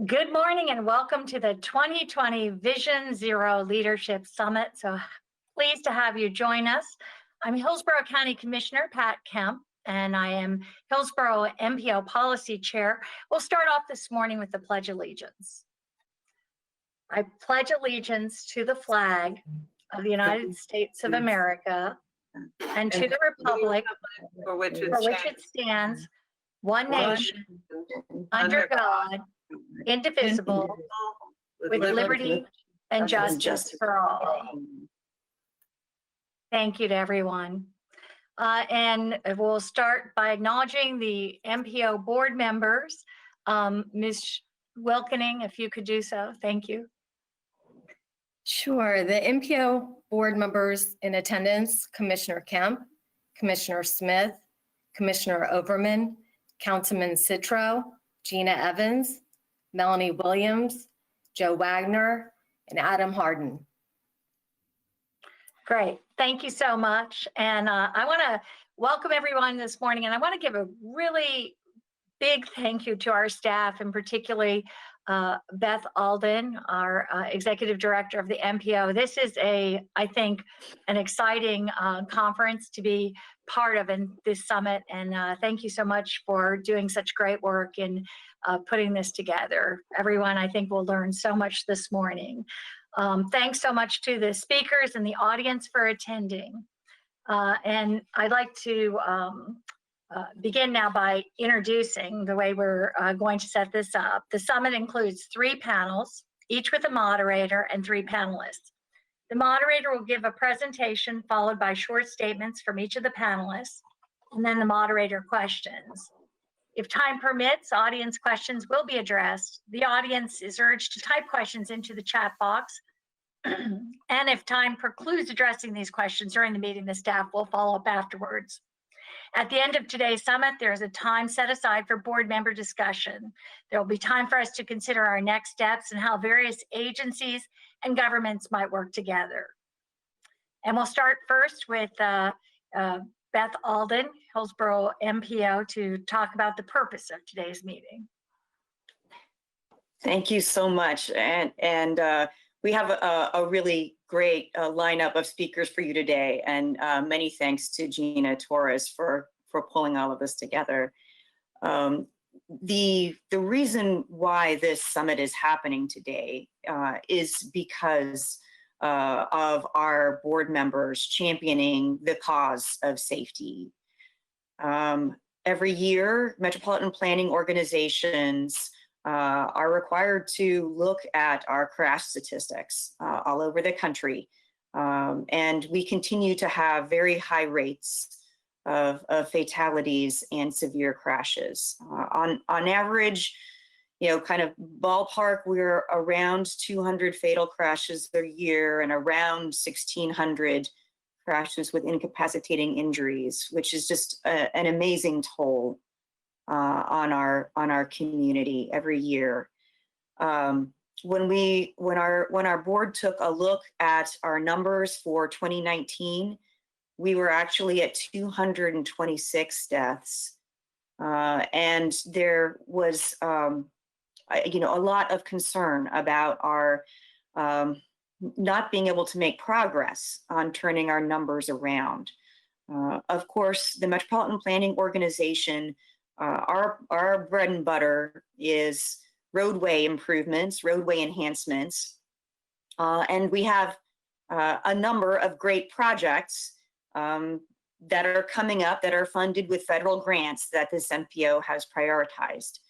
Good morning and welcome to the 2020 Vision Zero Leadership Summit. So pleased to have you join us. I'm Hillsborough County Commissioner Pat Kemp, and I am Hillsborough MPO Policy Chair. We'll start off this morning with the Pledge of Allegiance. I pledge allegiance to the flag of the United States of America and to the republic for which it stands, one nation, under God, indivisible, with liberty and justice for all. Thank you to everyone. And we'll start by acknowledging the MPO board members. Ms. Wilkening, if you could do so, thank you. Sure. The MPO board members in attendance: Commissioner Kemp, Commissioner Smith, Commissioner Overman, Councilman Citro, Gena Evans, Melanie Williams, Joe Wagner, and Adam Harden. Great. Thank you so much. And I want to welcome everyone this morning. And I want to give a really big thank you to our staff, and particularly Beth Alden, our Executive Director of the MPO. This is I think, an exciting conference to be part of in this summit. And thank you so much for doing such great work in putting this together. Everyone, I think, will learn so much this morning. Thanks so much to the speakers and the audience for attending. And I'd like to begin now by introducing the way we're going to set this up. The summit includes 3 panels, each with a moderator and 3 panelists. The moderator will give a presentation followed by short statements from each of the panelists, and then the moderator questions. If time permits, audience questions will be addressed. The audience is urged to type questions into the chat box. And if time precludes addressing these questions during the meeting, the staff will follow up afterwards. At the end of today's summit, there is a time set aside for board member discussion. There will be time for us to consider our next steps and how various agencies and governments might work together. And we'll start first with Beth Alden, Hillsborough MPO, to talk about the purpose of today's meeting. Thank you so much. And we have a really great lineup of speakers for you today. And many thanks to Gena, Torres for pulling all of this together. The reason why this summit is happening today is because of our board members championing the cause of safety. Every year, metropolitan planning organizations are required to look at our crash statistics all over the country. And we continue to have very high rates of fatalities and severe crashes. On average, kind of ballpark, we're around 200 fatal crashes a year and around 1,600 crashes with incapacitating injuries, which is just an amazing toll on our community every year. When our board took a look at our numbers for 2019, we were actually at 226 deaths, and there was a lot of concern about our not being able to make progress on turning our numbers around. Of course, the Metropolitan Planning Organization, our bread and butter is roadway improvements, roadway enhancements, and we have a number of great projects that are coming up that are funded with federal grants that this MPO has prioritized.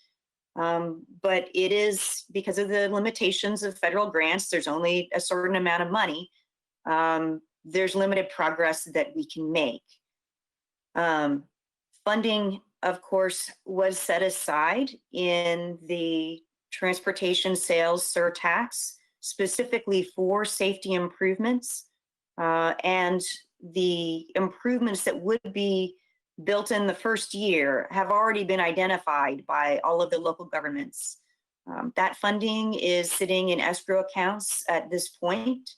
But it is because of the limitations of federal grants, there's only a certain amount of money. There's limited progress that we can make. Funding, of course, was set aside in the transportation sales surtax, specifically for safety improvements, and the improvements that would be built in the first year have already been identified by all of the local governments. That funding is sitting in escrow accounts at this point,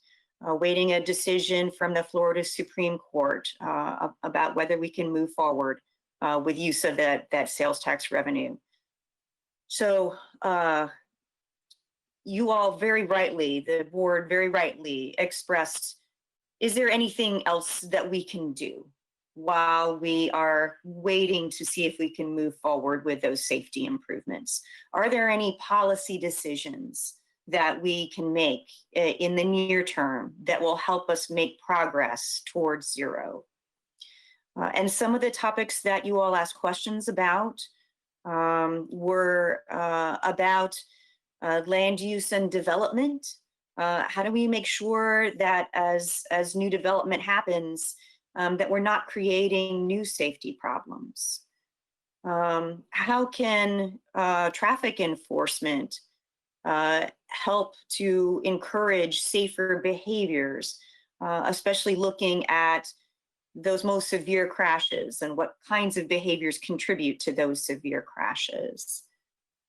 awaiting a decision from the Florida Supreme Court about whether we can move forward with use of that sales tax revenue. So you all very rightly, the board very rightly expressed, is there anything else that we can do while we are waiting to see if we can move forward with those safety improvements? Are there any policy decisions that we can make in the near term that will help us make progress towards zero? And some of the topics that you all asked questions about were about land use and development. How do we make sure that as new development happens, that we're not creating new safety problems? How can traffic enforcement help to encourage safer behaviors, especially looking at those most severe crashes and what kinds of behaviors contribute to those severe crashes?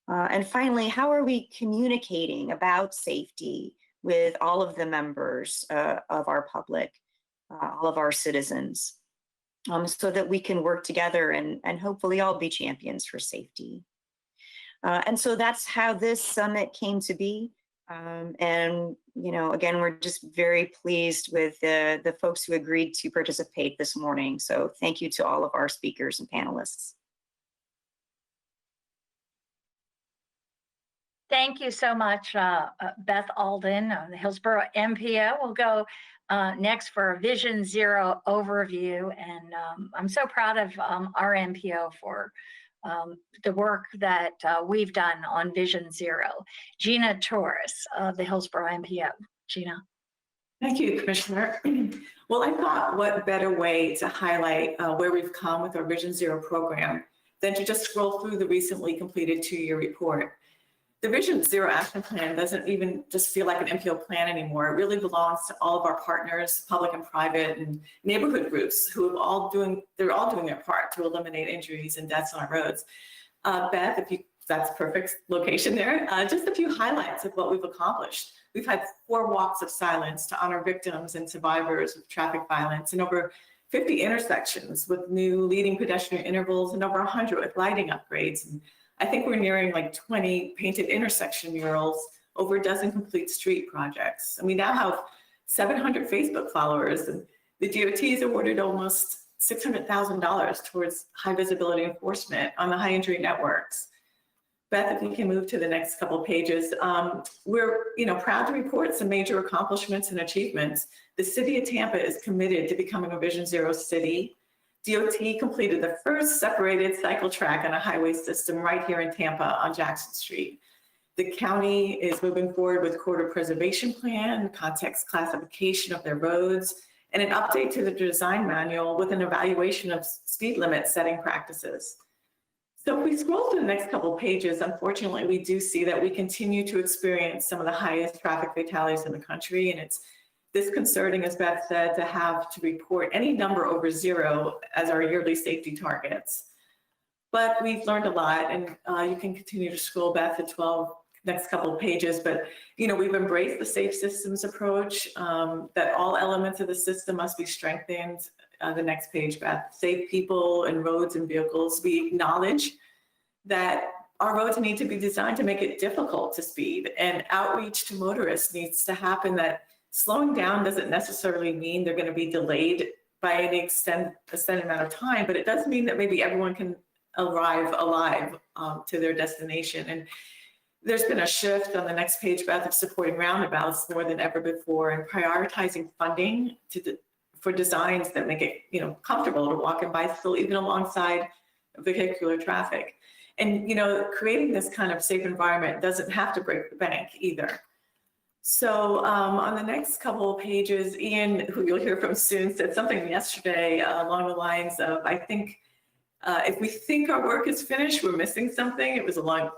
And finally, how are we communicating about safety with all of the members of our public, all of our citizens, so that we can work together and hopefully all be champions for safety? And so that's how this summit came to be. And, you know, again, we're just very pleased with the folks who agreed to participate this morning. So thank you to all of our speakers and panelists. Thank you so much, Beth Alden, the Hillsborough MPO. We'll go next for a Vision Zero overview. And I'm so proud of our MPO for the work that we've done on Vision Zero. Gena Torres, the Hillsborough MPO. Gena. Thank you, Commissioner. Well, I thought what better way to highlight where we've come with our Vision Zero program than to just scroll through the recently completed 2-year report. The Vision Zero Action Plan doesn't even just feel like an MPO plan anymore. It really belongs to all of our partners, public and private, and neighborhood groups who are all doing their part to eliminate injuries and deaths on our roads. Beth, that's perfect location there. Just a few highlights of what we've accomplished. We've had 4 walks of silence to honor victims and survivors of traffic violence, and over 50 intersections with new leading pedestrian intervals, and over 100 with lighting upgrades. And I think we're nearing like 20 painted intersection murals, over a dozen complete street projects. And we now have 700 Facebook followers, and the DOT has awarded almost $600,000 towards high visibility enforcement on the high injury networks. Beth, if you can move to the next couple of pages. We're proud to report some major accomplishments and achievements. The city of Tampa is committed to becoming a Vision Zero city. DOT completed the first separated cycle track on a highway system right here in Tampa on Jackson Street. The county is moving forward with corridor preservation plan, context classification of their roads, and an update to the design manual with an evaluation of speed limit setting practices. So if we scroll to the next couple of pages, unfortunately, we do see that we continue to experience some of the highest traffic fatalities in the country, and it's disconcerting, as Beth said, to have to report any number over 0 as our yearly safety targets. But we've learned a lot, and you can continue to scroll, Beth, to next couple of pages. But we've embraced the safe systems approach, that all elements of the system must be strengthened. The next page, Beth. Safe people and roads and vehicles. We acknowledge that our roads need to be designed to make it difficult to speed, and outreach to motorists needs to happen. That slowing down doesn't necessarily mean they're going to be delayed by any extended amount of time, but it does mean that maybe everyone can arrive alive to their destination. And there's been a shift on the next page, Beth, of supporting roundabouts more than ever before, and prioritizing funding for designs that make it comfortable to walk and bicycle even alongside vehicular traffic. And creating this kind of safe environment doesn't have to break the bank either. So on the next couple of pages, Ian, who you'll hear from soon, said something yesterday along the lines of, I think if we think our work is finished, we're missing something. It was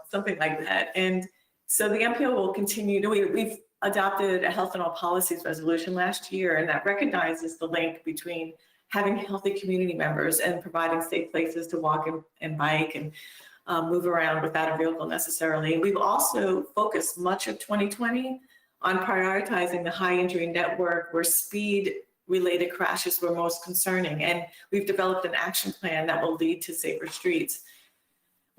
something like that. And so the MPO will continue. We've adopted a health and all policies resolution last year, and that recognizes the link between having healthy community members and providing safe places to walk and bike and move around without a vehicle necessarily. We've also focused much of 2020 on prioritizing the high injury network where speed-related crashes were most concerning, and we've developed an action plan that will lead to safer streets.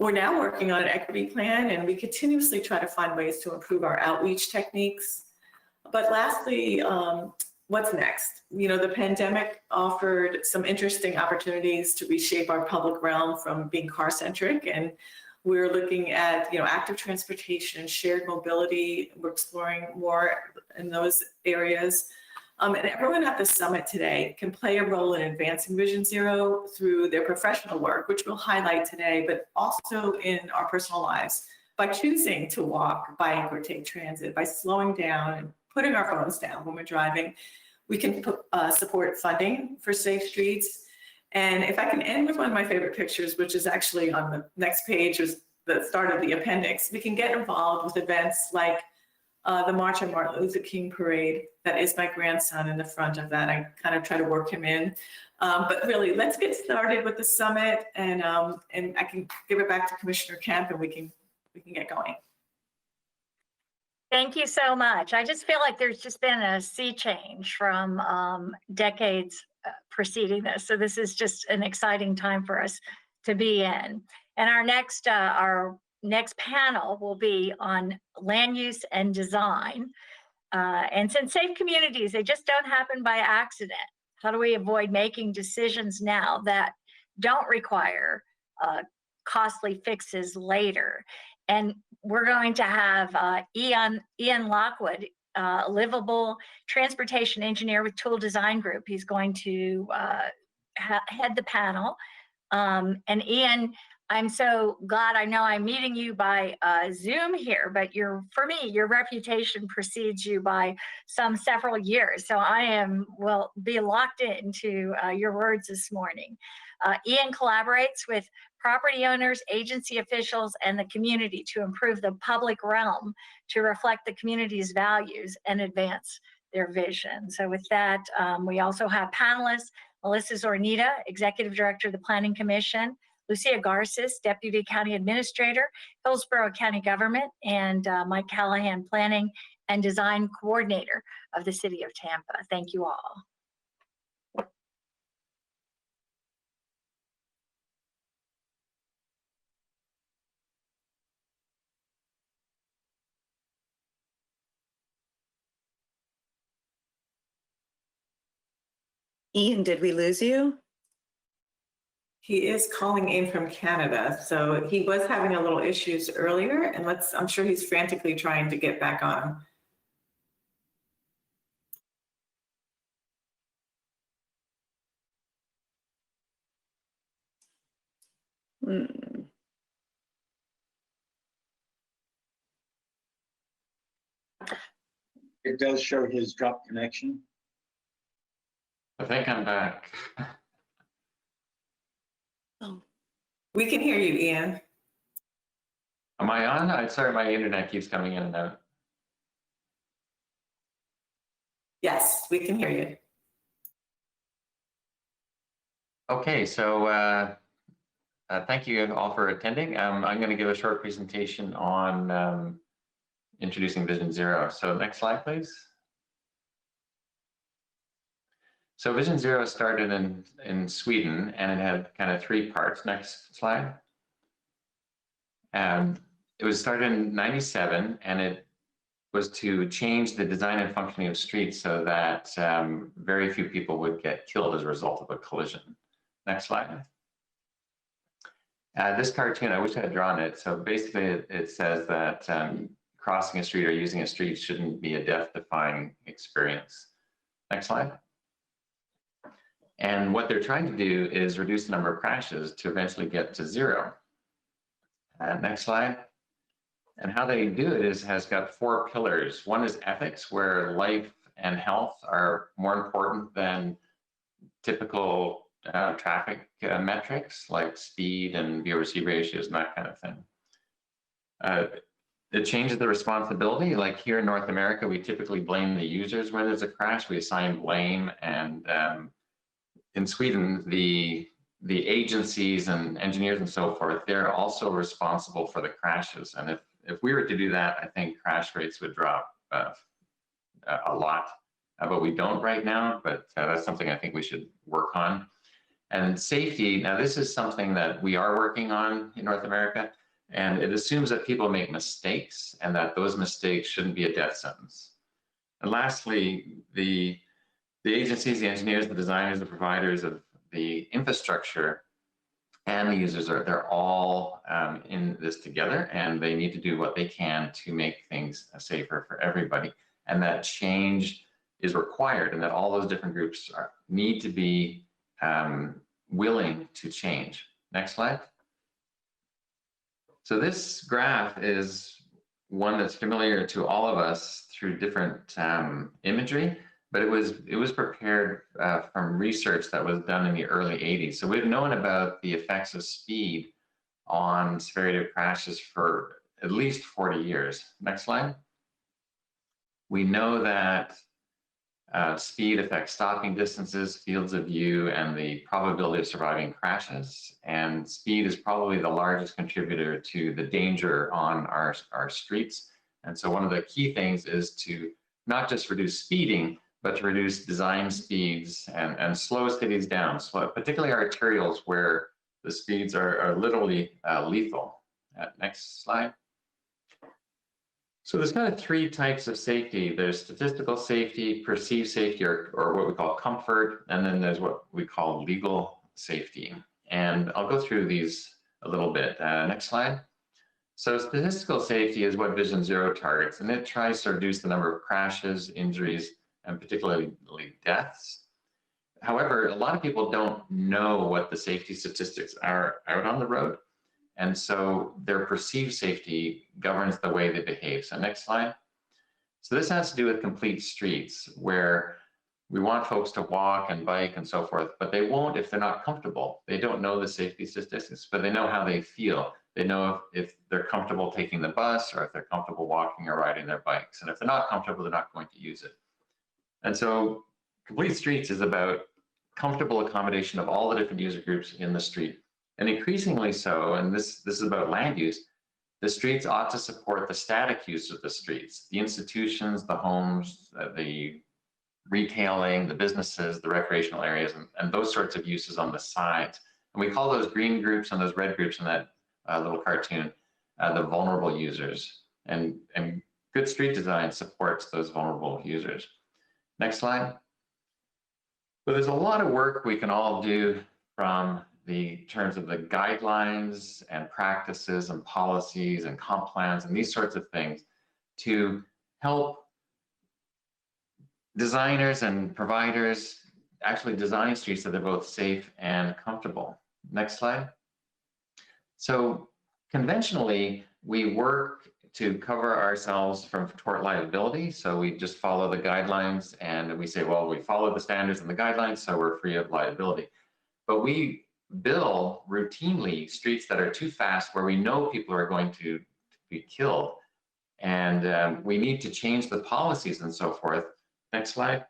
We're now working on an equity plan, and we continuously try to find ways to improve our outreach techniques. But lastly, what's next? You know, the pandemic offered some interesting opportunities to reshape our public realm from being car-centric, and we're looking at, you know, active transportation, shared mobility. We're exploring more in those areas. And everyone at the summit today can play a role in advancing Vision Zero through their professional work, which we'll highlight today, but also in our personal lives by choosing to walk, bike, or take transit, by slowing down and putting our phones down when we're driving. We can support funding for safe streets. And if I can end with one of my favorite pictures, which is actually on the next page, was the start of the appendix, we can get involved with events like the March on Martin Luther King Parade. That is my grandson in the front of that. I kind of try to work him in. But really, let's get started with the summit, and I can give it back to Commissioner Kemp, and we can get going. Thank you so much. I just feel like there's just been a sea change from decades preceding this. So this is just an exciting time for us to be in. And our next panel will be on land use and design. And since safe communities, they just don't happen by accident. How do we avoid making decisions now that don't require costly fixes later? And we're going to have Ian Lockwood, livable transportation engineer with Toole Design Group. He's going to head the panel. And Ian, I'm so glad. I know I'm meeting you by Zoom here, but for me, your reputation precedes you by several years. So I will be locked into your words this morning. Ian collaborates with property owners, agency officials, and the community to improve the public realm to reflect the community's values and advance their vision. So with that, we also have panelists, Melissa Zornita, Executive Director of the Planning Commission, Lucia Garces, Deputy County Administrator, Hillsborough County Government, and Mike Callahan, Planning and Design Coordinator of the City of Tampa. Thank you all. Ian, did we lose you? He is calling in from Canada, so he was having a little issues earlier, and I'm sure he's frantically trying to get back on. It does show his drop connection. I think I'm back. We can hear you, Ian. Am I on? I'm sorry, my internet keeps coming in and out. Yes, we can hear you. Okay, so thank you all for attending. I'm going to give a short presentation on introducing Vision Zero. So next slide, please. So Vision Zero started in Sweden, and it had kind of three parts. Next slide. It was started in '97, and it was to change the design and functioning of streets so that very few people would get killed as a result of a collision. Next slide. This cartoon, I wish I had drawn it. So basically it says that crossing a street or using a street shouldn't be a death-defying experience. Next slide. And what they're trying to do is reduce the number of crashes to eventually get to zero. Next slide. And how they do it has got four pillars. One is ethics, where life and health are more important than typical traffic metrics like speed and V/C ratios and that kind of thing. It changes the responsibility. Like here in North America, we typically blame the users when there's a crash. We assign blame, and in Sweden, the agencies and engineers and so forth, they're also responsible for the crashes. And if we were to do that, I think crash rates would drop a lot. But we don't right now, but that's something I think we should work on. And safety, now this is something that we are working on in North America, and it assumes that people make mistakes and that those mistakes shouldn't be a death sentence. And lastly, the agencies, the engineers, the designers, the providers of the infrastructure and the users they're all in this together, and they need to do what they can to make things safer for everybody. And that change is required, and that all those different groups need to be willing to change. Next slide. So this graph is one that's familiar to all of us through different imagery, but it was prepared from research that was done in the early 80s. So we've known about the effects of speed on severity of crashes for at least 40 years. Next slide. We know that speed affects stopping distances, fields of view, and the probability of surviving crashes. And speed is probably the largest contributor to the danger on our streets. And so one of the key things is to not just reduce speeding, but to reduce design speeds and slow cities down, particularly arterials where the speeds are literally lethal. Next slide. So there's kind of three types of safety. There's statistical safety, perceived safety, or what we call comfort, and then there's what we call legal safety. And I'll go through these a little bit. Next slide. So statistical safety is what Vision Zero targets, and it tries to reduce the number of crashes, injuries, and particularly deaths. However, a lot of people don't know what the safety statistics are out on the road. And so their perceived safety governs the way they behave. So next slide. So this has to do with complete streets, where we want folks to walk and bike and so forth, but they won't if they're not comfortable. They don't know the safety statistics, but they know how they feel. They know if they're comfortable taking the bus, or if they're comfortable walking or riding their bikes. And if they're not comfortable, they're not going to use it. And so complete streets is about comfortable accommodation of all the different user groups in the street. And increasingly so, and this is about land use, the streets ought to support the static use of the streets, the institutions, the homes, the retailing, the businesses, the recreational areas, and those sorts of uses on the sides. And we call those green groups and those red groups in that little cartoon the vulnerable users. And good street design supports those vulnerable users. Next slide. So there's a lot of work we can all do from the terms of the guidelines and practices and policies and comp plans and these sorts of things to help designers and providers actually design streets that are both safe and comfortable. Next slide. So conventionally, we work to cover ourselves from tort liability. So we just follow the guidelines and we say, well, we follow the standards and the guidelines, so we're free of liability. But we build routinely streets that are too fast, where we know people are going to be killed. And we need to change the policies and so forth. Next slide.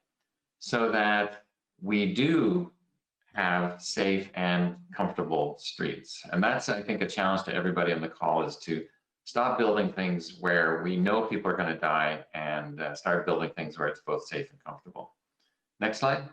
So that we do have safe and comfortable streets. And that's, I think, a challenge to everybody on the call, is to stop building things where we know people are going to die, and start building things where it's both safe and comfortable. Next slide.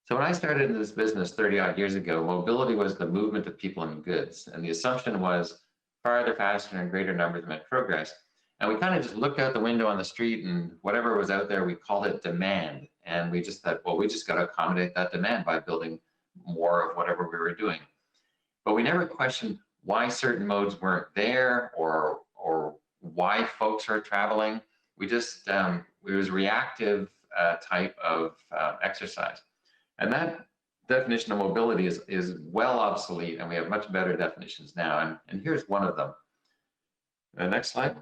So when I started in this business 30 odd years ago, mobility was the movement of people and goods. And the assumption was farther, faster, and greater numbers meant progress. And we kind of just looked out the window on the street, and whatever was out there, we called it demand. And we just thought, well, we just got to accommodate that demand by building more of whatever we were doing. But we never questioned why certain modes weren't there, or why folks are traveling. We just, it was reactive type of exercise. And that definition of mobility is well obsolete, and we have much better definitions now. And here's one of them. Next slide.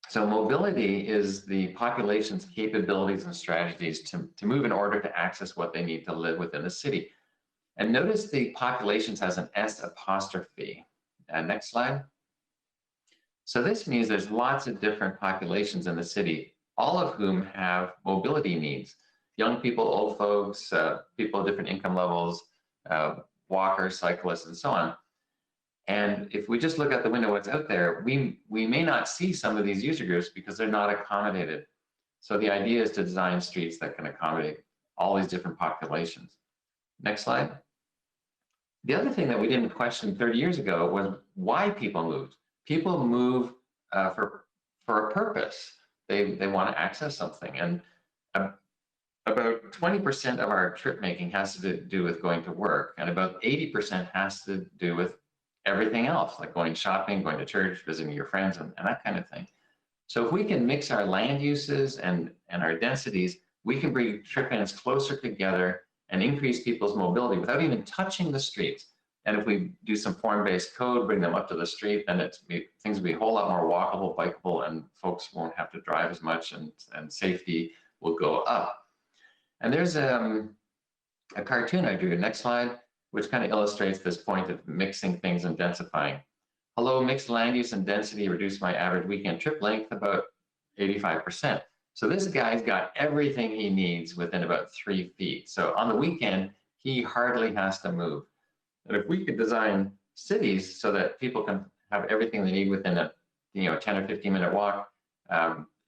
So mobility is the population's capabilities and strategies to move in order to access what they need to live within the city. And notice the populations has an S apostrophe. Next slide. So this means there's lots of different populations in the city, all of whom have mobility needs. Young people, old folks, people of different income levels, walkers, cyclists, and so on. And if we just look out the window what's out there, we may not see some of these user groups because they're not accommodated. So the idea is to design streets that can accommodate all these different populations. Next slide. The other thing that we didn't question 30 years ago was why people moved. People move for a purpose. They want to access something. And about 20% of our trip making has to do with going to work, and about 80% has to do with everything else, like going shopping, going to church, visiting your friends, and that kind of thing. So if we can mix our land uses and our densities, we can bring trip ends closer together and increase people's mobility without even touching the streets. And if we do some form-based code, bring them up to the street, then things will be a whole lot more walkable, bikeable, and folks won't have to drive as much, and safety will go up. And there's a cartoon I drew, next slide, which kind of illustrates this point of mixing things and densifying. Hello, mixed land use and density reduced my average weekend trip length about 85%. So this guy's got everything he needs within about 3 feet. So on the weekend, he hardly has to move. And if we could design cities so that people can have everything they need within a 10 or 15 minute walk,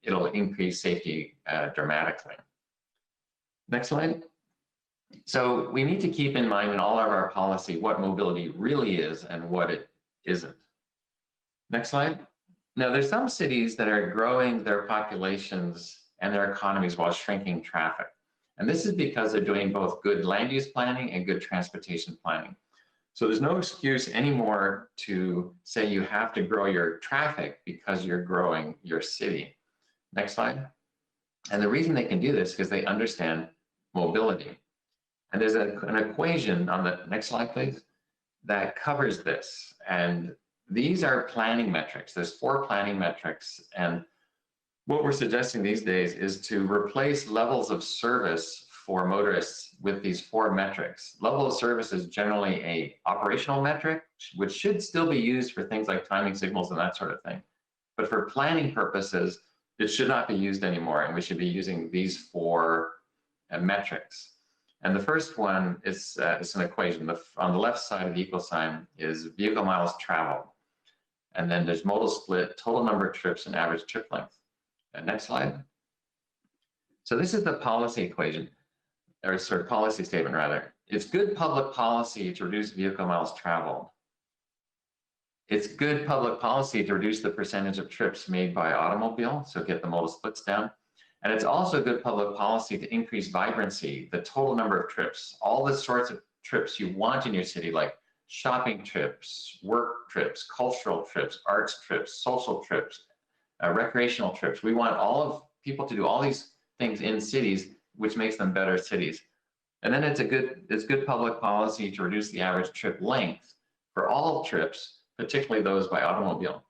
it'll increase safety dramatically. Next slide. So we need to keep in mind in all of our policy what mobility really is and what it isn't. Next slide. Now, there's some cities that are growing their populations and their economies while shrinking traffic. And this is because they're doing both good land use planning and good transportation planning. So there's no excuse anymore to say you have to grow your traffic because you're growing your city. Next slide. And the reason they can do this is because they understand mobility. And there's an equation on the next slide, please, that covers this. And these are planning metrics. There's 4 planning metrics. And what we're suggesting these days is to replace levels of service for motorists with these 4 metrics. Level of service is generally an operational metric, which should still be used for things like timing signals and that sort of thing. But for planning purposes, it should not be used anymore. And we should be using these 4 metrics. And the first one is an equation. On the left side of the equal sign is vehicle miles traveled. And then there's modal split, total number of trips, and average trip length. Next slide. So this is the policy equation, or sort of policy statement rather. It's good public policy to reduce vehicle miles traveled. It's good public policy to reduce the percentage of trips made by automobile, so get the modal splits down. And it's also good public policy to increase vibrancy, the total number of trips, all the sorts of trips you want in your city, like shopping trips, work trips, cultural trips, arts trips, social trips, recreational trips. We want all of people to do all these things in cities, which makes them better cities. And then it's good public policy to reduce the average trip length for all trips, particularly those by automobile.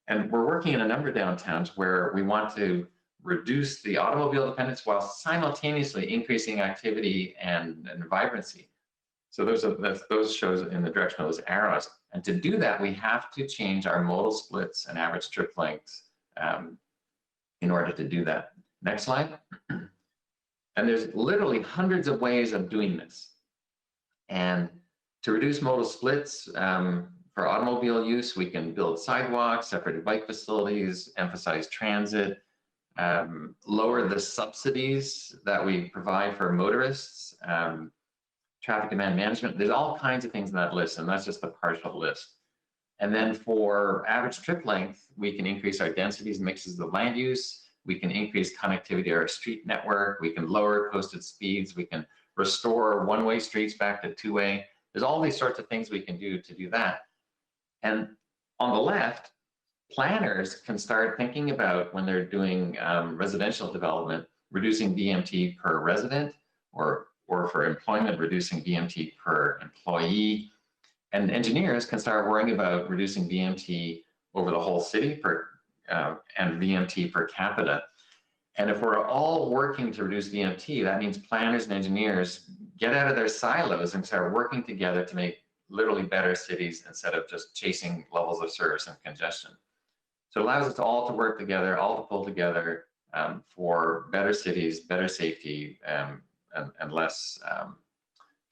And we're working in a number of downtowns where we want to reduce the automobile dependence while simultaneously increasing activity and vibrancy. So those shows in the direction of those arrows. And to do that, we have to change our modal splits and average trip lengths in order to do that. Next slide. And there's literally hundreds of ways of doing this. And to reduce modal splits for automobile use, we can build sidewalks, separated bike facilities, emphasize transit, lower the subsidies that we provide for motorists, traffic demand management. There's all kinds of things in that list, and that's just a partial list. And then for average trip length, we can increase our densities and mixes of land use. We can increase connectivity to our street network. We can lower coasted speeds. We can restore one-way streets back to two-way. There's all these sorts of things we can do to do that. And on the left, planners can start thinking about, when they're doing residential development, reducing VMT per resident, or for employment, reducing VMT per employee. And engineers can start worrying about reducing VMT over the whole city and VMT per capita. And if we're all working to reduce VMT, that means planners and engineers get out of their silos and start working together to make literally better cities instead of just chasing levels of service and congestion. So it allows us all to work together, all to pull together for better cities, better safety, and less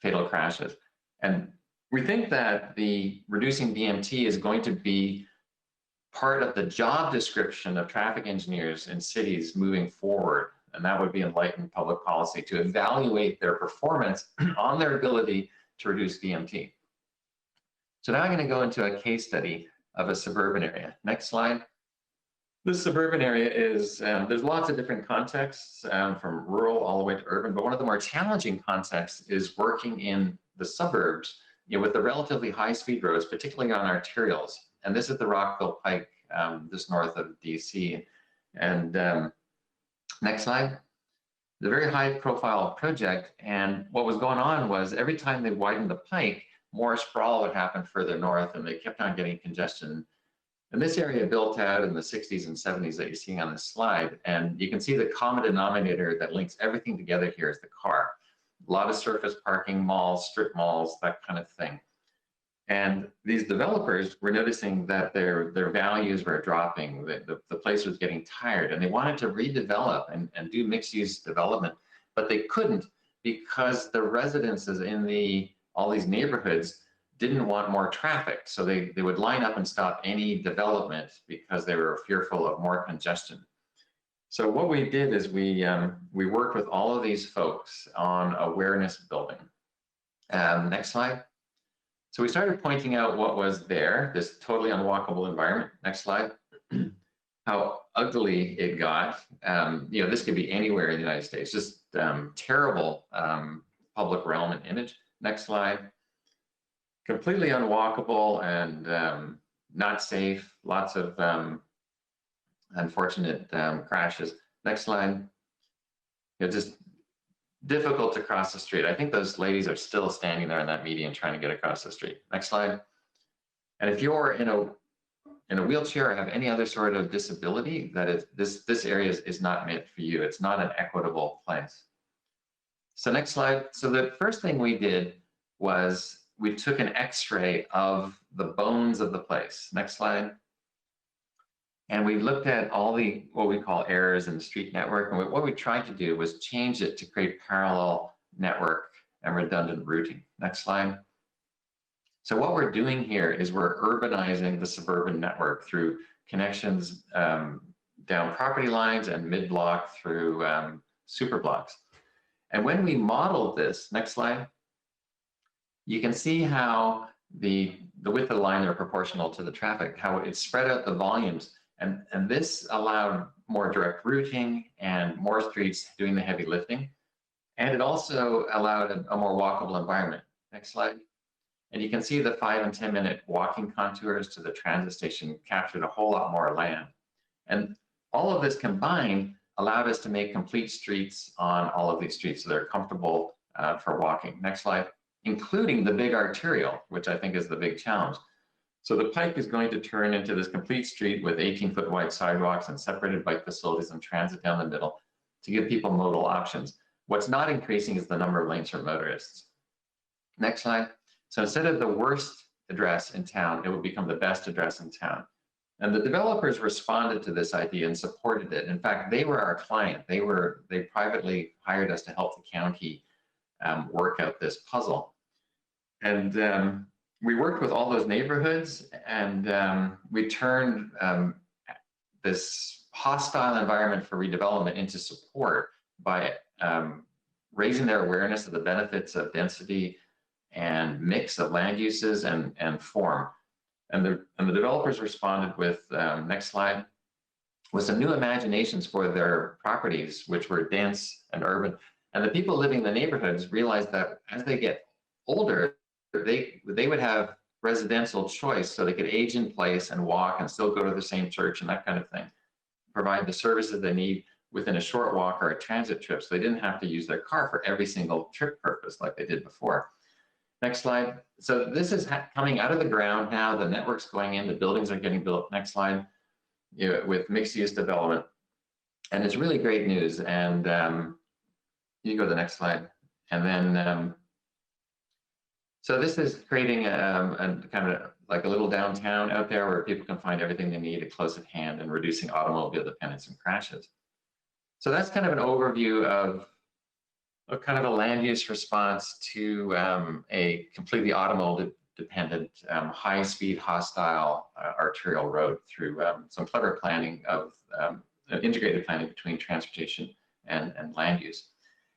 fatal crashes. And we think that the reducing VMT is going to be part of the job description of traffic engineers in cities moving forward. and that would be enlightened public policy to evaluate their performance on their ability to reduce VMT. So now I'm going to go into a case study of a suburban area. Next slide. This suburban area is, there's lots of different contexts from rural all the way to urban, but one of the more challenging contexts is working in the suburbs, with the relatively high speed roads, particularly on arterials. And this is the Rockville Pike, just north of DC. And next slide. The very high profile project, and what was going on was every time they widened the Pike, more sprawl would happen further north, and they kept on getting congestion. And this area built out in the 60s and 70s that you're seeing on this slide, and you can see the common denominator that links everything together here is the car. A lot of surface parking, malls, strip malls, that kind of thing. And these developers were noticing that their values were dropping, the place was getting tired, and they wanted to redevelop and do mixed-use development, but they couldn't because the residences in all these neighborhoods didn't want more traffic. So they would line up and stop any development because they were fearful of more congestion. So what we did is we worked with all of these folks on awareness building. Next slide. So we started pointing out what was there, this totally unwalkable environment. Next slide. How ugly it got. This could be anywhere in the United States, just terrible public realm and image. Next slide. Completely unwalkable and not safe, lots of unfortunate crashes. Next slide. Just difficult to cross the street. I think those ladies are still standing there in that median trying to get across the street. Next slide. And if you're in a wheelchair or have any other sort of disability, this area is not meant for you. It's not an equitable place. So next slide. So the first thing we did was we took an X-ray of the bones of the place. Next slide. And we looked at all what we call errors in the street network. And what we tried to do was change it to create parallel network and redundant routing. Next slide. So what we're doing here is we're urbanizing the suburban network through connections down property lines and mid-block through super blocks. And when we modeled this, next slide, you can see how the width of the line are proportional to the traffic, how it spread out the volumes. And this allowed more direct routing and more streets doing the heavy lifting. And it also allowed a more walkable environment. Next slide. And you can see the 5 and 10 minute walking contours to the transit station captured a whole lot more land. And all of this combined allowed us to make complete streets on all of these streets so they're comfortable for walking. Next slide. Including the big arterial, which I think is the big challenge. So the Pike is going to turn into this complete street with 18-foot wide sidewalks and separated bike facilities and transit down the middle to give people modal options. What's not increasing is the number of lanes for motorists. Next slide. So instead of the worst address in town, it will become the best address in town. And the developers responded to this idea and supported it. In fact, they were our client. They privately hired us to help the county work out this puzzle. And we worked with all those neighborhoods, and we turned this hostile environment for redevelopment into support by raising their awareness of the benefits of density and mix of land uses and form. And the developers responded with, next slide, with some new imaginations for their properties, which were dense and urban. And the people living in the neighborhoods realized that as they get older, they would have residential choice, so they could age in place and walk and still go to the same church and that kind of thing, provide the services they need within a short walk or a transit trip, so they didn't have to use their car for every single trip purpose like they did before. Next slide. So this is coming out of the ground now. The network's going in, the buildings are getting built. Next slide. With mixed use development. And it's really great news. And you go to the next slide. And then, so this is creating a kind of like a little downtown out there where people can find everything they need close at hand and reducing automobile dependence and crashes. So that's kind of an overview of kind of a land use response to a completely automobile dependent, high speed, hostile arterial road through some clever planning of integrated planning between transportation and land use.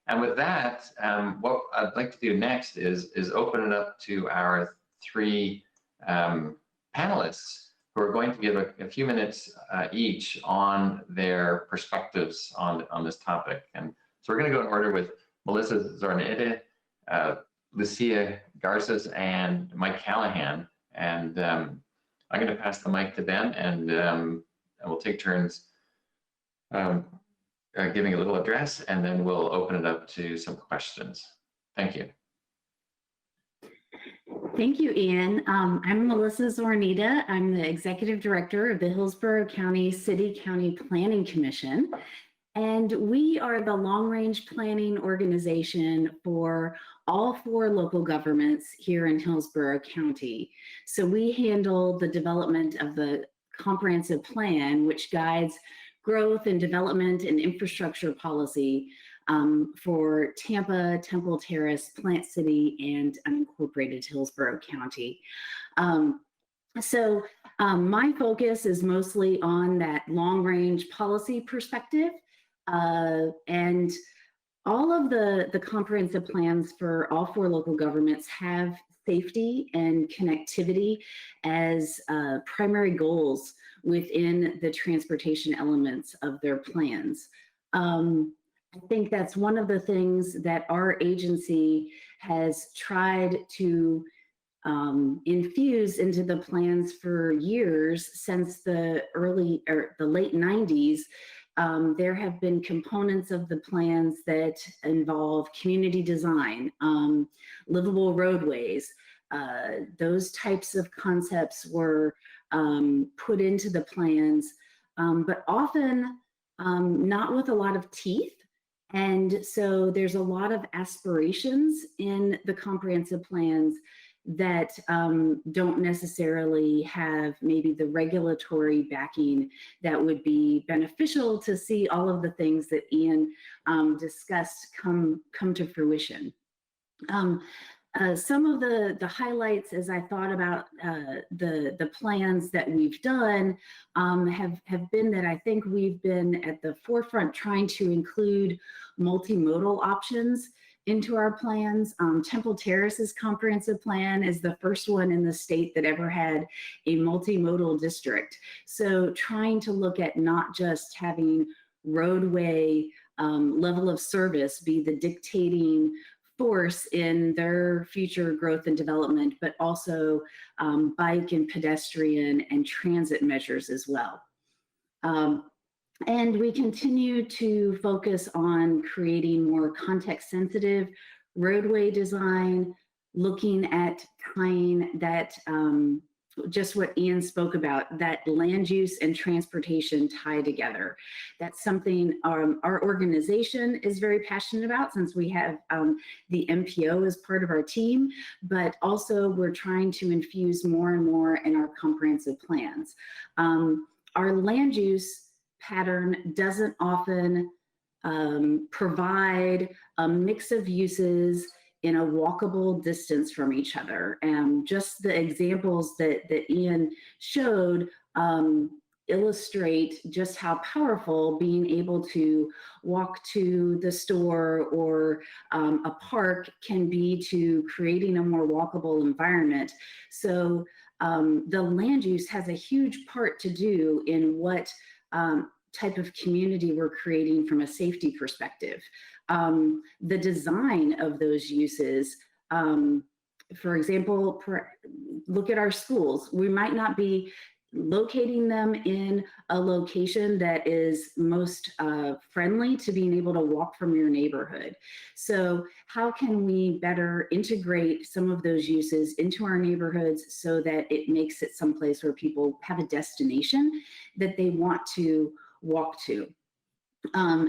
And with that, what I'd like to do next is open it up to our three panelists who are going to give a few minutes each on their perspectives on this topic. And so we're going to go in order with Melissa Zornida, Lucia Garces, and Mike Callahan. And I'm going to pass the mic to them, and we'll take turns giving a little address, and then we'll open it up to some questions. Thank you. Thank you, Ian. I'm Melissa Zornida. I'm the Executive Director of the Hillsborough County City-County Planning Commission. And we are the long-range planning organization for all 4 local governments here in Hillsborough County. So we handle the development of the comprehensive plan, which guides growth and development and infrastructure policy for Tampa, Temple Terrace, Plant City, and unincorporated Hillsborough County. My focus is mostly on that long-range policy perspective. And all of the comprehensive plans for all 4 local governments have safety and connectivity as primary goals within the transportation elements of their plans. I think that's one of the things that our agency has tried to infuse into the plans for years since the late 90s. There have been components of the plans that involve community design, livable roadways. Those types of concepts were put into the plans, but often not with a lot of teeth. And so there's a lot of aspirations in the comprehensive plans that don't necessarily have maybe the regulatory backing that would be beneficial to see all of the things that Ian discussed come to fruition. Some of the highlights as I thought about the plans that we've done have been that I think we've been at the forefront trying to include multimodal options into our plans. Temple Terrace's comprehensive plan is the first one in the state that ever had a multimodal district. So trying to look at not just having roadway level of service be the dictating force in their future growth and development, but also bike and pedestrian and transit measures as well. And we continue to focus on creating more context-sensitive roadway design, looking at tying that, just what Ian spoke about, that land use and transportation tie together. That's something our organization is very passionate about, since we have the MPO as part of our team, but also we're trying to infuse more and more in our comprehensive plans. Our land use pattern doesn't often provide a mix of uses in a walkable distance from each other. And just the examples that Ian showed illustrate just how powerful being able to walk to the store or a park can be to creating a more walkable environment. So the land use has a huge part to do in what type of community we're creating from a safety perspective. The design of those uses, for example, look at our schools. We might not be locating them in a location that is most friendly to being able to walk from your neighborhood. So how can we better integrate some of those uses into our neighborhoods so that it makes it someplace where people have a destination that they want to walk to?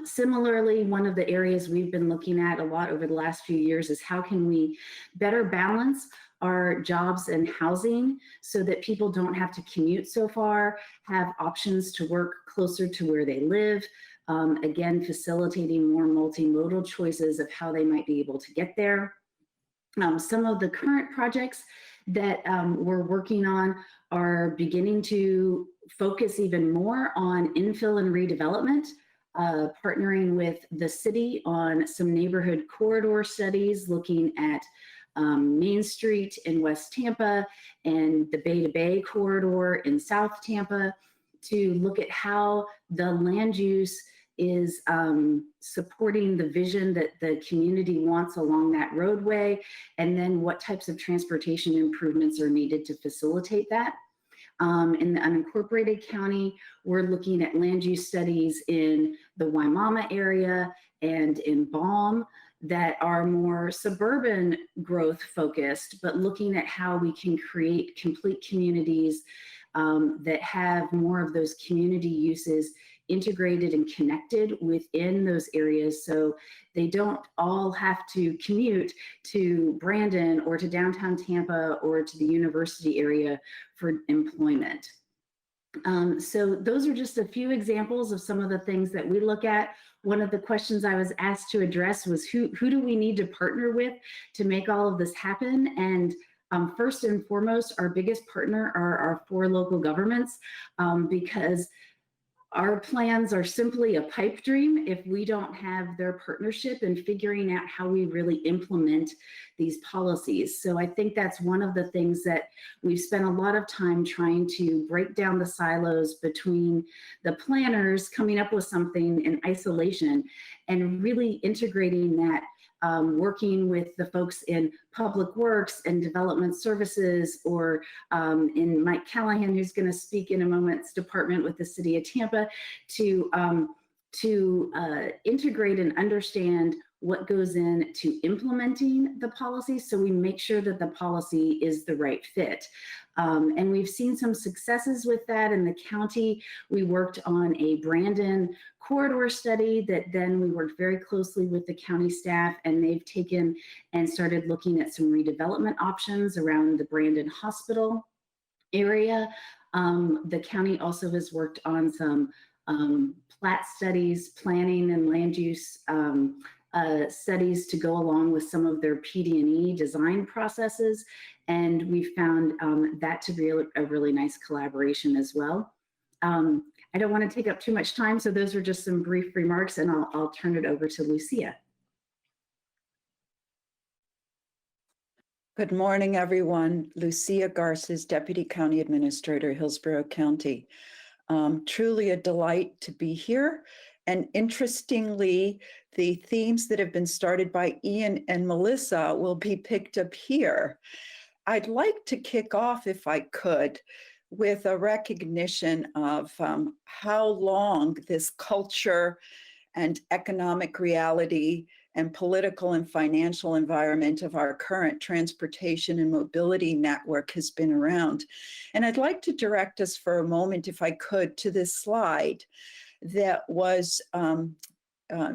Similarly, one of the areas we've been looking at a lot over the last few years is how can we better balance our jobs and housing so that people don't have to commute so far, have options to work closer to where they live, again, facilitating more multimodal choices of how they might be able to get there. Some of the current projects that we're working on are beginning to focus even more on infill and redevelopment partnering with the city on some neighborhood corridor studies, looking at Main Street in West Tampa and the Bay to Bay corridor in South Tampa, to look at how the land use is supporting the vision that the community wants along that roadway, and then what types of transportation improvements are needed to facilitate that. In the unincorporated county, we're looking at land use studies in the Waimama area and in Baum that are more suburban growth focused, but looking at how we can create complete communities that have more of those community uses integrated and connected within those areas, so they don't all have to commute to Brandon or to downtown Tampa or to the university area for employment. So those are just a few examples of some of the things that we look at. One of the questions I was asked to address was who do we need to partner with to make all of this happen? And first and foremost, our biggest partner are our 4 local governments, because our plans are simply a pipe dream if we don't have their partnership in figuring out how we really implement these policies. So I think that's one of the things that we've spent a lot of time trying to break down the silos between the planners coming up with something in isolation and really integrating that, working with the folks in public works and development services, or in Mike Callahan, who's going to speak in a moment's department with the city of Tampa, to integrate and understand what goes into implementing the policy, so we make sure that the policy is the right fit. And we've seen some successes with that in the county. We worked on a Brandon corridor study that then we worked very closely with the county staff, and they've taken and started looking at some redevelopment options around the Brandon Hospital area. The county also has worked on some plat studies, planning and land use studies to go along with some of their PD&E design processes. And we found that to be a really nice collaboration as well. I don't want to take up too much time, so those are just some brief remarks, and I'll turn it over to Lucia. Good morning, everyone. Lucia Garces, Deputy County Administrator, Hillsborough County. Truly a delight to be here. And interestingly, the themes that have been started by Ian and Melissa will be picked up here. I'd like to kick off, if I could, with a recognition of how long this culture and economic reality and political and financial environment of our current transportation and mobility network has been around. And I'd like to direct us for a moment, if I could, to this slide that was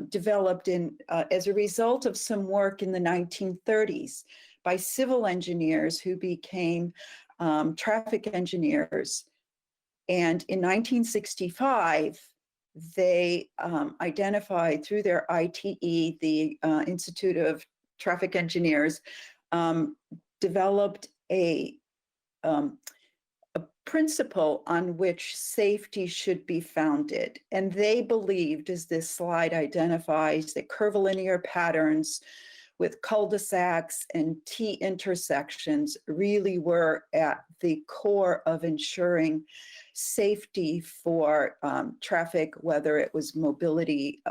developed as a result of some work in the 1930s by civil engineers who became traffic engineers. And in 1965, they identified through their ITE, the Institute of Traffic Engineers, developed a principle on which safety should be founded. And they believed, as this slide identifies, that curvilinear patterns with cul-de-sacs and T-intersections really were at the core of ensuring safety for traffic, whether it was mobility,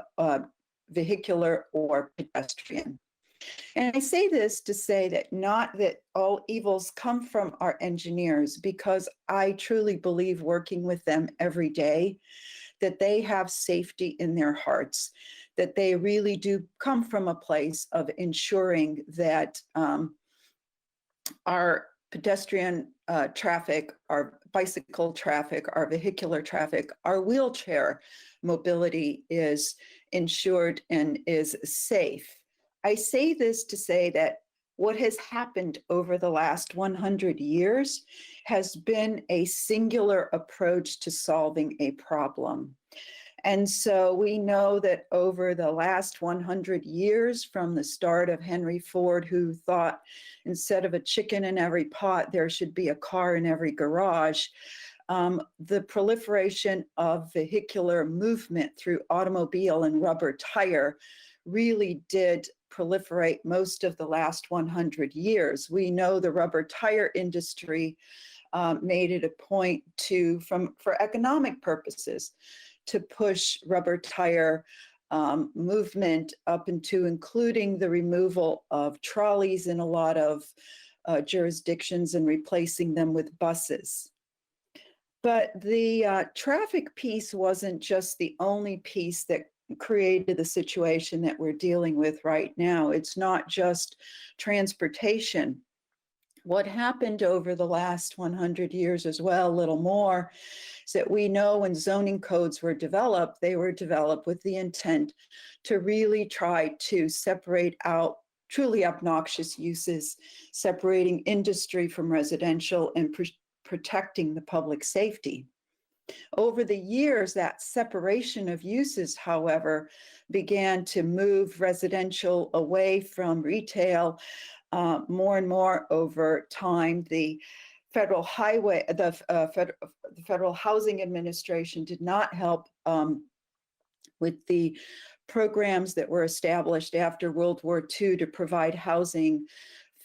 vehicular or pedestrian. And I say this to say that not that all evils come from our engineers, because I truly believe, working with them every day, that they have safety in their hearts, that they really do come from a place of ensuring that our pedestrian traffic, our bicycle traffic, our vehicular traffic, our wheelchair mobility is ensured and is safe. I say this to say that what has happened over the last 100 years has been a singular approach to solving a problem. And so we know that over the last 100 years, from the start of Henry Ford, who thought instead of a chicken in every pot, there should be a car in every garage, The proliferation of vehicular movement through automobile and rubber tire really did proliferate most of the last 100 years. We know the rubber tire industry made it a point for economic purposes, to push rubber tire movement up into including the removal of trolleys in a lot of jurisdictions and replacing them with buses. But the traffic piece wasn't just the only piece that created the situation that we're dealing with right now. It's not just transportation. What happened over the last 100 years as well, a little more, is that we know when zoning codes were developed, they were developed with the intent to really try to separate out truly obnoxious uses, separating industry from residential and protecting the public safety. Over the years, that separation of uses, however, began to move residential away from retail more and more over time. The Federal Housing Administration did not help with the programs that were established after World War II to provide housing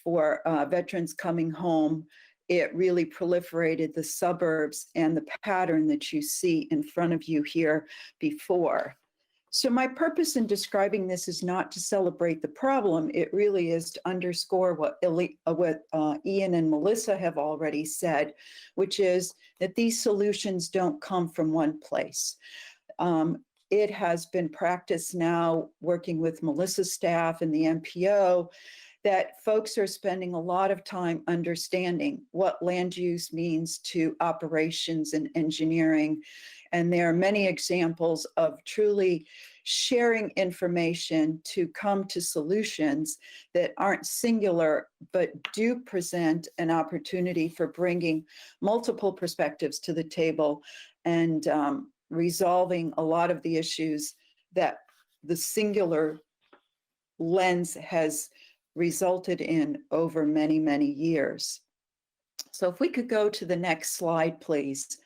for veterans coming home. It really proliferated the suburbs and the pattern that you see in front of you here before. So my purpose in describing this is not to celebrate the problem. It really is to underscore what Ian and Melissa have already said, which is that these solutions don't come from one place. It has been practiced now, working with Melissa's staff and the MPO, that folks are spending a lot of time understanding what land use means to operations and engineering. And there are many examples of truly sharing information to come to solutions that aren't singular, but do present an opportunity for bringing multiple perspectives to the table and resolving a lot of the issues that the singular lens has resulted in over many, many years. So if we could go to the next slide, please.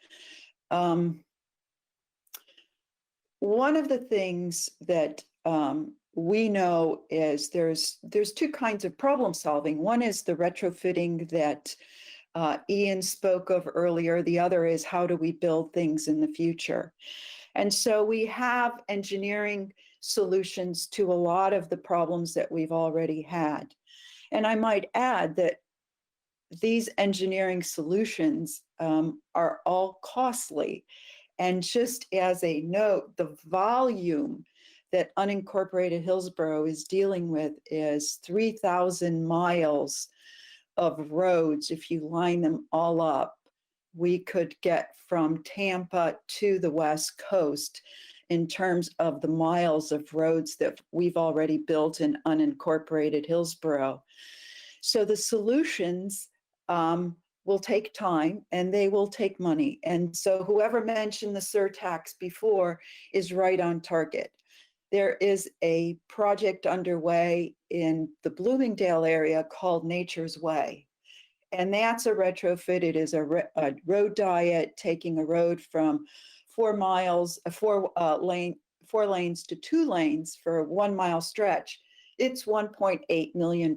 One of the things that we know is there's two kinds of problem solving. One is the retrofitting that Ian spoke of earlier. The other is how do we build things in the future? And so we have engineering solutions to a lot of the problems that we've already had. And I might add that these engineering solutions are all costly. And just as a note, the volume that unincorporated Hillsborough is dealing with is 3,000 miles of roads. If you line them all up, we could get from Tampa to the West Coast in terms of the miles of roads that we've already built in unincorporated Hillsborough. So the solutions will take time and they will take money. And so whoever mentioned the surtax before is right on target. There is a project underway in the Bloomingdale area called Nature's Way. And that's a retrofit. It is a road diet, taking a road from 4 lanes to 2 lanes for a 1 mile stretch. It's $1.8 million.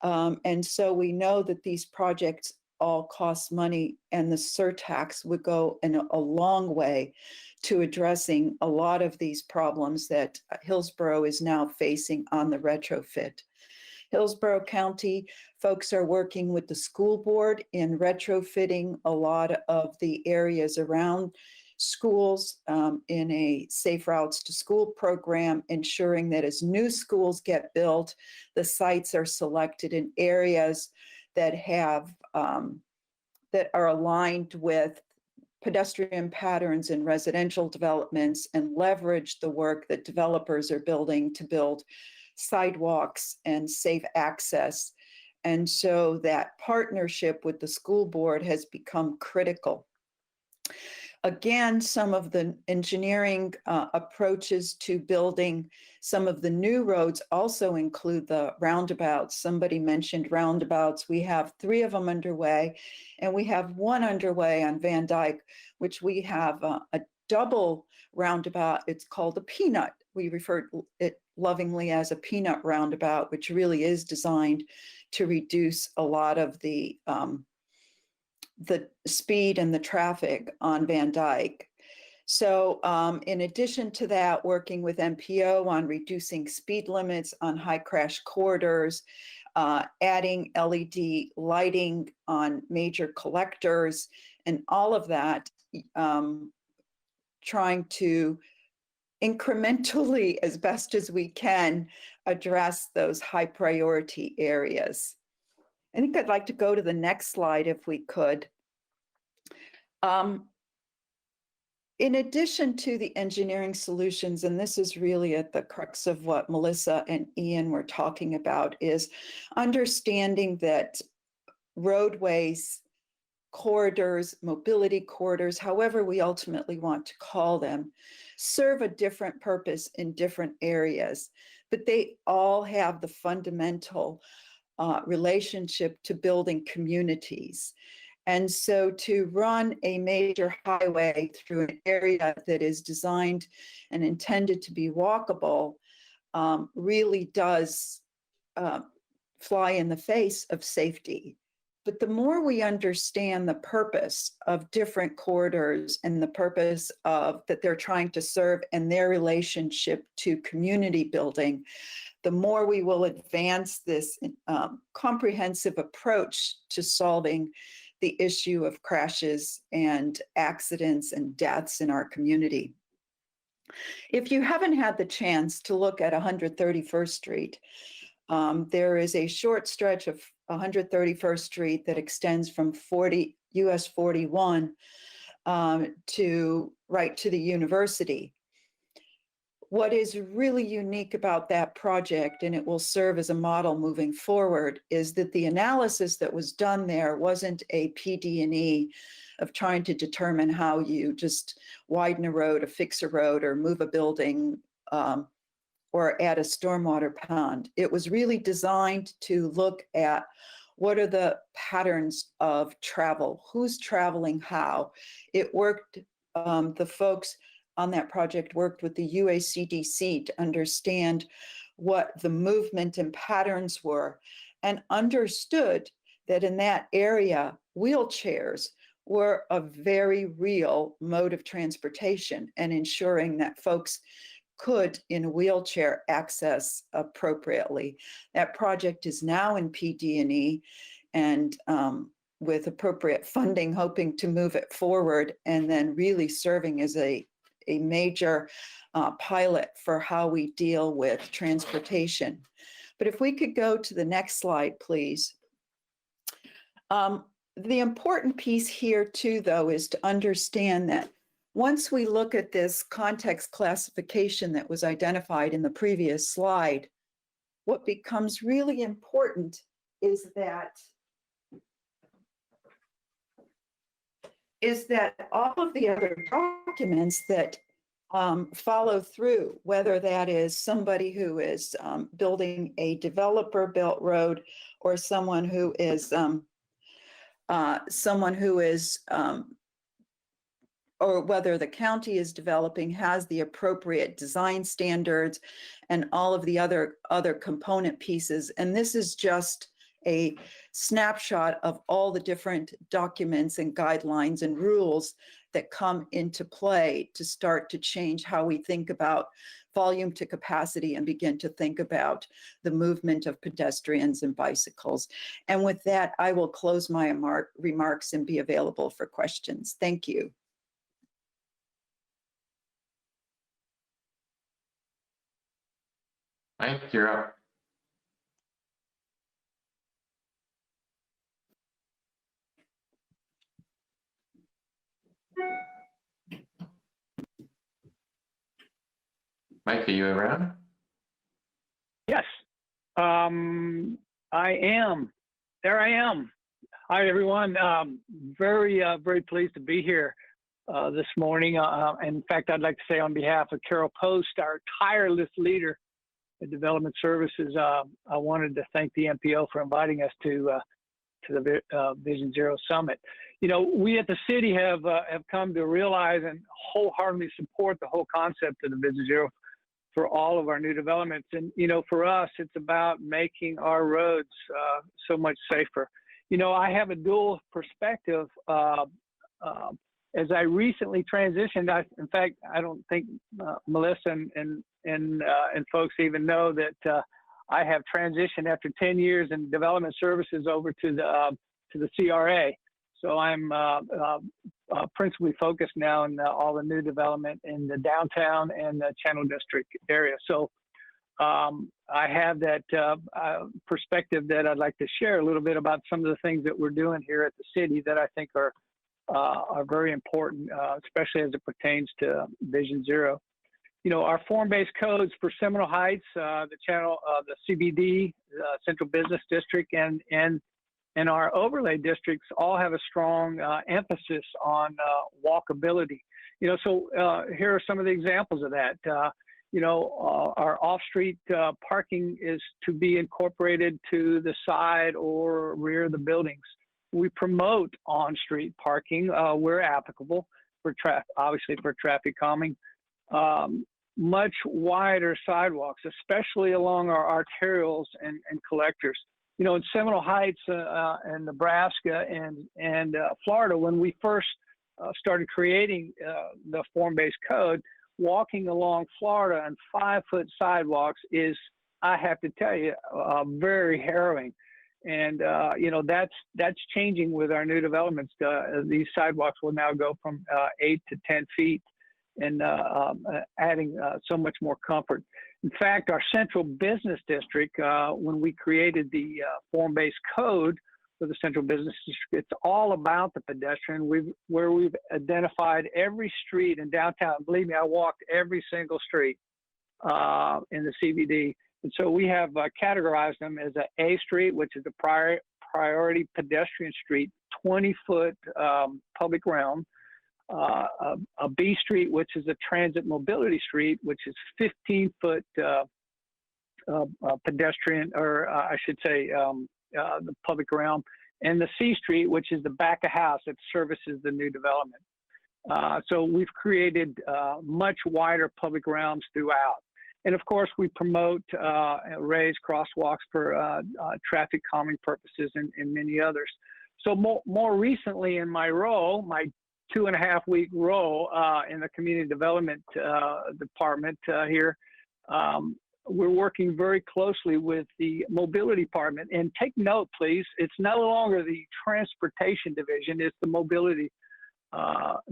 And so we know that these projects all cost money, and the surtax would go in a long way to addressing a lot of these problems that Hillsborough is now facing on the retrofit. Hillsborough County folks are working with the school board in retrofitting a lot of the areas around schools in a Safe Routes to School program, ensuring that as new schools get built, the sites are selected in areas that have that are aligned with pedestrian patterns in residential developments and leverage the work that developers are building to build sidewalks and safe access. And so that partnership with the school board has become critical. Again, some of the engineering approaches to building some of the new roads also include the roundabouts. Somebody mentioned roundabouts. We have 3 of them underway, and we have 1 underway on Van Dyke, which we have a double roundabout. It's called a peanut. We refer to it lovingly as a peanut roundabout, which really is designed to reduce a lot of the speed and the traffic on Van Dyke. So in addition to that, working with MPO on reducing speed limits on high crash corridors, adding LED lighting on major collectors, and all of that, trying to incrementally, as best as we can, address those high priority areas. I think I'd like to go to the next slide if we could. In addition to the engineering solutions, and this is really at the crux of what Melissa and Ian were talking about, is understanding that roadways, corridors, mobility corridors, however we ultimately want to call them, serve a different purpose in different areas, but they all have the fundamental relationship to building communities. And so to run a major highway through an area that is designed and intended to be walkable really does fly in the face of safety. But the more we understand the purpose of different corridors and the purpose of that they're trying to serve and their relationship to community building, the more we will advance this comprehensive approach to solving the issue of crashes and accidents and deaths in our community. If you haven't had the chance to look at 131st Street, there is a short stretch of 131st Street that extends from US 41 to right to the university. What is really unique about that project, and it will serve as a model moving forward, is that the analysis that was done there wasn't a PD&E of trying to determine how you just widen a road, or fix a road, or move a building, or add a stormwater pond. It was really designed to look at what are the patterns of travel, who's traveling how. It worked, the folks on that project worked with the UACDC to understand what the movement and patterns were, and understood that in that area, wheelchairs were a very real mode of transportation, and ensuring that folks could, in a wheelchair, access appropriately. That project is now in PD&E, and with appropriate funding, hoping to move it forward, and then really serving as a major pilot for how we deal with transportation. But if we could go to the next slide, please. The important piece here too, though, is to understand that once we look at this context classification that was identified in the previous slide, what becomes really important is that all of the other documents that follow through, whether that is somebody who is building a developer-built road, or someone who is or whether the county is developing, has the appropriate design standards and all of the other component pieces. And this is just a snapshot of all the different documents and guidelines and rules that come into play to start to change how we think about volume to capacity and begin to think about the movement of pedestrians and bicycles. And with that, I will close my remarks and be available for questions. Thank you. Mike, you're up. Mike, are you around? Yes, I am. There I am. Hi, everyone. Very pleased to be here. this morning. In fact, I'd like to say on behalf of Carol Post, our tireless leader in development services, I wanted to thank the MPO for inviting us to the Vision Zero Summit. You know, we at the city have come to realize and wholeheartedly support the whole concept of the Vision Zero for all of our new developments. And, you know, for us, it's about making our roads so much safer. You know, I have a dual perspective. As I recently transitioned, in fact, I don't think Melissa and folks even know that I have transitioned after 10 years in development services over to the CRA. So I'm principally focused now on all the new development in the downtown and the Channel District area. So I have that perspective that I'd like to share a little bit about some of the things that we're doing here at the city that I think are very important, especially as it pertains to Vision Zero. You know, our form-based codes for Seminole Heights, the CBD, Central Business District, and our overlay districts all have a strong emphasis on walkability. You know, so here are some of the examples of that. You know, our off-street parking is to be incorporated to the side or rear of the buildings. We promote on-street parking where applicable for obviously for traffic calming. Much wider sidewalks, especially along our arterials and collectors. You know, in Seminole Heights and Nebraska and Florida, when we first started creating the form-based code, walking along Florida on 5-foot sidewalks is, I have to tell you, very harrowing. And you know, that's changing with our new developments. These sidewalks will now go from 8 to 10 feet. And adding so much more comfort. In fact, our Central Business District, when we created the form-based code for the Central Business District, it's all about the pedestrian. We've identified every street in downtown. Believe me, I walked every single street in the CBD. And so we have categorized them as a street, which is a priority pedestrian street, 20-foot public realm. A B street, which is a transit mobility street, which is 15-foot pedestrian, or I should say the public realm, and the C street, which is the back of house that services the new development. So we've created much wider public realms throughout. And of course, we promote raised crosswalks for traffic calming purposes and many others. So more recently in my role, my 2.5-week role in the community development department here. We're working very closely with the mobility department. And take note, please, it's no longer the transportation division, it's the mobility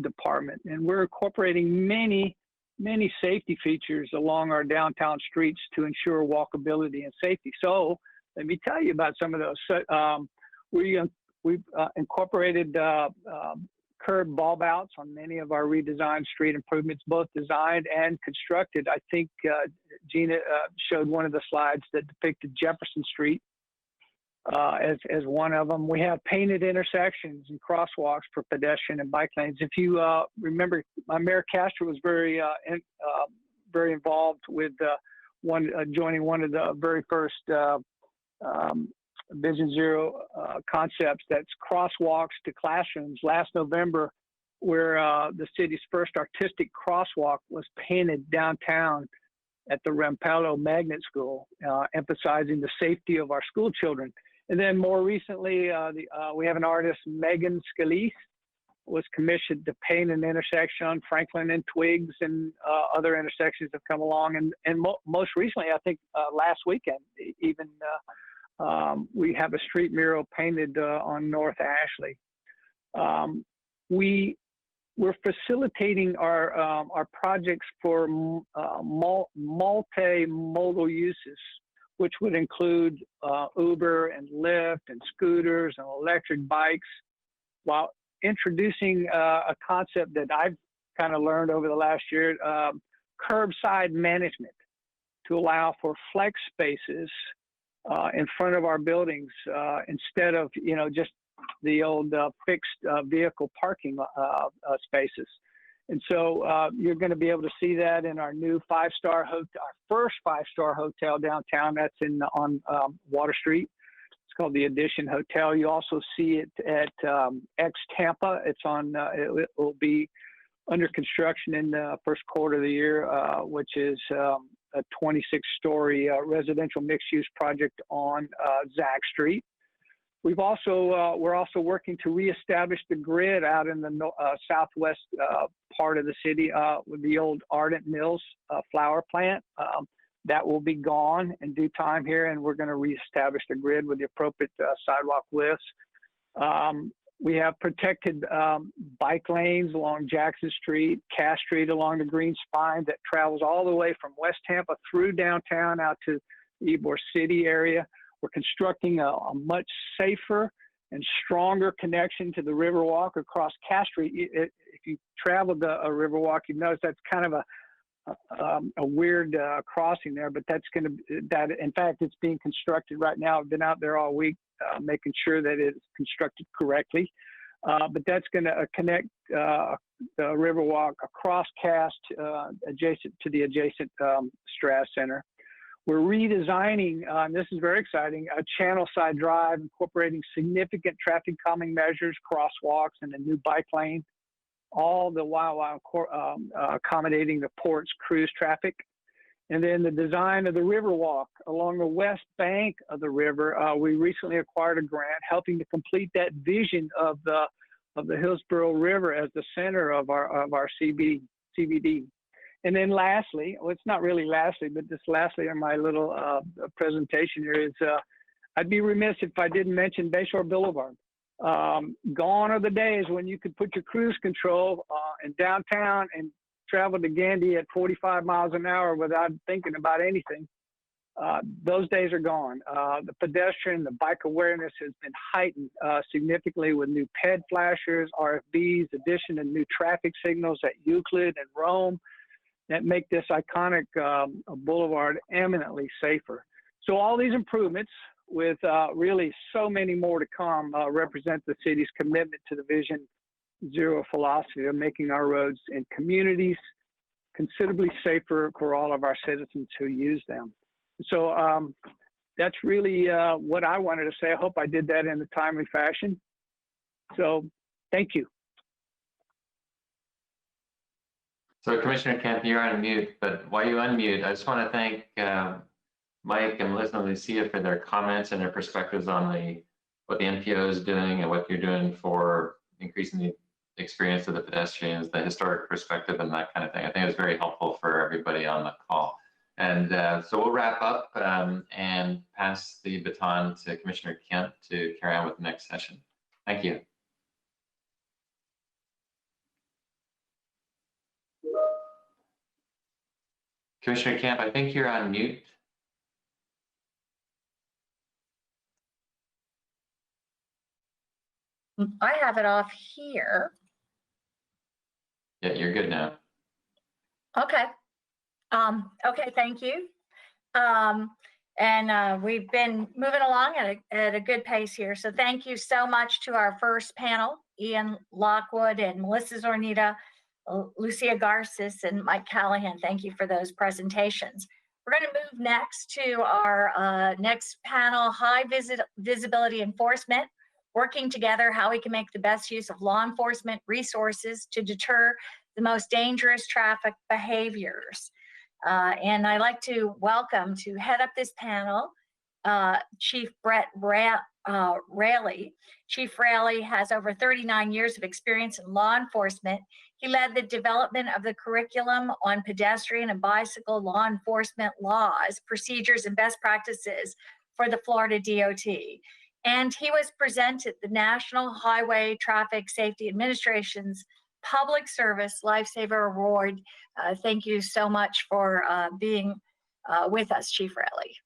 department. And we're incorporating many safety features along our downtown streets to ensure walkability and safety. So let me tell you about some of those. So, we've incorporated curb bulb outs on many of our redesigned street improvements, both designed and constructed. I think Gena showed one of the slides that depicted Jefferson Street as one of them. We have painted intersections and crosswalks for pedestrian and bike lanes. If you remember, Mayor Castro was very involved with joining one of the very first Vision Zero concepts, that's crosswalks to classrooms last November, where the city's first artistic crosswalk was painted downtown at the Rampello Magnet School, emphasizing the safety of our school children. And then more recently, we have an artist, Megan Scalise, was commissioned to paint an intersection on Franklin and Twigs, and other intersections have come along. And most recently, I think last weekend, even we have a street mural painted on North Ashley. We're facilitating our projects for multimodal uses, which would include Uber and Lyft and scooters and electric bikes, while introducing a concept that I've kind of learned over the last year, curbside management, to allow for flex spaces in front of our buildings, instead of, just the old fixed vehicle parking spaces. And so you're going to be able to see that in our new five-star hotel, our first five-star hotel downtown. That's on Water Street. It's called the Edition Hotel. You also see it at X Tampa. It's on. It will be under construction in the first quarter of the year, which is a 26-story residential mixed-use project on Zach Street. We're also working to reestablish the grid out in the southwest part of the city with the old Ardent Mills flower plant. That will be gone in due time here, and we're going to reestablish the grid with the appropriate sidewalk widths. We have protected bike lanes along Jackson Street, Cass Street along the Green Spine that travels all the way from West Tampa through downtown out to the Ybor City area. We're constructing a much safer and stronger connection to the Riverwalk across Cass Street. If you traveled a Riverwalk, you've noticed that's kind of a weird crossing there, but that's going to, in fact, it's being constructed right now. I've been out there all week making sure that it's constructed correctly. But that's going to connect the Riverwalk across Cass adjacent to the adjacent Strass Center. We're redesigning, and this is very exciting, a channel side drive incorporating significant traffic calming measures, crosswalks, and a new bike lane, all the while accommodating the port's cruise traffic. And then the design of the Riverwalk along the west bank of the river. We recently acquired a grant helping to complete that vision of the Hillsborough River as the center of our CBD. And then lastly, well, it's not really lastly, but just lastly in my little presentation here is, I'd be remiss if I didn't mention Bayshore Boulevard. Gone are the days when you could put your cruise control in downtown and travel to Gandy at 45 miles an hour without thinking about anything. Those days are gone. The pedestrian, the bike awareness has been heightened significantly with new PED flashers, RFBs, addition of new traffic signals at Euclid and Rome that make this iconic boulevard eminently safer. So all these improvements, with really so many more to come, represent the city's commitment to the Vision Zero philosophy of making our roads and communities considerably safer for all of our citizens who use them. So that's really what I wanted to say. I hope I did that in a timely fashion. So thank you. So Commissioner Kemp, you're on mute, but while you unmute, I just want to thank Mike and Melissa and Lucia for their comments and their perspectives on what the NPO is doing and what you're doing for increasing the experience of the pedestrians, the historic perspective and that kind of thing. I think it was very helpful for everybody on the call. And so we'll wrap up and pass the baton to Commissioner Kemp to carry on with the next session. Thank you. Commissioner Kemp, I think you're on mute. I have it off here. Yeah, you're good now. Okay. Okay, thank you. We've been moving along at a good pace here. So thank you so much to our first panel, Ian Lockwood and Melissa Zornita, Lucia Garces, and Mike Callahan. Thank you for those presentations. We're going to move next to our next panel, High Visibility Enforcement, working together how we can make the best use of law enforcement resources to deter the most dangerous traffic behaviors. And I'd like to welcome to head up this panel, Chief Brett Railey. Chief Railey has over 39 years of experience in law enforcement. He led the development of the curriculum on pedestrian and bicycle law enforcement laws, procedures, and best practices for the Florida DOT. And he was presented the National Highway Traffic Safety Administration's Public Service Lifesaver Award. Thank you so much for being with us, Chief Railey.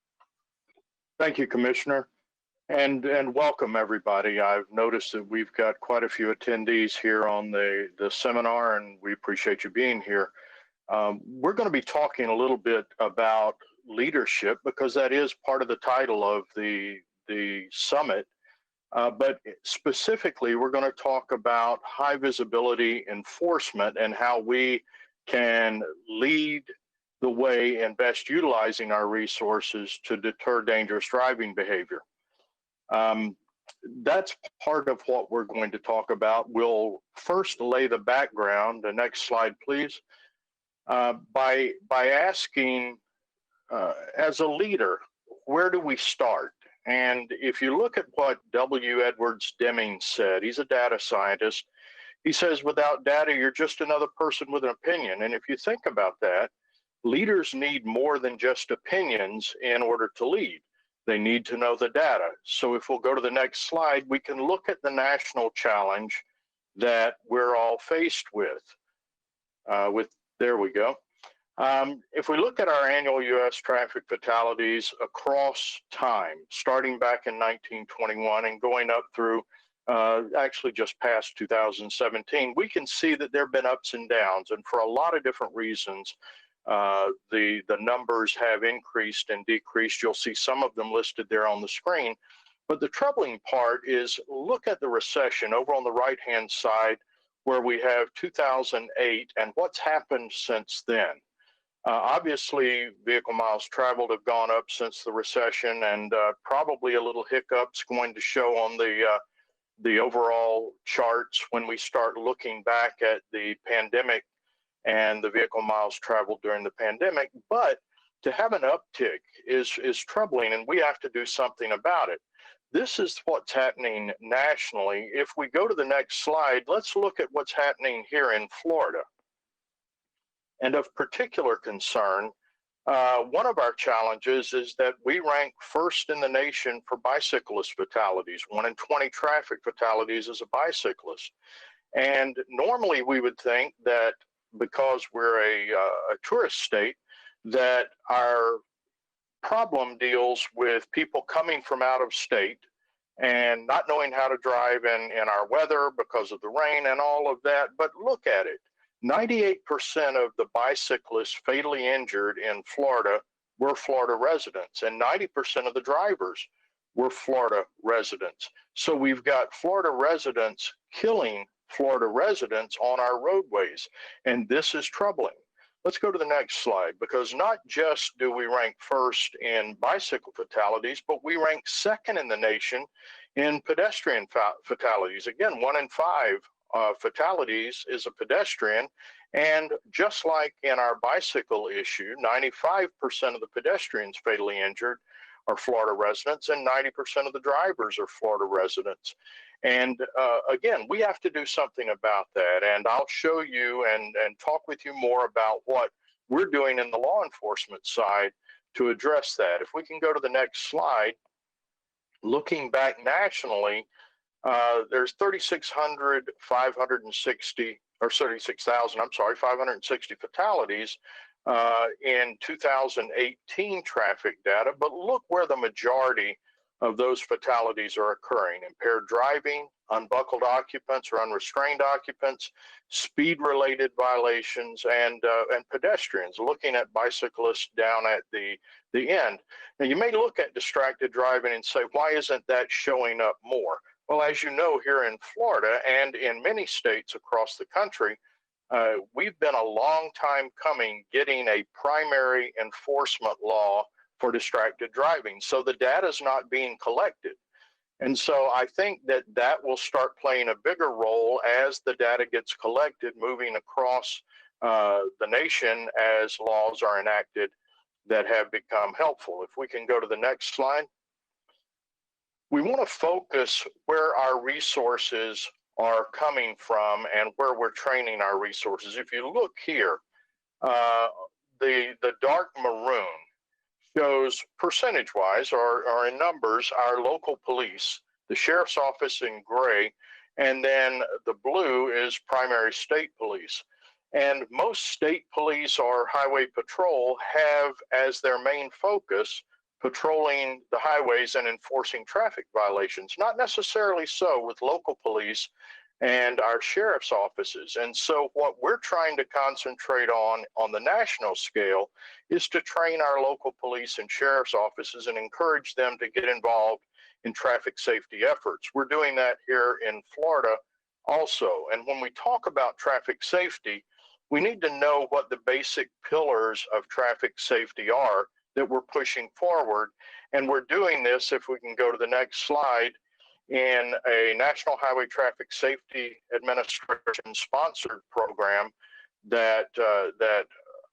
Thank you, Commissioner, and welcome everybody. I've noticed that we've got quite a few attendees here on the seminar, and we appreciate you being here. We're going to be talking a little bit about leadership because that is part of the title of the summit. But specifically, we're going to talk about high visibility enforcement and how we can lead the way in best utilizing our resources to deter dangerous driving behavior. That's part of what we're going to talk about. We'll first lay the background. The next slide, please. By asking, as a leader, where do we start? And if you look at what W. Edwards Deming said, he's a data scientist. He says, without data, you're just another person with an opinion. And if you think about that, leaders need more than just opinions in order to lead. They need to know the data. So if we'll go to the next slide, we can look at the national challenge that we're all faced with. There we go. If we look at our annual U.S. traffic fatalities across time, starting back in 1921 and going up through actually just past 2017, we can see that there have been ups and downs, and for a lot of different reasons, the numbers have increased and decreased. You'll see some of them listed there on the screen. But the troubling part is look at the recession over on the right-hand side where we have 2008 and what's happened since then. Obviously, vehicle miles traveled have gone up since the recession, and probably a little hiccups going to show on the overall charts when we start looking back at the pandemic and the vehicle miles traveled during the pandemic. But to have an uptick is troubling, and we have to do something about it. This is what's happening nationally. If we go to the next slide, let's look at what's happening here in Florida. And of particular concern, one of our challenges is that we rank first in the nation for bicyclist fatalities. 1 in 20 traffic fatalities is a bicyclist. And normally we would think that because we're a tourist state, that our problem deals with people coming from out of state and not knowing how to drive in our weather because of the rain and all of that. But look at it. 98% of the bicyclists fatally injured in Florida were Florida residents, and 90% of the drivers were Florida residents. So we've got Florida residents killing Florida residents on our roadways, and this is troubling. Let's go to the next slide, because not just do we rank first in bicycle fatalities, but we rank second in the nation in pedestrian fatalities. Again, 1 in 5 fatalities is a pedestrian. And just like in our bicycle issue, 95% of the pedestrians fatally injured are Florida residents, and 90% of the drivers are Florida residents. And again, we have to do something about that. And I'll show you and talk with you more about what we're doing in the law enforcement side to address that. If we can go to the next slide, looking back nationally, there's 36,560 fatalities in 2018 traffic data. But look where the majority of those fatalities are occurring: impaired driving, unbuckled occupants or unrestrained occupants, speed-related violations, and pedestrians. Looking at bicyclists down at the end. Now, you may look at distracted driving and say, why isn't that showing up more? Well, as you know, here in Florida and in many states across the country, we've been a long time coming getting a primary enforcement law for distracted driving. So the data is not being collected. And so I think that that will start playing a bigger role as the data gets collected, moving across the nation as laws are enacted that have become helpful. If we can go to the next slide. We want to focus where our resources are coming from and where we're training our resources. If you look here, the dark maroon shows percentage-wise or in numbers our local police, the sheriff's office in gray, and then the blue is primary state police. And most state police or highway patrol have as their main focus patrolling the highways and enforcing traffic violations. Not necessarily so with local police and our sheriff's offices. And so what we're trying to concentrate on the national scale is to train our local police and sheriff's offices and encourage them to get involved in traffic safety efforts. We're doing that here in Florida also. And when we talk about traffic safety, we need to know what the basic pillars of traffic safety are that we're pushing forward. And we're doing this, if we can go to the next slide, in a National Highway Traffic Safety Administration sponsored program that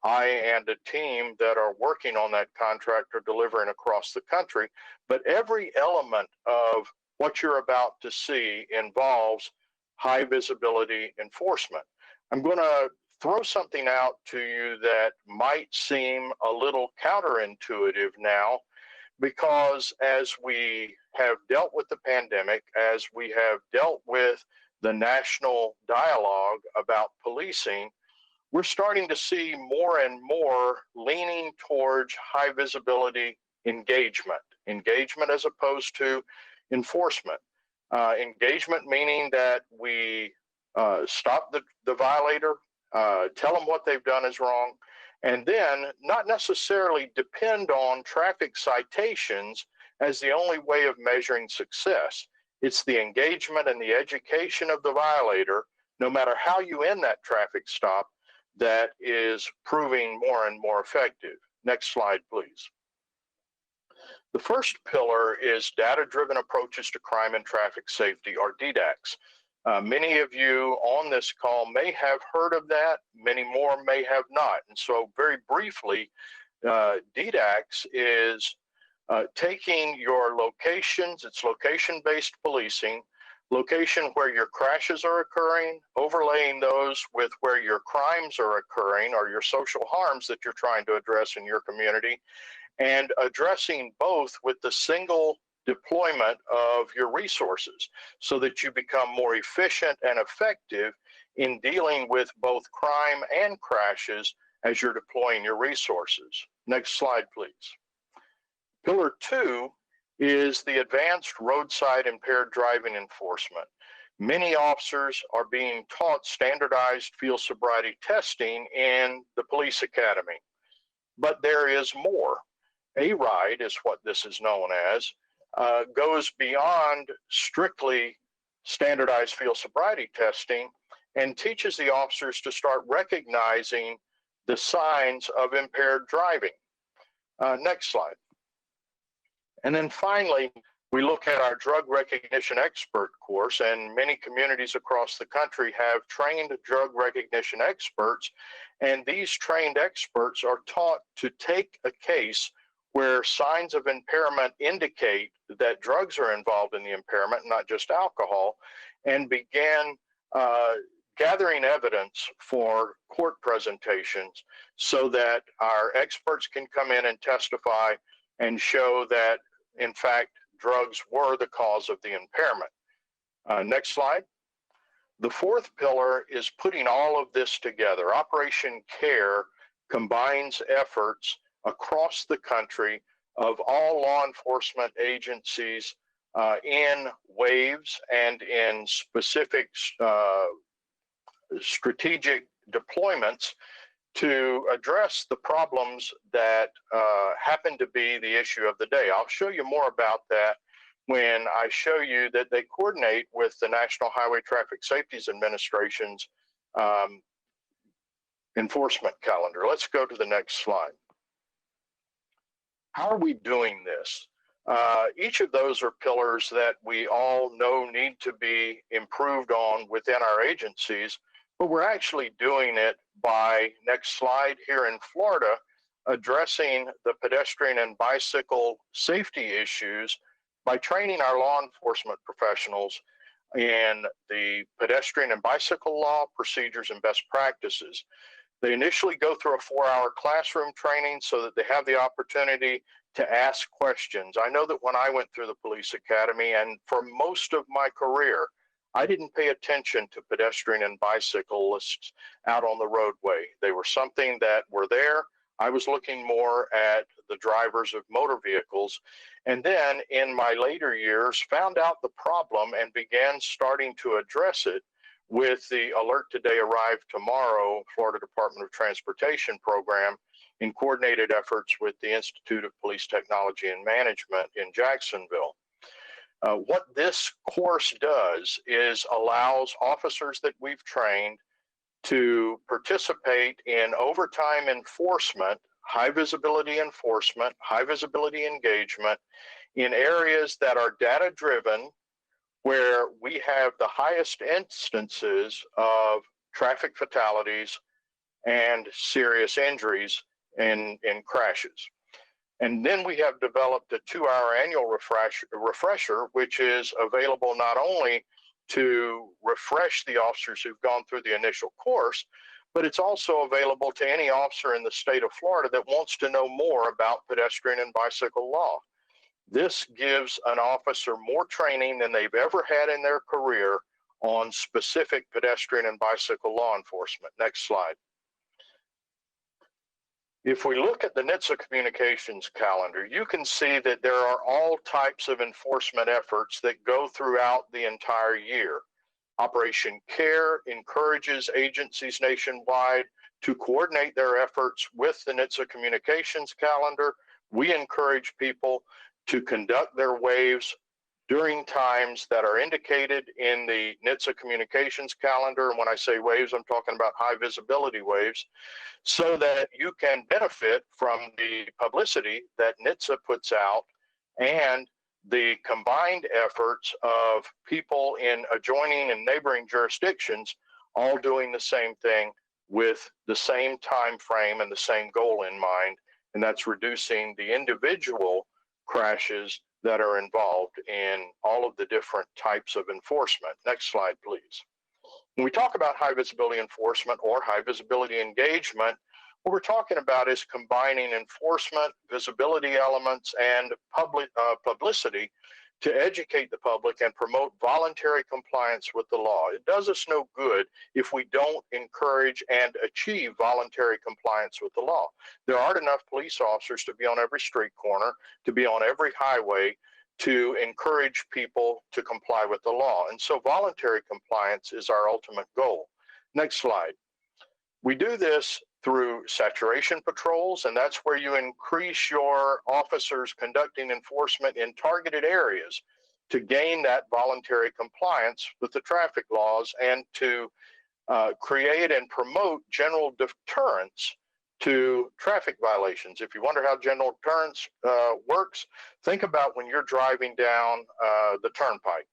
I and a team that are working on that contract are delivering across the country. But every element of what you're about to see involves high visibility enforcement. I'm going to throw something out to you that might seem a little counterintuitive now, because as we have dealt with the pandemic, as we have dealt with the national dialogue about policing, we're starting to see more and more leaning towards high visibility engagement as opposed to enforcement. Engagement meaning that we stop the violator, tell them what they've done is wrong, and then not necessarily depend on traffic citations as the only way of measuring success. It's the engagement and the education of the violator, no matter how you end that traffic stop, that is proving more and more effective. Next slide, please. The first pillar is data-driven approaches to crime and traffic safety, or DDACS. Many of you on this call may have heard of that, many more may have not. And so very briefly, DDACS is taking your locations, it's location-based policing, location where your crashes are occurring, overlaying those with where your crimes are occurring or your social harms that you're trying to address in your community, and addressing both with the single deployment of your resources so that you become more efficient and effective in dealing with both crime and crashes as you're deploying your resources. Next slide, please. Pillar 2 is the advanced roadside impaired driving enforcement. Many officers are being taught standardized field sobriety testing in the police academy, but there is more. A-RIDE is what this is known as, goes beyond strictly standardized field sobriety testing and teaches the officers to start recognizing the signs of impaired driving. Next slide. And then finally, we look at our drug recognition expert course, and many communities across the country have trained drug recognition experts, and these trained experts are taught to take a case where signs of impairment indicate that drugs are involved in the impairment, not just alcohol, and begin gathering evidence for court presentations so that our experts can come in and testify and show that, in fact, drugs were the cause of the impairment. Next slide. The fourth pillar is putting all of this together. Operation CARE combines efforts across the country of all law enforcement agencies in waves and in specific strategic deployments to address the problems that happen to be the issue of the day. I'll show you more about that when I show you that they coordinate with the National Highway Traffic Safety Administration's enforcement calendar. Let's go to the next slide. How are we doing this? Each of those are pillars that we all know need to be improved on within our agencies, but we're actually doing it by, next slide, here in Florida, addressing the pedestrian and bicycle safety issues by training our law enforcement professionals in the pedestrian and bicycle law, procedures, and best practices. They initially go through a 4-hour classroom training so that they have the opportunity to ask questions. I know that when I went through the police academy, and for most of my career, I didn't pay attention to pedestrian and bicyclists out on the roadway. They were something that were there. I was looking more at the drivers of motor vehicles. And then in my later years, found out the problem and began starting to address it with the Alert Today, Arrive Tomorrow Florida Department of Transportation program in coordinated efforts with the Institute of Police Technology and Management in Jacksonville. What this course does is allows officers that we've trained to participate in overtime enforcement, high visibility enforcement, high visibility engagement in areas that are data driven, where we have the highest instances of traffic fatalities and serious injuries in crashes. And then we have developed a 2-hour annual refresher, which is available not only to refresh the officers who've gone through the initial course, but it's also available to any officer in the state of Florida that wants to know more about pedestrian and bicycle law. This gives an officer more training than they've ever had in their career on specific pedestrian and bicycle law enforcement. Next slide. If we look at the NHTSA communications calendar, you can see that there are all types of enforcement efforts that go throughout the entire year. Operation CARE encourages agencies nationwide to coordinate their efforts with the NHTSA communications calendar. We encourage people to conduct their waves during times that are indicated in the NHTSA communications calendar. And when I say waves, I'm talking about high visibility waves, so that you can benefit from the publicity that NHTSA puts out and the combined efforts of people in adjoining and neighboring jurisdictions, all doing the same thing with the same time frame and the same goal in mind, and that's reducing the individual crashes that are involved in all of the different types of enforcement. Next slide, please. When we talk about high visibility enforcement or high visibility engagement, what we're talking about is combining enforcement, visibility elements, and publicity to educate the public and promote voluntary compliance with the law. It does us no good if we don't encourage and achieve voluntary compliance with the law. There aren't enough police officers to be on every street corner, to be on every highway, to encourage people to comply with the law. And so voluntary compliance is our ultimate goal. Next slide. We do this through saturation patrols, and that's where you increase your officers conducting enforcement in targeted areas to gain that voluntary compliance with the traffic laws and to create and promote general deterrence to traffic violations. If you wonder how general deterrence works, think about when you're driving down the turnpike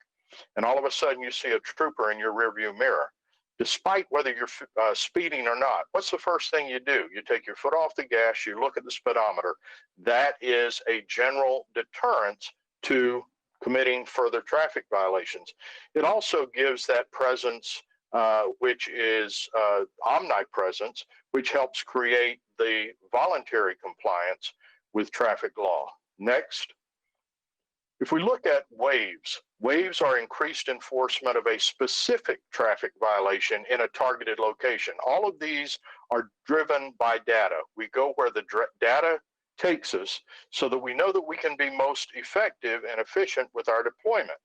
and all of a sudden you see a trooper in your rearview mirror. Despite whether you're speeding or not, what's the first thing you do? You take your foot off the gas, you look at the speedometer. That is a general deterrence to committing further traffic violations. It also gives that presence, which is omnipresence, which helps create the voluntary compliance with traffic law. Next. If we look at waves, waves are increased enforcement of a specific traffic violation in a targeted location. All of these are driven by data. We go where the data takes us so that we know that we can be most effective and efficient with our deployment.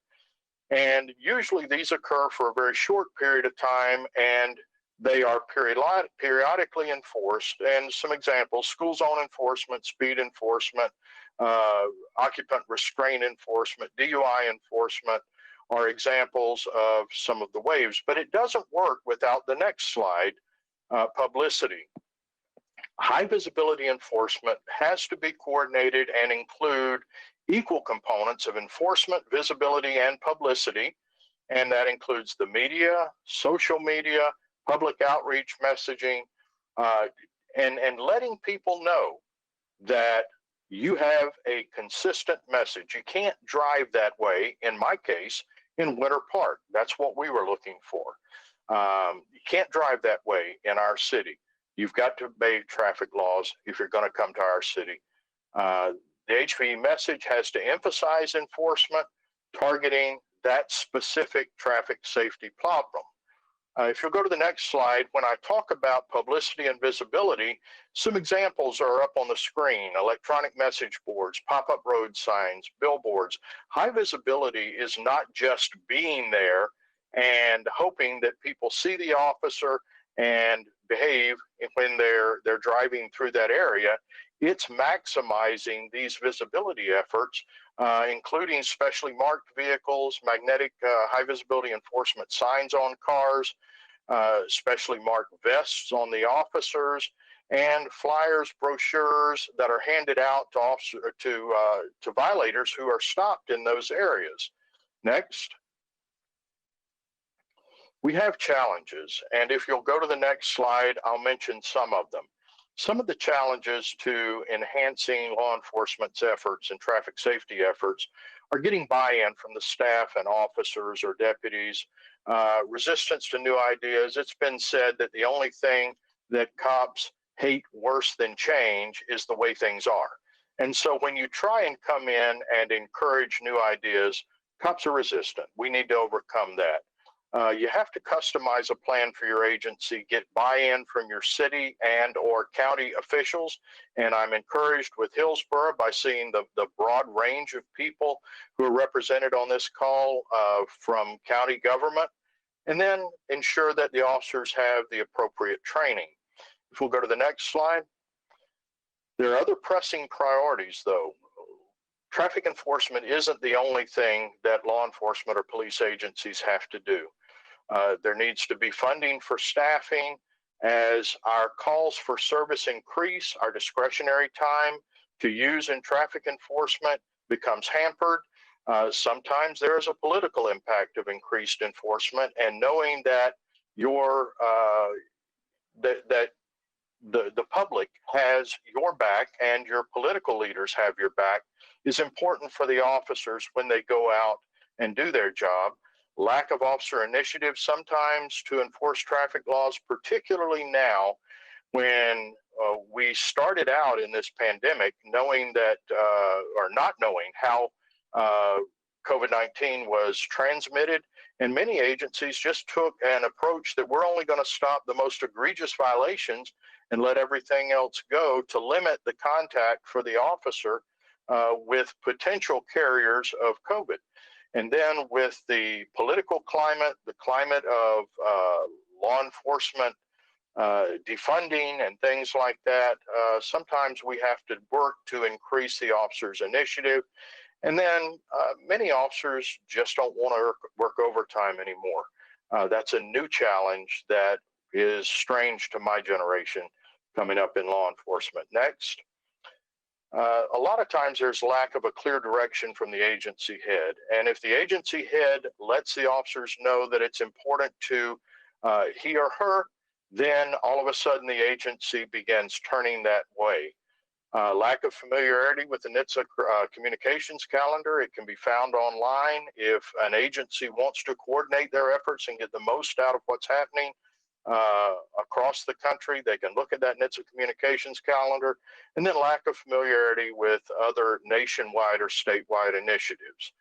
And usually these occur for a very short period of time, and they are periodically enforced. And some examples: school zone enforcement, speed enforcement, occupant restraint enforcement, DUI enforcement are examples of some of the waves. But it doesn't work without the next slide, publicity. High visibility enforcement has to be coordinated and include equal components of enforcement, visibility, and publicity. And that includes the media, social media, public outreach messaging, and letting people know that you have a consistent message. You can't drive that way, in my case, in Winter Park. That's what we were looking for. You can't drive that way in our city. You've got to obey traffic laws if you're going to come to our city. The HVE message has to emphasize enforcement, targeting that specific traffic safety problem. If you'll go to the next slide, when I talk about publicity and visibility, some examples are up on the screen: electronic message boards, pop-up road signs, billboards. High visibility is not just being there and hoping that people see the officer and behave when they're driving through that area. it's maximizing these visibility efforts, including specially marked vehicles, magnetic high visibility enforcement signs on cars, specially marked vests on the officers, and flyers, brochures that are handed out to violators who are stopped in those areas. Next. We have challenges, and if you'll go to the next slide, I'll mention some of them. Some of the challenges to enhancing law enforcement's efforts and traffic safety efforts are getting buy-in from the staff and officers or deputies, resistance to new ideas. It's been said that the only thing that cops hate worse than change is the way things are. And so when you try and come in and encourage new ideas, cops are resistant. We need to overcome that. You have to customize a plan for your agency, get buy-in from your city and or county officials. And I'm encouraged with Hillsborough by seeing the broad range of people who are represented on this call from county government. And then ensure that the officers have the appropriate training. If we'll go to the next slide. There are other pressing priorities though. Traffic enforcement isn't the only thing that law enforcement or police agencies have to do. There needs to be funding for staffing. As our calls for service increase, our discretionary time to use in traffic enforcement becomes hampered. Sometimes there is a political impact of increased enforcement, and knowing that the public has your back and your political leaders have your back is important for the officers when they go out and do their job. Lack of officer initiative sometimes to enforce traffic laws, particularly now when we started out in this pandemic knowing that, or not knowing how COVID-19 was transmitted. And many agencies just took an approach that we're only going to stop the most egregious violations and let everything else go to limit the contact for the officer with potential carriers of COVID. And then with the political climate, the climate of law enforcement defunding and things like that, sometimes we have to work to increase the officer's initiative. And then many officers just don't want to work overtime anymore. That's a new challenge that is strange to my generation coming up in law enforcement. Next. A lot of times there's lack of a clear direction from the agency head. And if the agency head lets the officers know that it's important to he or her, then all of a sudden the agency begins turning that way. Lack of familiarity with the NHTSA communications calendar. It can be found online. If an agency wants to coordinate their efforts and get the most out of what's happening across the country, they can look at that NHTSA communications calendar. And then lack of familiarity with other nationwide or statewide initiatives.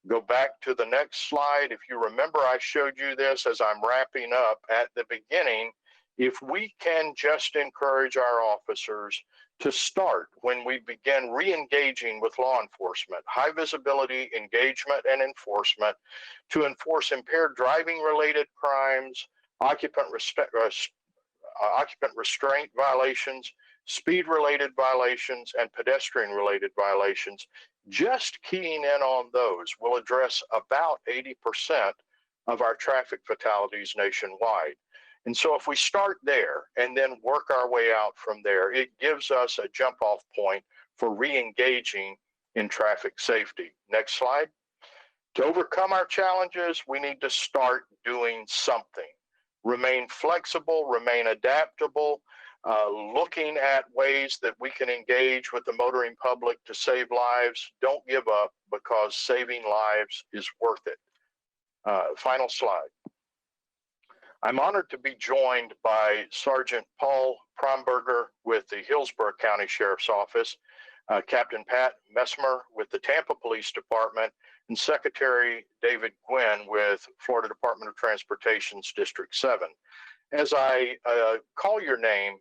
Go back to the next slide. If you remember, I showed you this as I'm wrapping up at the beginning. If we can just encourage our officers to start when we begin re-engaging with law enforcement, high visibility engagement and enforcement to enforce impaired driving related crimes, occupant restraint violations, speed related violations, and pedestrian related violations, just keying in on those will address about 80% of our traffic fatalities nationwide. And so if we start there and then work our way out from there, it gives us a jump off point for re-engaging in traffic safety. Next slide. To overcome our challenges, we need to start doing something. Remain flexible, remain adaptable, looking at ways that we can engage with the motoring public to save lives. Don't give up, because saving lives is worth it. Final slide. I'm honored to be joined by Sergeant Paul Promberger with the Hillsborough County Sheriff's Office, Captain Pat Messmer with the Tampa Police Department, and Secretary David Gwynn with Florida Department of Transportation's District 7. As I call your name,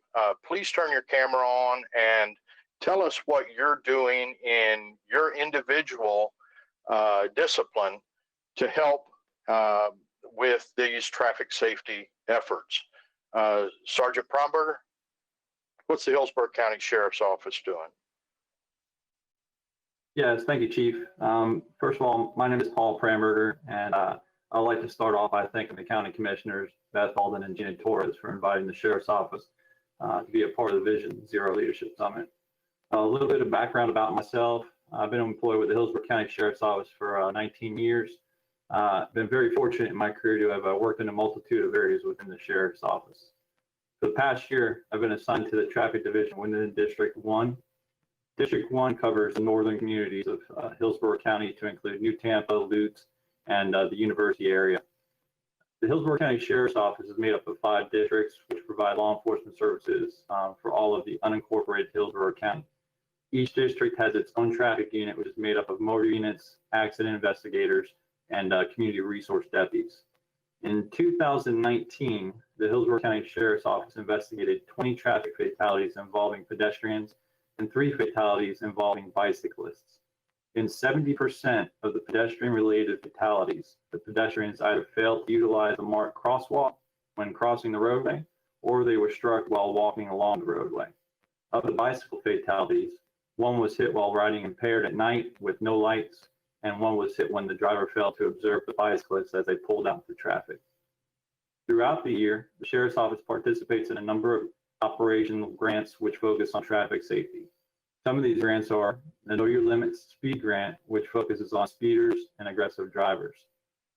please turn your camera on and tell us what you're doing in your individual discipline to help with these traffic safety efforts. Sergeant Promberger, what's the Hillsborough County Sheriff's Office doing? Yes, thank you, Chief. First of all, my name is Paul Pramberger, and I'd like to start off by thanking the County Commissioners, Beth, Alden, and Gena Torres for inviting the Sheriff's Office to be a part of the Vision Zero Leadership Summit. A little bit of background about myself. I've been employed with the Hillsborough County Sheriff's Office for 19 years. I've been very fortunate in my career to have worked in a multitude of areas within the Sheriff's Office. For the past year, I've been assigned to the Traffic Division within District 1. District 1 covers the northern communities of Hillsborough County to include New Tampa, Lutz, and the University area. The Hillsborough County Sheriff's Office is made up of 5 districts, which provide law enforcement services for all of the unincorporated Hillsborough County. Each district has its own traffic unit, which is made up of motor units, accident investigators, and community resource deputies. In 2019, the Hillsborough County Sheriff's Office investigated 20 traffic fatalities involving pedestrians and 3 fatalities involving bicyclists. In 70% of the pedestrian-related fatalities, the pedestrians either failed to utilize a marked crosswalk when crossing the roadway, or they were struck while walking along the roadway. Of the bicycle fatalities, 1 was hit while riding impaired at night with no lights, and 1 was hit when the driver failed to observe the bicyclists as they pulled out the traffic. Throughout the year, the Sheriff's Office participates in a number of operational grants which focus on traffic safety. Some of these grants are the Know Your Limits Speed Grant, which focuses on speeders and aggressive drivers.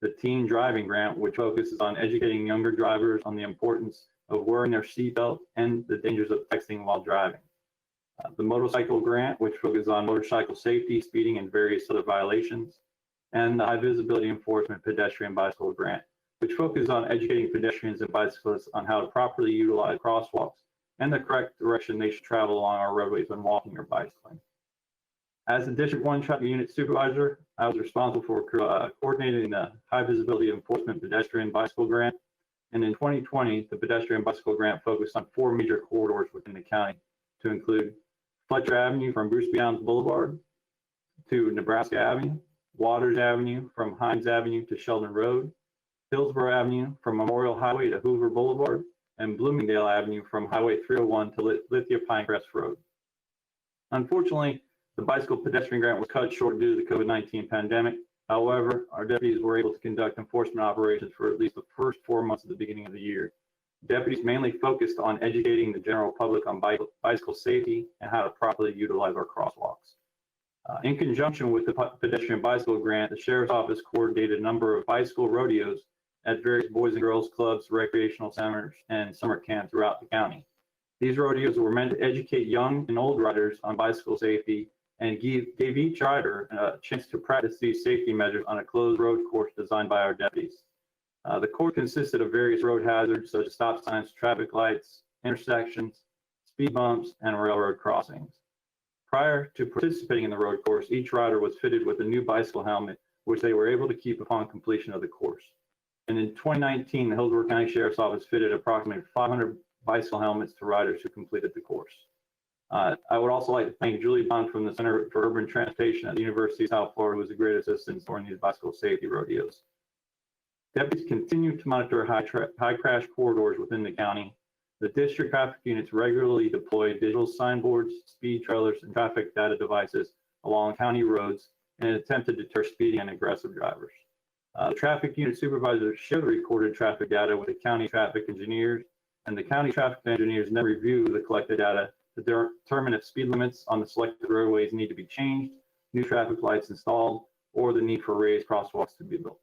The Teen Driving Grant, which focuses on educating younger drivers on the importance of wearing their seatbelt and the dangers of texting while driving. The Motorcycle Grant, which focuses on motorcycle safety, speeding, and various other violations. And the High Visibility Enforcement Pedestrian Bicycle Grant, which focuses on educating pedestrians and bicyclists on how to properly utilize crosswalks and the correct direction they should travel along our roadways when walking or bicycling. As the District 1 Traffic Unit Supervisor, I was responsible for coordinating the High Visibility Enforcement Pedestrian Bicycle Grant. And in 2020, the Pedestrian Bicycle Grant focused on 4 major corridors within the county to include Fletcher Avenue from Bruce B. Downs Boulevard to Nebraska Avenue, Waters Avenue from Hines Avenue to Sheldon Road, Hillsborough Avenue from Memorial Highway to Hoover Boulevard, and Bloomingdale Avenue from Highway 301 to Lithia Pinecrest Road. Unfortunately, the bicycle pedestrian grant was cut short due to the COVID-19 pandemic. However, our deputies were able to conduct enforcement operations for at least the first 4 months at the beginning of the year. Deputies mainly focused on educating the general public on bicycle safety and how to properly utilize our crosswalks. In conjunction with the pedestrian bicycle grant, the Sheriff's Office coordinated a number of bicycle rodeos at various boys and girls clubs, recreational centers, and summer camps throughout the county. These rodeos were meant to educate young and old riders on bicycle safety and gave each rider a chance to practice these safety measures on a closed road course designed by our deputies. The course consisted of various road hazards such as stop signs, traffic lights, intersections, speed bumps, and railroad crossings. Prior to participating in the road course, each rider was fitted with a new bicycle helmet, which they were able to keep upon completion of the course. And in 2019, the Hillsborough County Sheriff's Office fitted approximately 500 bicycle helmets to riders who completed the course. I would also like to thank Julie Bond from the Center for Urban Transportation at the University of South Florida, who was a great assistance during these bicycle safety rodeos. Deputies continue to monitor high crash corridors within the county. The district traffic units regularly deploy digital signboards, speed trailers, and traffic data devices along county roads in an attempt to deter speeding and aggressive drivers. The traffic unit supervisors share the recorded traffic data with the county traffic engineers, and the county traffic engineers then review the collected data to determine if speed limits on the selected roadways need to be changed, new traffic lights installed, or the need for raised crosswalks to be built.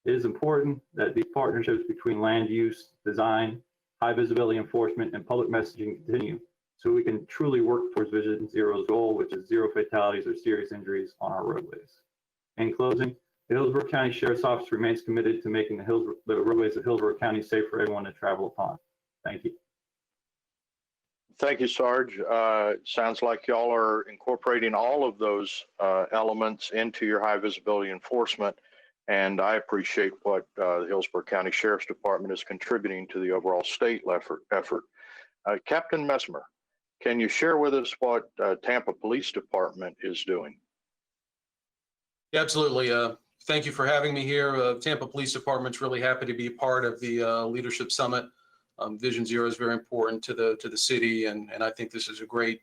It is important that these partnerships between land use, design, high visibility enforcement, and public messaging continue so we can truly work towards Vision Zero's goal, which is 0 fatalities or serious injuries on our roadways. In closing, the Hillsborough County Sheriff's Office remains committed to making the roadways of Hillsborough County safe for everyone to travel upon. Thank you. Thank you, Sarge. Sounds like y'all are incorporating all of those elements into your high visibility enforcement. And I appreciate what the Hillsborough County Sheriff's Department is contributing to the overall state effort. Captain Messmer, can you share with us what Tampa Police Department is doing? Yeah, absolutely. Thank you for having me here. Tampa Police Department's really happy to be part of the Leadership Summit. Vision Zero is very important to the city, and I think this is a great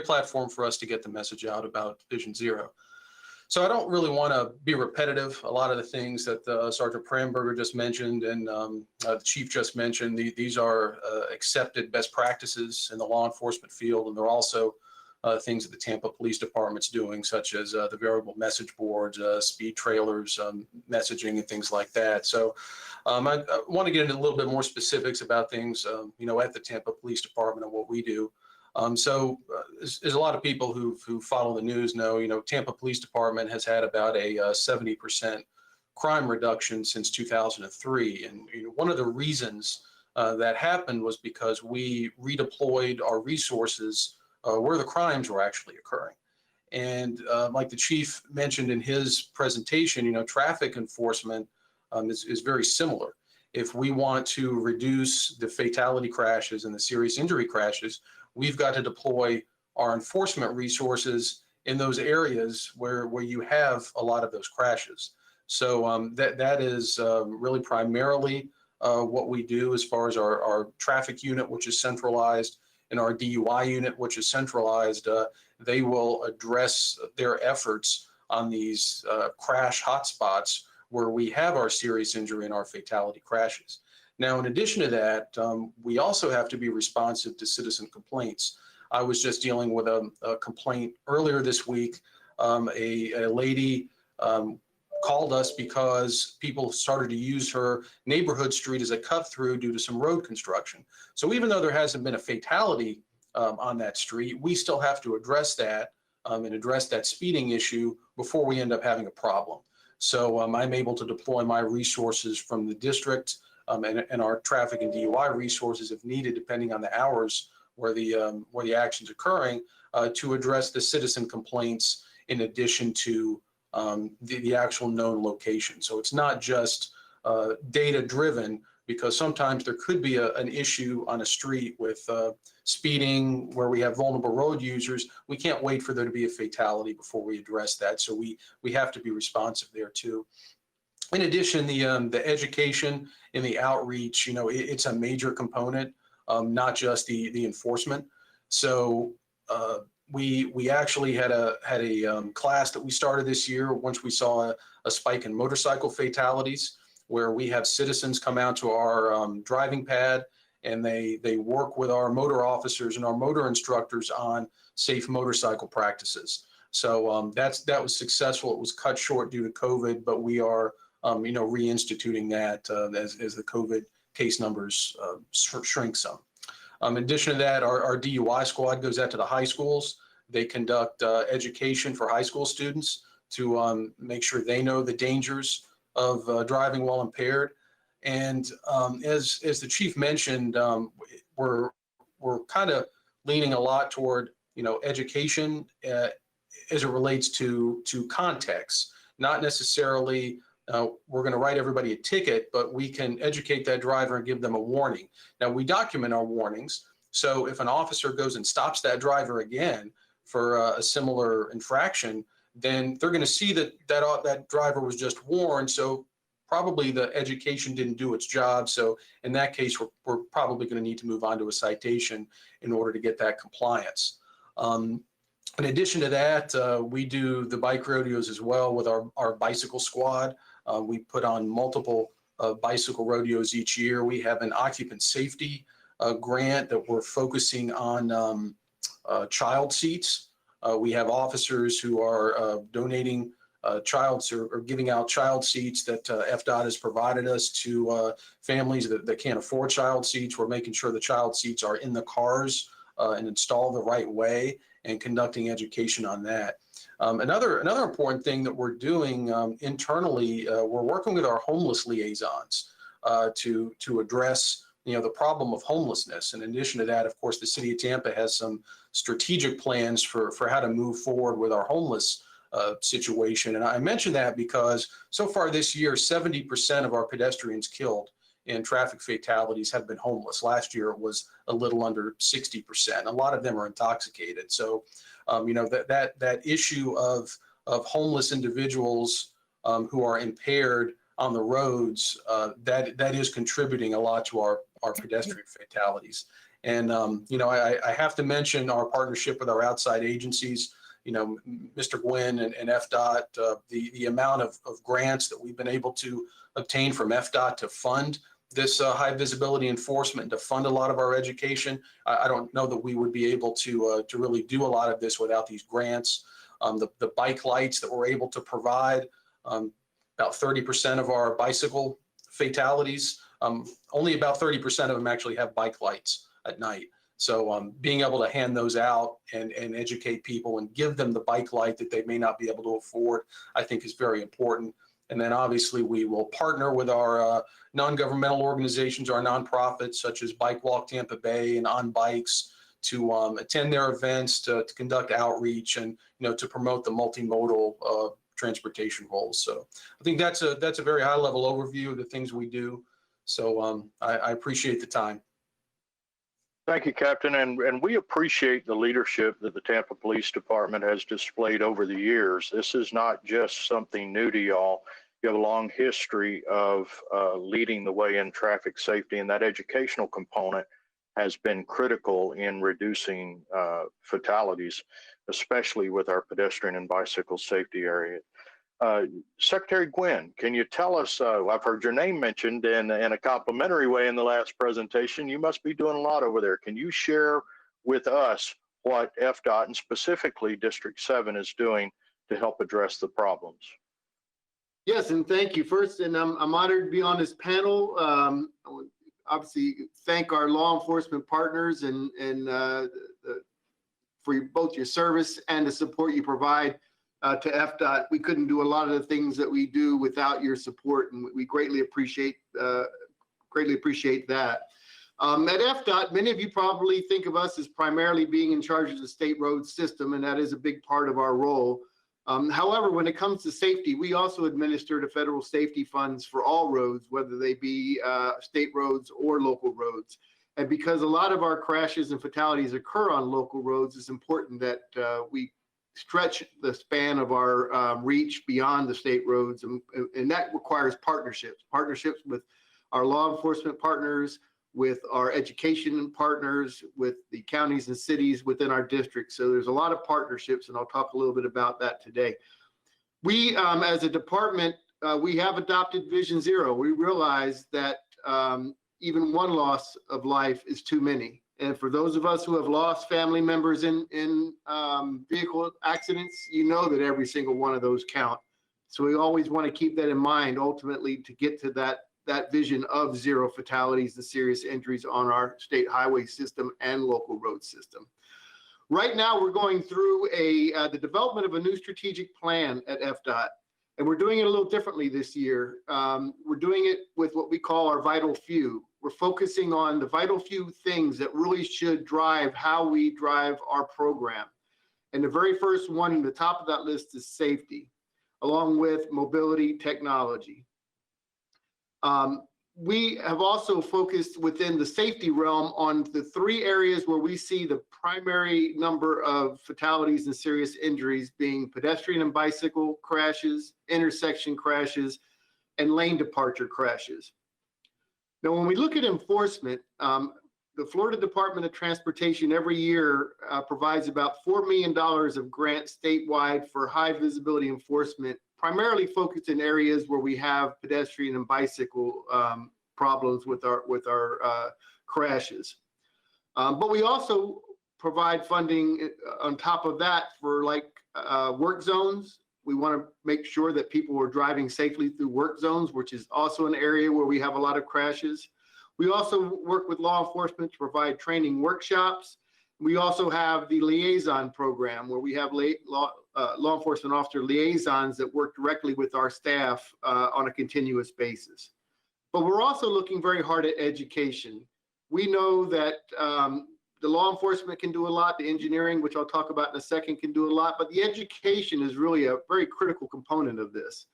platform for us to get the message out about Vision Zero. So I don't really want to be repetitive. A lot of the things that Sergeant Pramberger just mentioned and the chief just mentioned, these are accepted best practices in the law enforcement field, and they're also things that the Tampa Police Department's doing, such as the variable message boards, speed trailers, messaging, and things like that. So I want to get into a little bit more specifics about things, at the Tampa Police Department and what we do. As a lot of people who follow the news know, Tampa Police Department has had about a 70% crime reduction since 2003. And one of the reasons that happened was because we redeployed our resources where the crimes were actually occurring. And like the chief mentioned in his presentation, traffic enforcement is very similar. If we want to reduce the fatality crashes and the serious injury crashes, we've got to deploy our enforcement resources in those areas where you have a lot of those crashes. So that is really primarily what we do as far as our traffic unit, which is centralized, and our DUI unit, which is centralized. They will address their efforts on these crash hotspots where we have our serious injury and our fatality crashes. Now, in addition to that, we also have to be responsive to citizen complaints. I was just dealing with a complaint earlier this week. A lady called us because people started to use her neighborhood street as a cut through due to some road construction. So even though there hasn't been a fatality on that street, we still have to address that and address that speeding issue before we end up having a problem. So I'm able to deploy my resources from the district and our traffic and DUI resources if needed, depending on the hours where the action's occurring, to address the citizen complaints in addition to the actual known location. So it's not just data driven, because sometimes there could be an issue on a street with speeding where we have vulnerable road users. We can't wait for there to be a fatality before we address that. So we have to be responsive there too. In addition, the education and the outreach, it's a major component, not just the enforcement. So we actually had a class that we started this year once we saw a spike in motorcycle fatalities, where we have citizens come out to our driving pad and they work with our motor officers and our motor instructors on safe motorcycle practices. So that was successful. It was cut short due to COVID, but we are reinstituting that as the COVID case numbers shrink some. In addition to that, our DUI squad goes out to the high schools. They conduct education for high school students to make sure they know the dangers of driving while impaired. And as the chief mentioned, we're kind of leaning a lot toward education as it relates to context. Not necessarily we're going to write everybody a ticket, but we can educate that driver and give them a warning. Now, we document our warnings, so if an officer goes and stops that driver again for a similar infraction, then they're going to see that driver was just warned. So probably the education didn't do its job. So in that case, we're probably going to need to move on to a citation in order to get that compliance. In addition to that, we do the bike rodeos as well with our bicycle squad. We put on multiple bicycle rodeos each year. We have an occupant safety grant that we're focusing on child seats. We have officers who are donating or giving out child seats that FDOT has provided us to families that can't afford child seats. We're making sure the child seats are in the cars and installed the right way, and conducting education on that. Another important thing that we're doing internally, we're working with our homeless liaisons to address the problem of homelessness. And in addition to that, of course, the city of Tampa has some strategic plans for how to move forward with our homeless situation. And I mention that because so far this year, 70% of our pedestrians killed in traffic fatalities have been homeless. Last year, it was a little under 60%. A lot of them are intoxicated. So, that issue of homeless individuals who are impaired on the roads, that is contributing a lot to our pedestrian fatalities. And, I have to mention our partnership with our outside agencies, Mr. Gwynn and FDOT, the amount of grants that we've been able to obtain from FDOT to fund this high visibility enforcement, to fund a lot of our education. I don't know that we would be able to really do a lot of this without these grants. The bike lights that we're able to provide, about 30% of our bicycle fatalities, only about 30% of them actually have bike lights at night. So being able to hand those out and educate people and give them the bike light that they may not be able to afford, I think is very important. And then obviously we will partner with our non-governmental organizations, our nonprofits such as Bike Walk Tampa Bay and On Bikes, to attend their events, to conduct outreach, and to promote the multimodal transportation roles. So I think that's a very high level overview of the things we do. So I appreciate the time. Thank you, Captain. And we appreciate the leadership that the Tampa Police Department has displayed over the years. This is not just something new to y'all. You have a long history of leading the way in traffic safety, and that educational component has been critical in reducing fatalities, especially with our pedestrian and bicycle safety area. Secretary Gwynn, can you tell us, I've heard your name mentioned in a complimentary way in the last presentation. You must be doing a lot over there. Can you share with us what FDOT and specifically District 7 is doing to help address the problems? Yes, and thank you. First, and I'm honored to be on this panel. I would obviously thank our law enforcement partners and for both your service and the support you provide to FDOT. We couldn't do a lot of the things that we do without your support, and we greatly appreciate that. At FDOT, many of you probably think of us as primarily being in charge of the state road system, and that is a big part of our role. However, when it comes to safety, we also administer the federal safety funds for all roads, whether they be state roads or local roads. And because a lot of our crashes and fatalities occur on local roads, it's important that we stretch the span of our reach beyond the state roads. And that requires partnerships with our law enforcement partners, with our education partners, with the counties and cities within our district. So there's a lot of partnerships, and I'll talk a little bit about that today. We, as a department, we have adopted Vision Zero. We realize that even one loss of life is too many. And for those of us who have lost family members in vehicle accidents, you know that every single one of those count. So we always want to keep that in mind, ultimately, to get to that vision of zero fatalities and serious injuries on our state highway system and local road system. Right now, we're going through the development of a new strategic plan at FDOT, and we're doing it a little differently this year. We're doing it with what we call our vital few. We're focusing on the vital few things that really should drive how we drive our program. And the very first one, the top of that list, is safety, along with mobility technology. We have also focused within the safety realm on the three areas where we see the primary number of fatalities and serious injuries being pedestrian and bicycle crashes, intersection crashes, and lane departure crashes. Now, when we look at enforcement, the Florida Department of Transportation every year provides about $4 million of grants statewide for high visibility enforcement, primarily focused in areas where we have pedestrian and bicycle problems with our crashes. But we also provide funding on top of that for work zones. We want to make sure that people are driving safely through work zones, which is also an area where we have a lot of crashes. We also work with law enforcement to provide training workshops. We also have the liaison program where we have law enforcement officer liaisons that work directly with our staff on a continuous basis. But we're also looking very hard at education. We know that the law enforcement can do a lot, the engineering, which I'll talk about in a second, can do a lot, but the education is really a very critical component of this.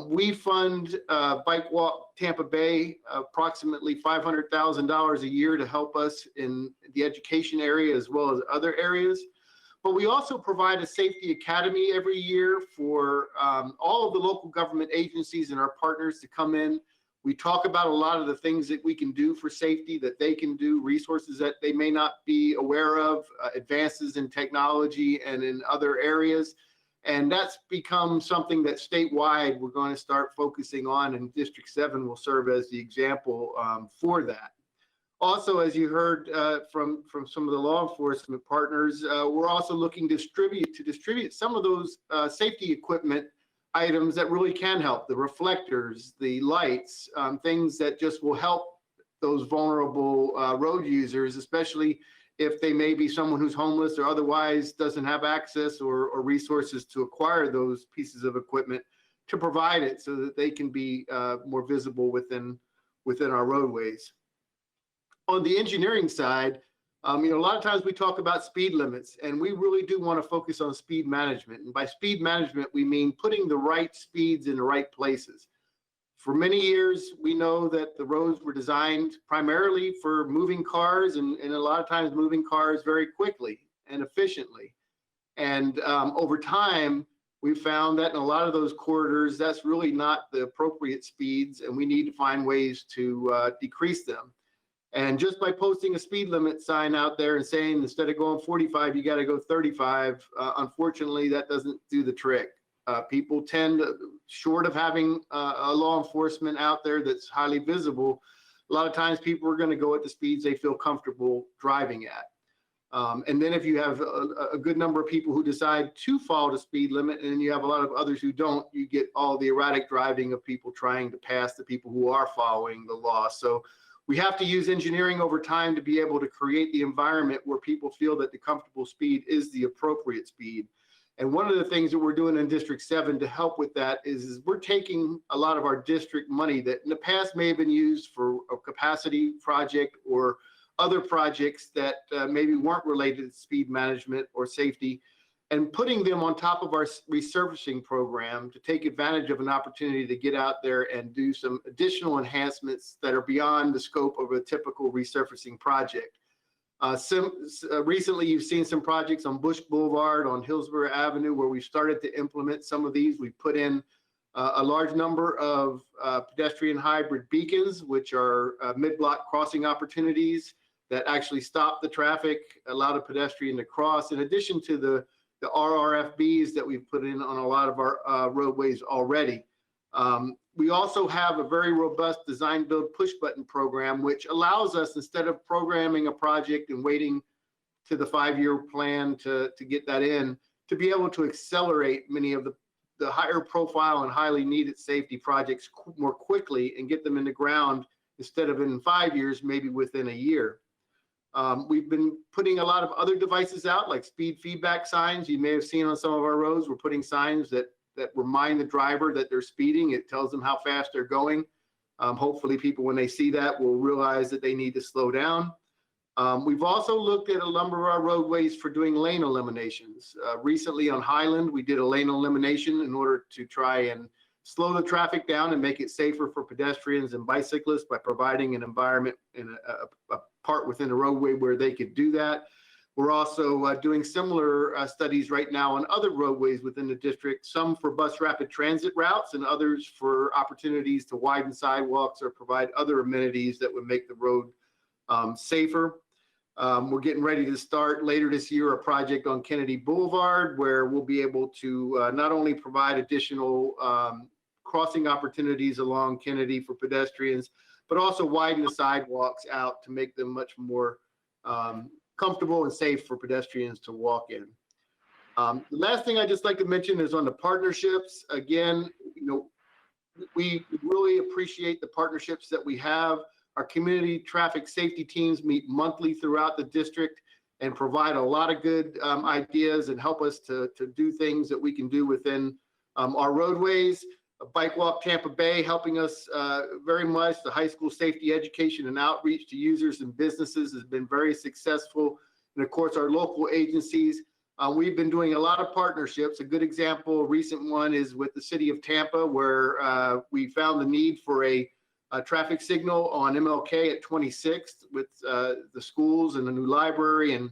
We fund Bike Walk Tampa Bay approximately $500,000 a year to help us in the education area as well as other areas. But we also provide a safety academy every year for all of the local government agencies and our partners to come in. We talk about a lot of the things that we can do for safety, that they can do, resources that they may not be aware of, advances in technology and in other areas. And that's become something that statewide we're going to start focusing on, and District 7 will serve as the example for that. Also, as you heard from some of the law enforcement partners, we're also looking to distribute some of those safety equipment items that really can help, the reflectors, the lights, things that just will help those vulnerable road users, especially if they may be someone who's homeless or otherwise doesn't have access or resources to acquire those pieces of equipment, to provide it so that they can be more visible within our roadways. On the engineering side, a lot of times we talk about speed limits, and we really do want to focus on speed management. And by speed management, we mean putting the right speeds in the right places. For many years, we know that the roads were designed primarily for moving cars, and a lot of times moving cars very quickly and efficiently. And over time, we found that in a lot of those corridors, that's really not the appropriate speeds, and we need to find ways to decrease them. And just by posting a speed limit sign out there and saying, instead of going 45, you got to go 35, unfortunately, that doesn't do the trick. People tend, short of having a law enforcement out there that's highly visible, a lot of times people are going to go at the speeds they feel comfortable driving at. And then if you have a good number of people who decide to follow the speed limit, and then you have a lot of others who don't, you get all the erratic driving of people trying to pass the people who are following the law. So we have to use engineering over time to be able to create the environment where people feel that the comfortable speed is the appropriate speed. And one of the things that we're doing in District 7 to help with that is we're taking a lot of our district money that in the past may have been used for a capacity project or other projects that maybe weren't related to speed management or safety, and putting them on top of our resurfacing program to take advantage of an opportunity to get out there and do some additional enhancements that are beyond the scope of a typical resurfacing project. Recently, you've seen some projects on Bush Boulevard, on Hillsborough Avenue, where we've started to implement some of these. We've put in a large number of pedestrian hybrid beacons, which are mid-block crossing opportunities that actually stop the traffic, allow the pedestrian to cross, in addition to the RRFBs that we've put in on a lot of our roadways already. We also have a very robust design build push button program, which allows us, instead of programming a project and waiting to the 5-year plan to get that in, to be able to accelerate many of the higher profile and highly needed safety projects more quickly and get them in the ground instead of in 5 years, maybe within a year. We've been putting a lot of other devices out, like speed feedback signs. You may have seen on some of our roads, we're putting signs that remind the driver that they're speeding. It tells them how fast they're going. Hopefully people, when they see that, will realize that they need to slow down. We've also looked at a number of our roadways for doing lane eliminations. Recently on Highland, we did a lane elimination in order to try and slow the traffic down and make it safer for pedestrians and bicyclists by providing an environment in a part within the roadway where they could do that. We're also doing similar studies right now on other roadways within the district, some for bus rapid transit routes and others for opportunities to widen sidewalks or provide other amenities that would make the road safer. We're getting ready to start later this year a project on Kennedy Boulevard, where we'll be able to not only provide additional crossing opportunities along Kennedy for pedestrians, but also widen the sidewalks out to make them much more comfortable and safe for pedestrians to walk in. The last thing I'd just like to mention is on the partnerships. Again, we really appreciate the partnerships that we have. Our community traffic safety teams meet monthly throughout the district and provide a lot of good ideas and help us to do things that we can do within our roadways. Bike Walk Tampa Bay helping us very much. The high school safety education and outreach to users and businesses has been very successful. And of course, our local agencies. We've been doing a lot of partnerships. A good example, a recent one, is with the city of Tampa, where we found the need for a traffic signal on MLK at 26th with the schools and the new library and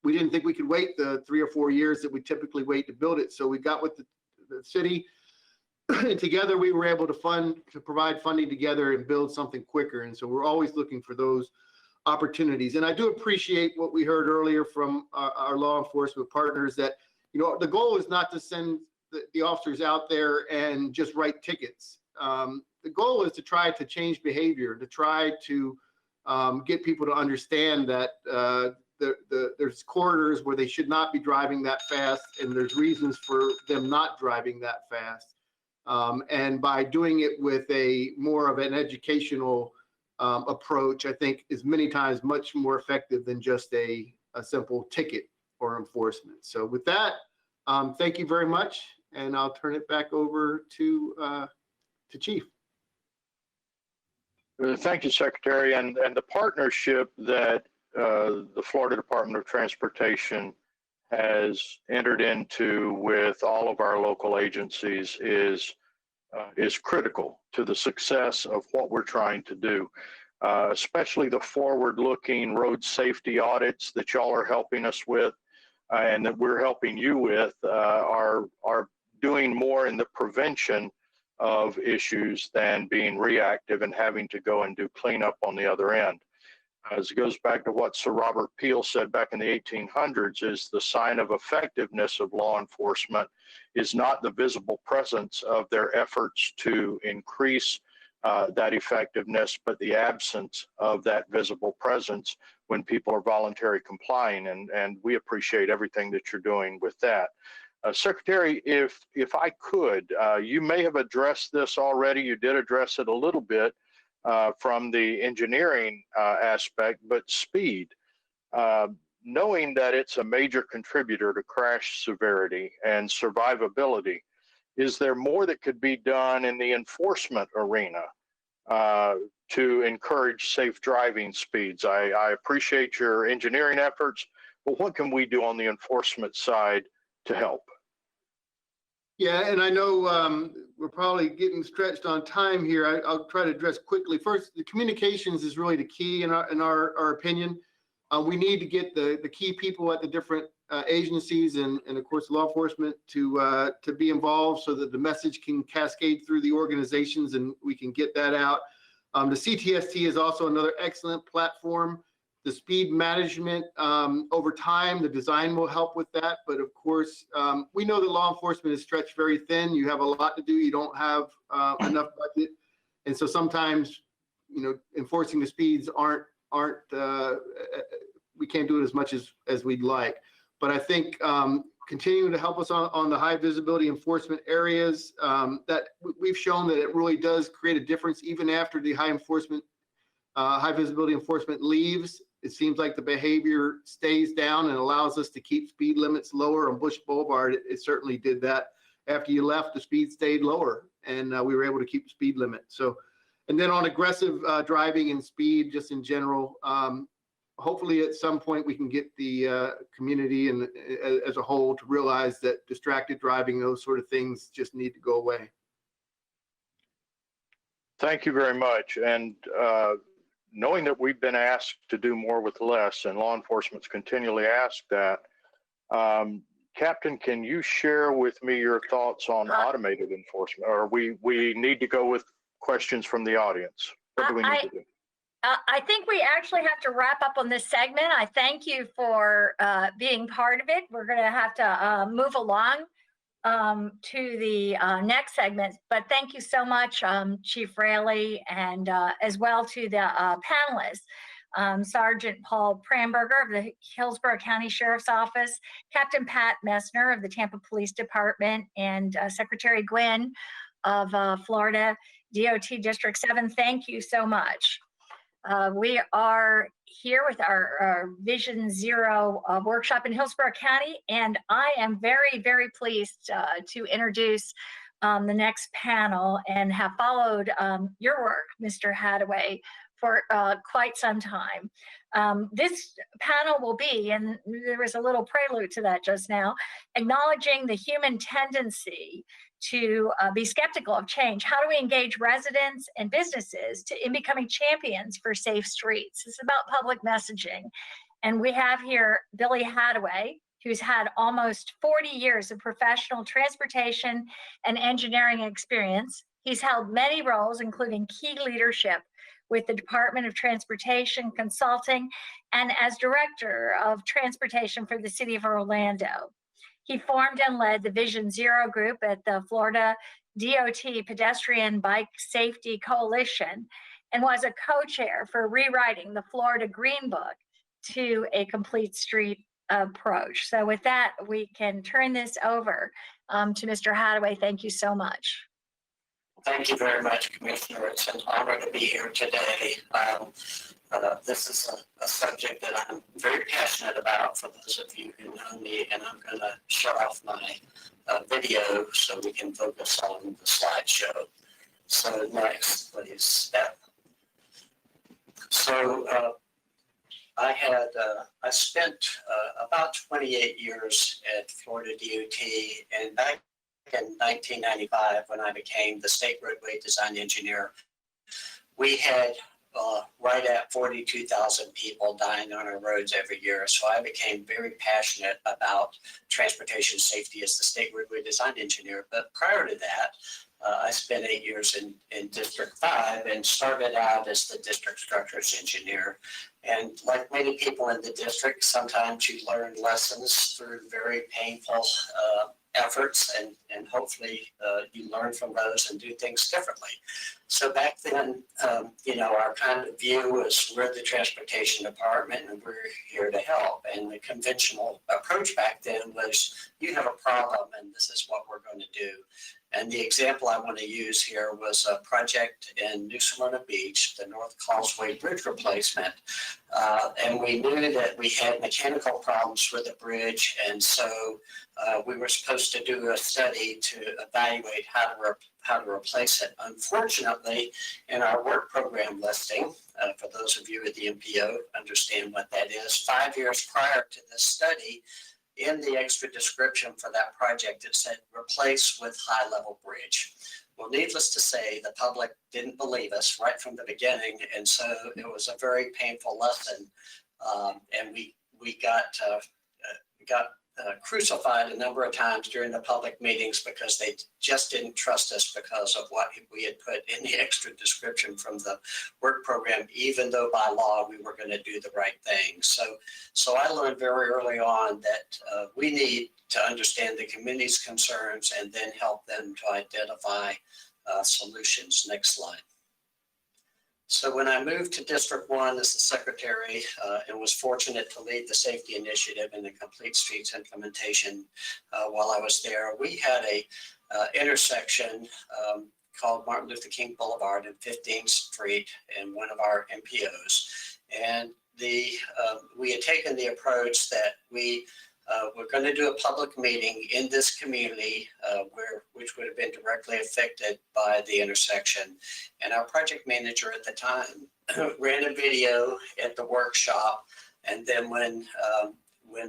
we didn't think we could wait the 3 or 4 years that we typically wait to build it. So we got with the city, and together we were able to provide funding together and build something quicker. And so we're always looking for those opportunities. And I do appreciate what we heard earlier from our law enforcement partners that, the goal is not to send the officers out there and just write tickets. The goal is to try to change behavior, to try to get people to understand that there's corridors where they should not be driving that fast, and there's reasons for them not driving that fast. And by doing it with a more of an educational approach, I think is many times much more effective than just a simple ticket or enforcement. So with that, thank you very much, and I'll turn it back over to Chief. Thank you, Secretary. And the partnership that the Florida Department of Transportation has entered into with all of our local agencies is critical to the success of what we're trying to do, especially the forward-looking road safety audits that y'all are helping us with and that we're helping you with are doing more in the prevention of issues than being reactive and having to go and do cleanup on the other end. As it goes back to what Sir Robert Peel said back in the 1800s, is the sign of effectiveness of law enforcement is not the visible presence of their efforts to increase that effectiveness, but the absence of that visible presence when people are voluntarily complying. And we appreciate everything that you're doing with that. Secretary, if I could, you may have addressed this already. You did address it a little bit from the engineering aspect, but speed, knowing that it's a major contributor to crash severity and survivability, is there more that could be done in the enforcement arena to encourage safe driving speeds? I appreciate your engineering efforts, but what can we do on the enforcement side to help? Yeah, and I know we're probably getting stretched on time here. I'll try to address quickly. First, the communications is really the key in our opinion. We need to get the key people at the different agencies and of course law enforcement to be involved so that the message can cascade through the organizations and we can get that out. The CTST is also another excellent platform. The speed management over time, the design will help with that. But of course, we know that law enforcement is stretched very thin. You have a lot to do. You don't have enough budget. And so sometimes, enforcing the speeds we can't do it as much as we'd like. But I think continuing to help us on the high visibility enforcement areas, that we've shown that it really does create a difference even after the high visibility enforcement leaves. It seems like the behavior stays down and allows us to keep speed limits lower on Bush Boulevard. It certainly did that. After you left, the speed stayed lower and we were able to keep speed limit. So, and then on aggressive driving and speed, just in general, hopefully at some point we can get the community and as a whole to realize that distracted driving, those sort of things just need to go away. Thank you very much. And knowing that we've been asked to do more with less, and law enforcement's continually asked that, Captain, can you share with me your thoughts on automated enforcement? Or we need to go with questions from the audience? What do we need to do? I think we actually have to wrap up on this segment. I thank you for being part of it. We're going to have to move along to the next segment, but thank you so much, Chief Railey, and as well to the panelists, Sergeant Paul Pramberger of the Hillsborough County Sheriff's Office, Captain Pat Messner of the Tampa Police Department, and Secretary Gwynn of Florida DOT District 7. Thank you so much. We are here with our Vision Zero workshop in Hillsborough County, and I am very, very pleased to introduce the next panel and have followed your work, Mr. Hadaway, for quite some time. This panel will be, and there was a little prelude to that just now, acknowledging the human tendency to be skeptical of change. How do we engage residents and businesses in becoming champions for safe streets? It's about public messaging. And we have here Billy Hadaway, who's had almost 40 years of professional transportation and engineering experience. He's held many roles, including key leadership with the Department of Transportation Consulting and as Director of Transportation for the City of Orlando. He formed and led the Vision Zero group at the Florida DOT Pedestrian Bike Safety Coalition and was a co-chair for rewriting the Florida Green Book to a complete street approach. So with that, we can turn this over to Mr. Hadaway. Thank you so much. Thank you very much, Commissioner. It's an honor to be here today. This is a subject that I'm very passionate about for those of you who know me, and I'm going to shut off my video so we can focus on the slideshow. So next, please, Beth. So I spent about 28 years at Florida DOT, and back in 1995, when I became the state roadway design engineer, we had right at 42,000 people dying on our roads every year. So I became very passionate about transportation safety as the state roadway design engineer. But prior to that, I spent 8 years in District 5 and started out as the district structures engineer. And like many people in the district, sometimes you learn lessons through very painful efforts, and hopefully you learn from those and do things differently. So back then, our kind of view was we're the transportation department and we're here to help. And the conventional approach back then was you have a problem and this is what we're going to do. And the example I want to use here was a project in New Smyrna Beach, the North Causeway Bridge replacement. And we knew that we had mechanical problems with the bridge. And so we were supposed to do a study to evaluate how to replace it. Unfortunately, in our work program listing, for those of you at the MPO understand what that is, 5 years prior to this study, in the extra description for that project, it said replace with high-level bridge. Well, needless to say, the public didn't believe us right from the beginning, and so it was a very painful lesson, and we got crucified a number of times during the public meetings because they just didn't trust us because of what we had put in the extra description from the work program, even though by law we were going to do the right thing. So I learned very early on that we need to understand the community's concerns and then help them to identify solutions. Next slide. So when I moved to District 1 as the secretary and was fortunate to lead the safety initiative and the Complete Streets implementation while I was there, we had a intersection called Martin Luther King Boulevard and 15th Street in one of our MPOs. And we had taken the approach that we're going to do a public meeting in this community which would have been directly affected by the intersection. And our project manager at the time ran a video at the workshop. And then when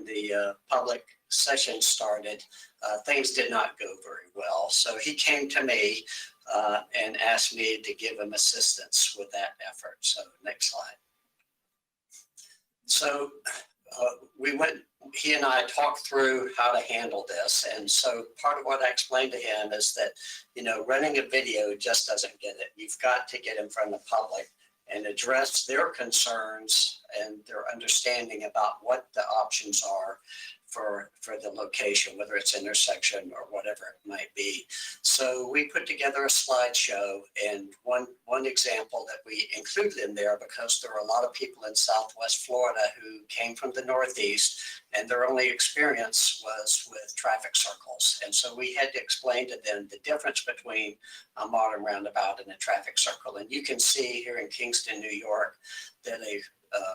the public session started, things did not go very well. So he came to me and asked me to give him assistance with that effort. So next slide. So he and I talked through how to handle this. And so part of what I explained to him is that, running a video just doesn't get it. You've got to get in front of the public and address their concerns and their understanding about what the options are for the location, whether it's intersection or whatever it might be. So we put together a slideshow, and one example that we included in there, because there were a lot of people in Southwest Florida who came from the Northeast and their only experience was with traffic circles. And so we had to explain to them the difference between a modern roundabout and a traffic circle. And you can see here in Kingston, New York, that a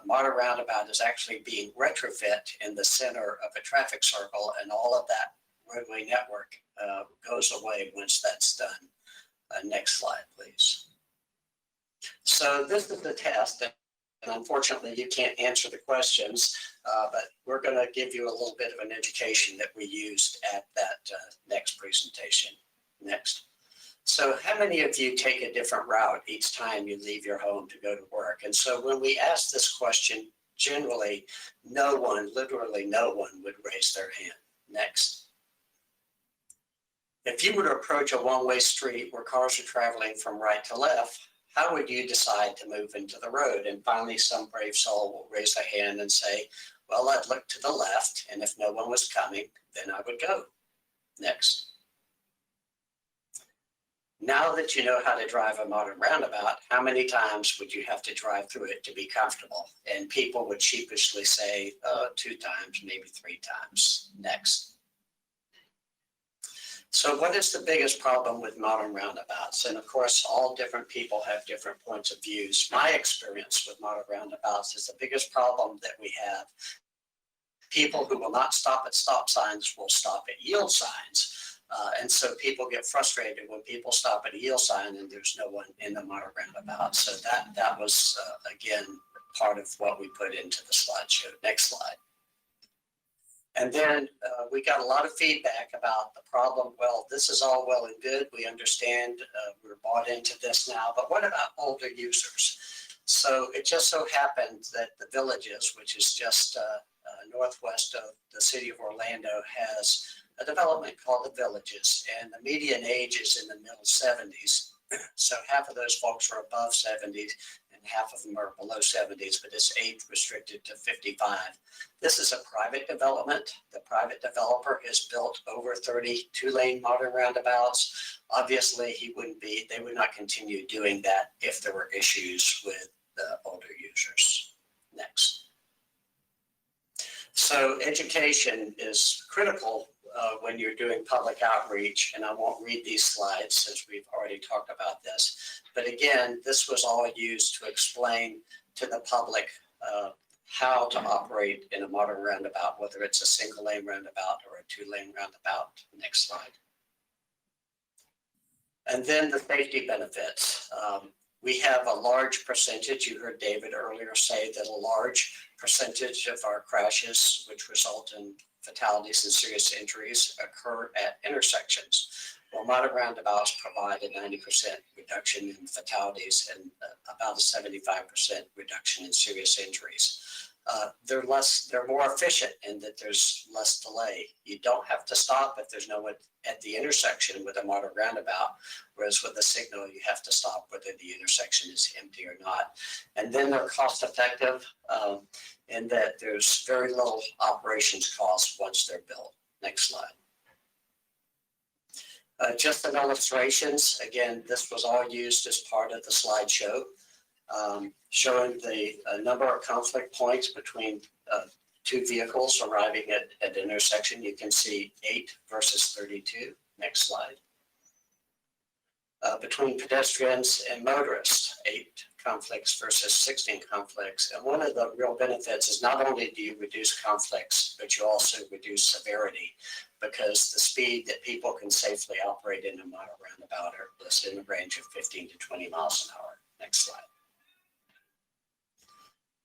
modern roundabout is actually being retrofit in the center of a traffic circle, and all of that roadway network goes away once that's done. Next slide, please. So this is the test, and unfortunately you can't answer the questions, but we're going to give you a little bit of an education that we used at that next presentation. Next. So how many of you take a different route each time you leave your home to go to work? And so when we asked this question generally no one, literally no one would raise their hand. Next. If you were to approach a one-way street where cars are traveling from right to left, how would you decide to move into the road? And finally, some brave soul will raise their hand and say, well, I'd look to the left, and if no one was coming, then I would go. Next. Now that you know how to drive a modern roundabout, how many times would you have to drive through it to be comfortable? And people would sheepishly say, 2 times, maybe 3 times. Next. So what is the biggest problem with modern roundabouts? And of course, all different people have different points of views. My experience with modern roundabouts is the biggest problem that we have. People who will not stop at stop signs will stop at yield signs. And so people get frustrated when people stop at a yield sign and there's no one in the modern roundabout. So that was, again, part of what we put into the slideshow. Next slide. And then we got a lot of feedback about the problem. Well, this is all well and good. We understand we're bought into this now, but what about older users? So it just so happened that the Villages, which is just northwest of the city of Orlando, has a development called the Villages, and the median age is in the middle 70s. So half of those folks are above 70s and half of them are below 70s, but it's age restricted to 55. This is a private development. The private developer has built over 30 two-lane modern roundabouts. Obviously, they would not continue doing that if there were issues with the older users. Next. So education is critical when you're doing public outreach, and I won't read these slides since we've already talked about this. But again, this was all used to explain to the public how to operate in a modern roundabout, whether it's a single lane roundabout or a 2-lane roundabout. Next slide. And then the safety benefits. We have a large percentage, you heard David earlier say that a large percentage of our crashes, which result in fatalities and serious injuries, occur at intersections. Well, modern roundabouts provide a 90% reduction in fatalities and about a 75% reduction in serious injuries. They're more efficient in that there's less delay. You don't have to stop if there's no one at the intersection with a modern roundabout, whereas with a signal, you have to stop whether the intersection is empty or not. And then they're cost effective in that there's very little operations cost once they're built. Next slide. Just some illustrations. Again, this was all used as part of the slideshow, showing the number of conflict points between 2 vehicles arriving at an intersection. You can see 8 versus 32. Next slide. Between pedestrians and motorists, 8 conflicts versus 16 conflicts. And one of the real benefits is not only do you reduce conflicts, but you also reduce severity, because the speed that people can safely operate in a modern roundabout is in the range of 15 to 20 miles an hour. Next slide.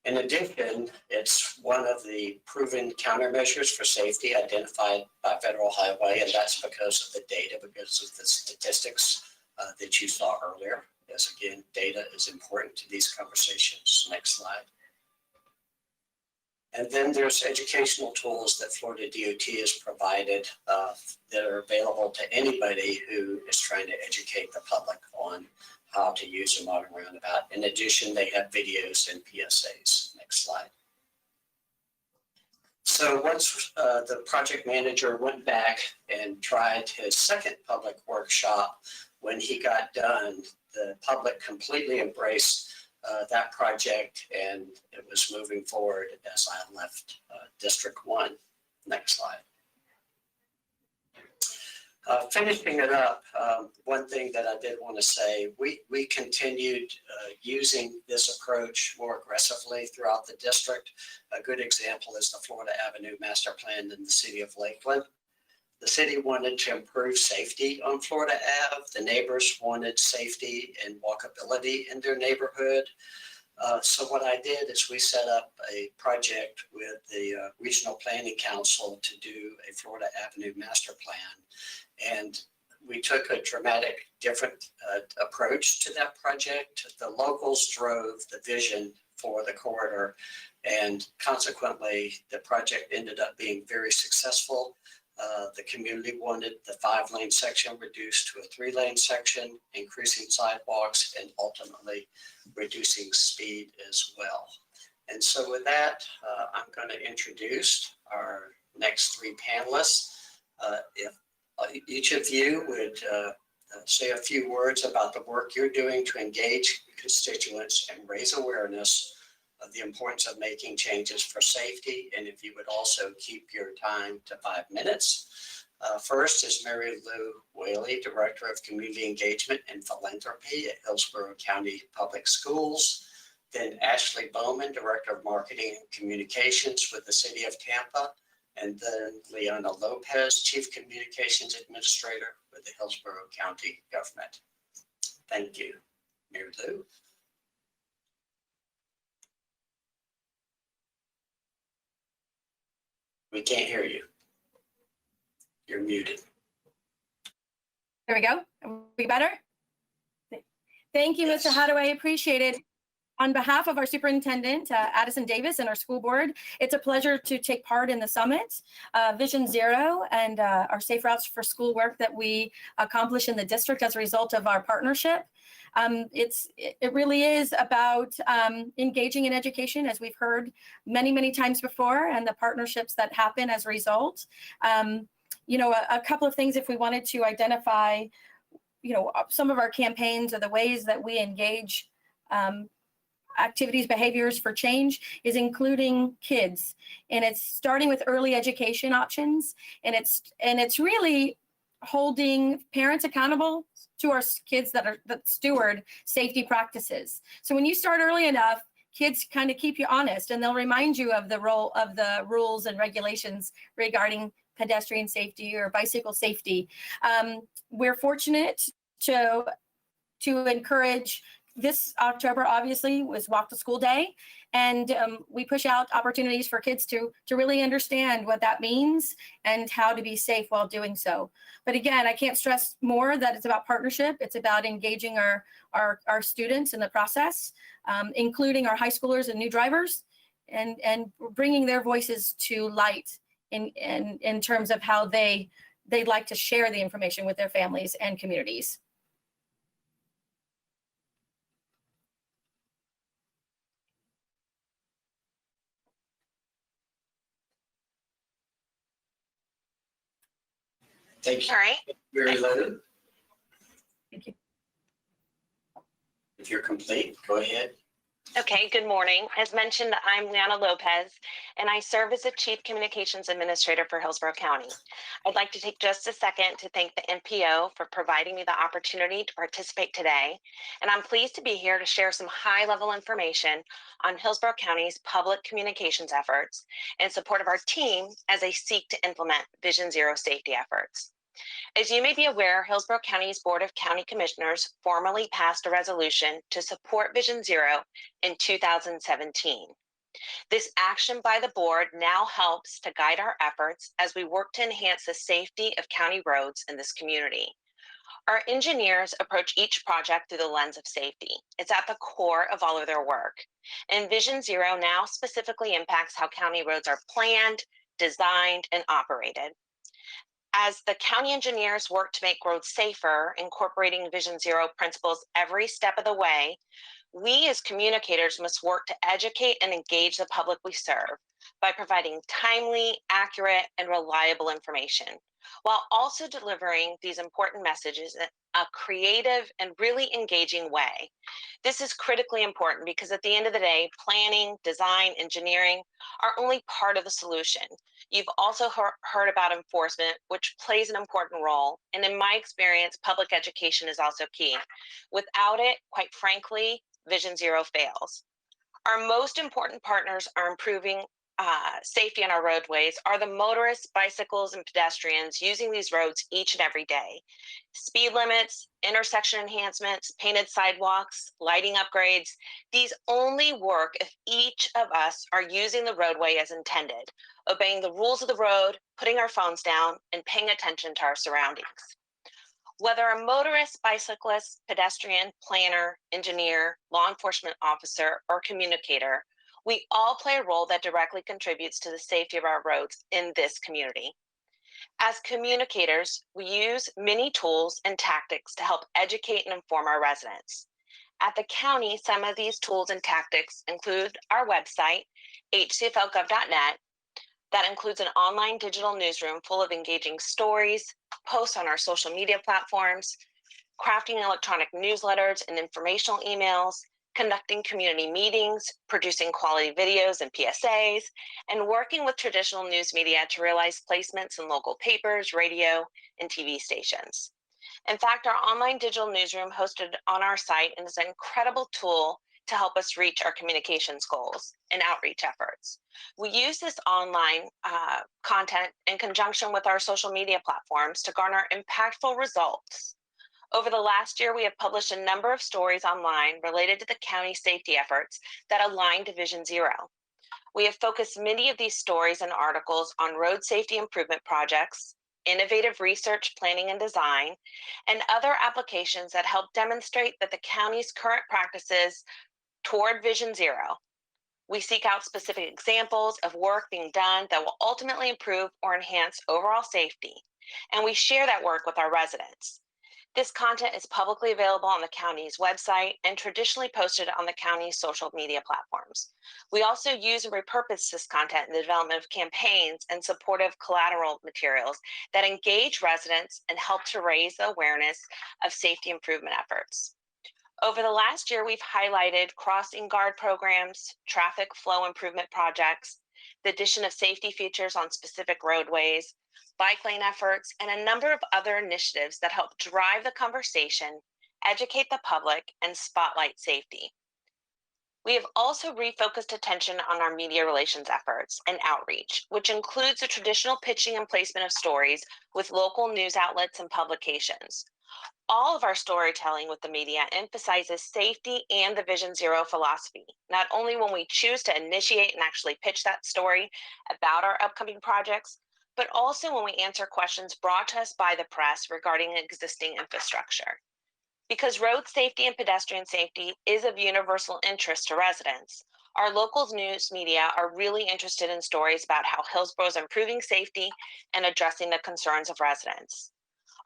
In addition, it's one of the proven countermeasures for safety identified by Federal Highway, and that's because of the data, because of the statistics that you saw earlier. Yes, again, data is important to these conversations. Next slide. And then there's educational tools that Florida DOT has provided that are available to anybody who is trying to educate the public on how to use a modern roundabout. In addition, they have videos and PSAs. Next slide. So once the project manager went back and tried his second public workshop, when he got done, the public completely embraced that project, and it was moving forward as I left District 1. Next slide. Finishing it up, one thing that I did want to say, we continued using this approach more aggressively throughout the district. A good example is the Florida Avenue Master Plan in the city of Lakeland. The city wanted to improve safety on Florida Ave. The neighbors wanted safety and walkability in their neighborhood. So what I did is we set up a project with the Regional Planning Council to do a Florida Avenue Master Plan. And we took a dramatic different approach to that project. The locals drove the vision for the corridor. And consequently, the project ended up being very successful. The community wanted the 5-lane section reduced to a 3-lane section, increasing sidewalks and ultimately reducing speed as well. And so with that, I'm going to introduce our next 3 panelists. If each of you would say a few words about the work you're doing to engage constituents and raise awareness of the importance of making changes for safety, and if you would also keep your time to 5 minutes. First is Mary Lou Whaley, Director of Community Engagement and Philanthropy at Hillsborough County Public Schools. Then Ashley Bowman, Director of Marketing and Communications with the City of Tampa. And then Leona Lopez, Chief Communications Administrator with the Hillsborough County Government. Thank you. Mary Lou. We can't hear you. You're muted. There we go. Are we better? Thank you, Yes. Mr. Hadaway. Appreciate it. On behalf of our superintendent, Addison Davis, and our school board, it's a pleasure to take part in the summit, Vision Zero, and our safe routes for school work that we accomplish in the district as a result of our partnership. It really is about engaging in education, as we've heard many, many times before, and the partnerships that happen as a result. You know, a couple of things if we wanted to identify, you know, some of our campaigns or the ways that we engage activities, behaviors for change is including kids. And it's starting with early education options. And it's really holding parents accountable to our kids that steward safety practices. So when you start early enough, kids kind of keep you honest, and they'll remind you of the role of the rules and regulations regarding pedestrian safety or bicycle safety. We're fortunate to encourage. This October, obviously, was Walk to School Day, and we push out opportunities for kids to really understand what that means and how to be safe while doing so. But again, I can't stress more that it's about partnership. It's about engaging our students in the process, including our high schoolers and new drivers, and bringing their voices to light in terms of how they'd like to share the information with their families and communities. Thank you. All right. Mary Lou. Thank you. If you're complete, go ahead. Okay, good morning. As mentioned, I'm Leona Lopez, and I serve as the Chief Communications Administrator for Hillsborough County. I'd like to take just a second to thank the MPO for providing me the opportunity to participate today. And I'm pleased to be here to share some high-level information on Hillsborough County's public communications efforts in support of our team as they seek to implement Vision Zero safety efforts. As you may be aware, Hillsborough County's Board of County Commissioners formally passed a resolution to support Vision Zero in 2017. This action by the board now helps to guide our efforts as we work to enhance the safety of county roads in this community. Our engineers approach each project through the lens of safety. It's at the core of all of their work. And Vision Zero now specifically impacts how county roads are planned, designed, and operated. As the county engineers work to make roads safer, incorporating Vision Zero principles every step of the way, we as communicators must work to educate and engage the public we serve by providing timely, accurate, and reliable information, while also delivering these important messages in a creative and really engaging way. This is critically important because at the end of the day, planning, design, engineering are only part of the solution. You've also heard about enforcement, which plays an important role. And in my experience, public education is also key. Without it, quite frankly, Vision Zero fails. Our most important partners are improving safety on our roadways are the motorists, bicycles, and pedestrians using these roads each and every day. Speed limits, intersection enhancements, painted sidewalks, lighting upgrades, these only work if each of us are using the roadway as intended, obeying the rules of the road, putting our phones down, and paying attention to our surroundings. Whether a motorist, bicyclist, pedestrian, planner, engineer, law enforcement officer, or communicator, we all play a role that directly contributes to the safety of our roads in this community. As communicators, we use many tools and tactics to help educate and inform our residents. At the county, some of these tools and tactics include our website, hcflgov.net, that includes an online digital newsroom full of engaging stories, posts on our social media platforms, crafting electronic newsletters and informational emails, conducting community meetings, producing quality videos and PSAs, and working with traditional news media to realize placements in local papers, radio, and TV stations. In fact, our online digital newsroom hosted on our site is an incredible tool to help us reach our communications goals and outreach efforts. We use this online content in conjunction with our social media platforms to garner impactful results. Over the last year, we have published a number of stories online related to the county safety efforts that align to Vision Zero. We have focused many of these stories and articles on road safety improvement projects, innovative research, planning, and design, and other applications that help demonstrate that the county's current practices toward Vision Zero. We seek out specific examples of work being done that will ultimately improve or enhance overall safety, and we share that work with our residents. This content is publicly available on the county's website and traditionally posted on the county's social media platforms. We also use and repurpose this content in the development of campaigns and supportive collateral materials that engage residents and help to raise the awareness of safety improvement efforts. Over the last year, we've highlighted crossing guard programs, traffic flow improvement projects, the addition of safety features on specific roadways, bike lane efforts, and a number of other initiatives that help drive the conversation, educate the public, and spotlight safety. We have also refocused attention on our media relations efforts and outreach, which includes the traditional pitching and placement of stories with local news outlets and publications. All of our storytelling with the media emphasizes safety and the Vision Zero philosophy, not only when we choose to initiate and actually pitch that story about our upcoming projects, but also when we answer questions brought to us by the press regarding existing infrastructure. Because road safety and pedestrian safety is of universal interest to residents, our local news media are really interested in stories about how Hillsborough is improving safety and addressing the concerns of residents.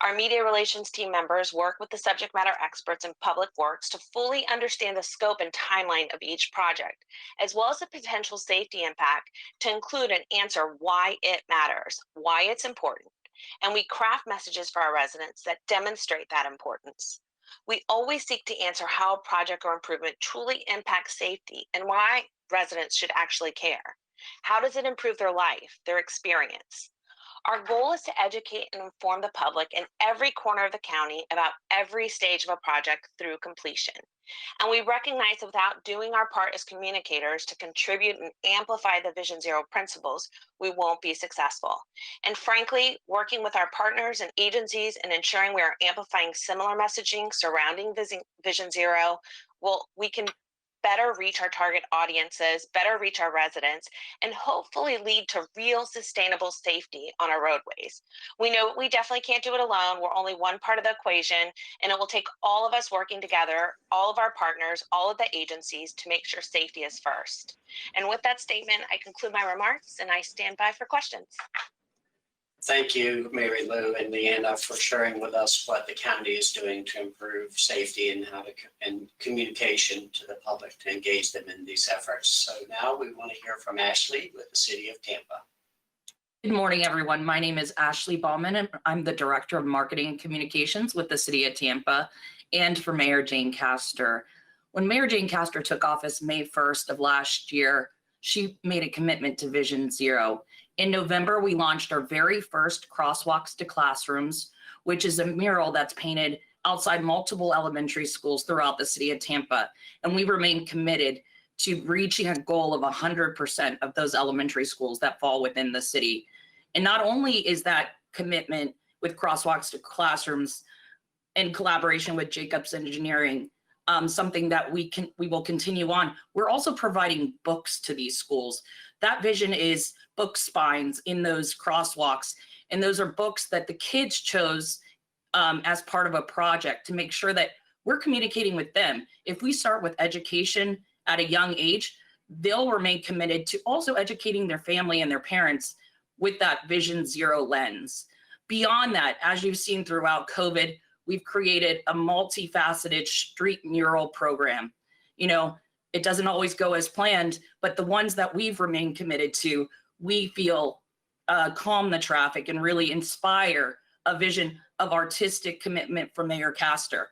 Our media relations team members work with the subject matter experts in public works to fully understand the scope and timeline of each project, as well as the potential safety impact, to include and answer why it matters, why it's important. And we craft messages for our residents that demonstrate that importance. We always seek to answer how a project or improvement truly impacts safety and why residents should actually care. How does it improve their life, their experience? Our goal is to educate and inform the public in every corner of the county about every stage of a project through completion. And we recognize that without doing our part as communicators to contribute and amplify the Vision Zero principles, we won't be successful. And frankly, working with our partners and agencies and ensuring we are amplifying similar messaging surrounding Vision Zero, we can better reach our target audiences, better reach our residents, and hopefully lead to real sustainable safety on our roadways. We know we definitely can't do it alone. We're only one part of the equation, and it will take all of us working together, all of our partners, all of the agencies to make sure safety is first. And with that statement, I conclude my remarks and I stand by for questions. Thank you, Mary Lou and Leanna, for sharing with us what the county is doing to improve safety and and communication to the public to engage them in these efforts. So now we want to hear from Ashley with the City of Tampa. Good morning, everyone. My name is Ashley Bauman, and I'm the Director of Marketing and Communications with the City of Tampa and for Mayor Jane Castor. When Mayor Jane Castor took office May 1st of last year, she made a commitment to Vision Zero. In November, we launched our very first Crosswalks to Classrooms, which is a mural that's painted outside multiple elementary schools throughout the City of Tampa. And we remain committed to reaching a goal of 100% of those elementary schools that fall within the city. And not only is that commitment with Crosswalks to Classrooms in collaboration with Jacobs Engineering something that we will continue on, we're also providing books to these schools. That vision is book spines in those crosswalks. And those are books that the kids chose as part of a project to make sure that we're communicating with them. If we start with education at a young age, they'll remain committed to also educating their family and their parents with that Vision Zero lens. Beyond that, as you've seen throughout COVID, we've created a multifaceted street mural program. You know, it doesn't always go as planned, but the ones that we've remained committed to, we feel calm the traffic and really inspire a vision of artistic commitment from Mayor Castor.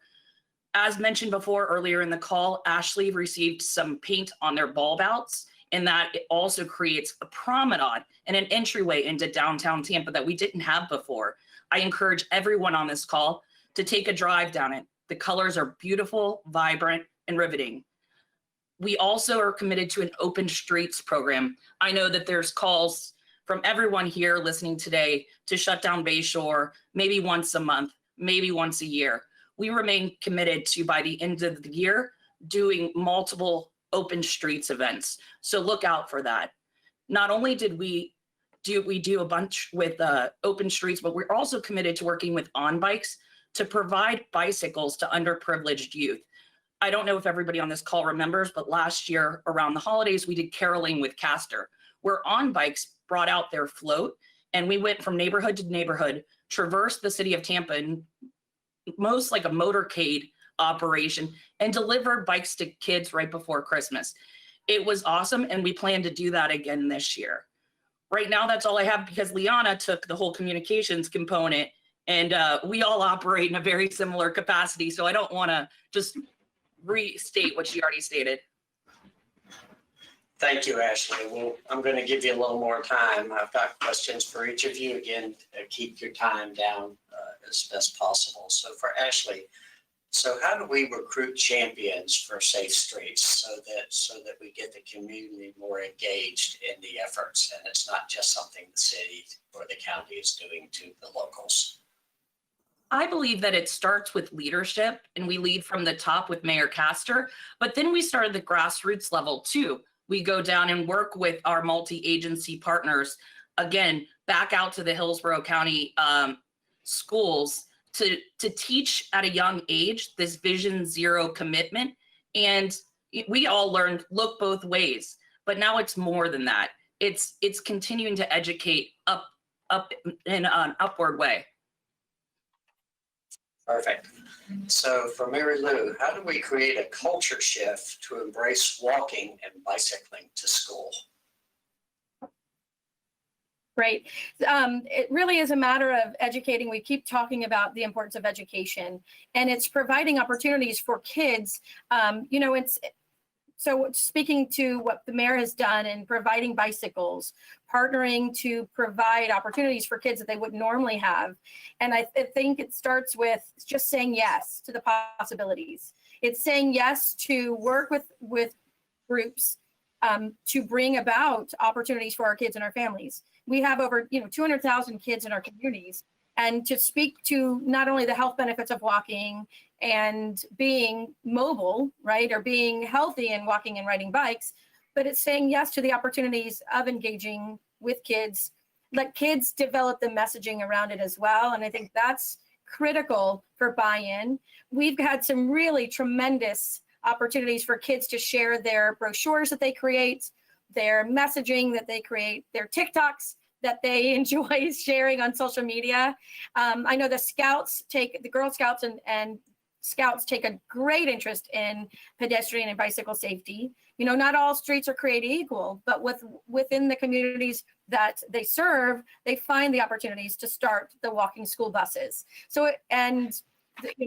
As mentioned before earlier in the call, Ashley received some paint on their bulb outs, and that it also creates a promenade and an entryway into downtown Tampa that we didn't have before. I encourage everyone on this call to take a drive down it. The colors are beautiful, vibrant, and riveting. We also are committed to an open streets program. I know that there's calls from everyone here listening today to shut down Bayshore, maybe once a month, maybe once a year. We remain committed to, by the end of the year, doing multiple open streets events. So look out for that. Not only did we do a bunch with open streets, but we're also committed to working with On Bikes to provide bicycles to underprivileged youth. I don't know if everybody on this call remembers, but last year around the holidays, we did caroling with Castor, where On Bikes brought out their float, and we went from neighborhood to neighborhood, traversed the city of Tampa, and most like a motorcade operation, and delivered bikes to kids right before Christmas. It was awesome, and we plan to do that again this year. Right now, that's all I have because Liana took the whole communications component, and we all operate in a very similar capacity, so I don't want to just restate what she already stated. Thank you, Ashley. Well, I'm going to give you a little more time. I've got questions for each of you. Again, keep your time down as best possible. So for Ashley, so how do we recruit champions for safe streets so that we get the community more engaged in the efforts, and it's not just something the city or the county is doing to the locals? I believe that it starts with leadership, and we lead from the top with Mayor Castor, but then we start at the grassroots level too. We go down and work with our multi-agency partners, again, back out to the Hillsborough County schools to teach at a young age this Vision Zero commitment. And we all learned, look both ways, but now it's more than that. It's continuing to educate up in an upward way. Perfect. So for Mary Lou, how do we create a culture shift to embrace walking and bicycling to school? Right. It really is a matter of educating. We keep talking about the importance of education, and it's providing opportunities for kids. So speaking to what the mayor has done in providing bicycles, partnering to provide opportunities for kids that they wouldn't normally have. And I think it starts with just saying yes to the possibilities. It's saying yes to work with groups to bring about opportunities for our kids and our families. We have over 200,000 kids in our communities, and to speak to not only the health benefits of walking and being mobile, right, or being healthy and walking and riding bikes, but it's saying yes to the opportunities of engaging with kids. Let kids develop the messaging around it as well, and I think that's critical for buy-in. We've had some really tremendous opportunities for kids to share their brochures that they create, their messaging that they create, their TikToks that they enjoy sharing on social media. I know the Girl Scouts and Scouts take a great interest in pedestrian and bicycle safety. Not all streets are created equal, but within the communities that they serve, they find the opportunities to start the walking school buses.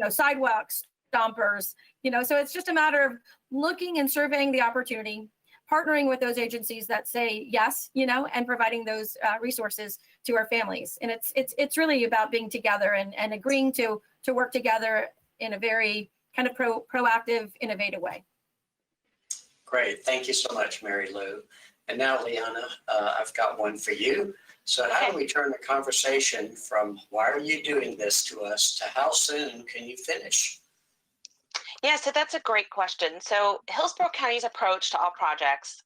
Sidewalks, stompers, so it's just a matter of looking and surveying the opportunity, partnering with those agencies that say yes, and providing those resources to our families. And it's really about being together and agreeing to work together in a very kind of proactive, innovative way. Great. Thank you so much, Mary Lou. And now, Liana, I've got one for you. So how do we turn the conversation from why are you doing this to us to how soon can you finish? Yeah, so that's a great question. So Hillsborough County's approach to all projects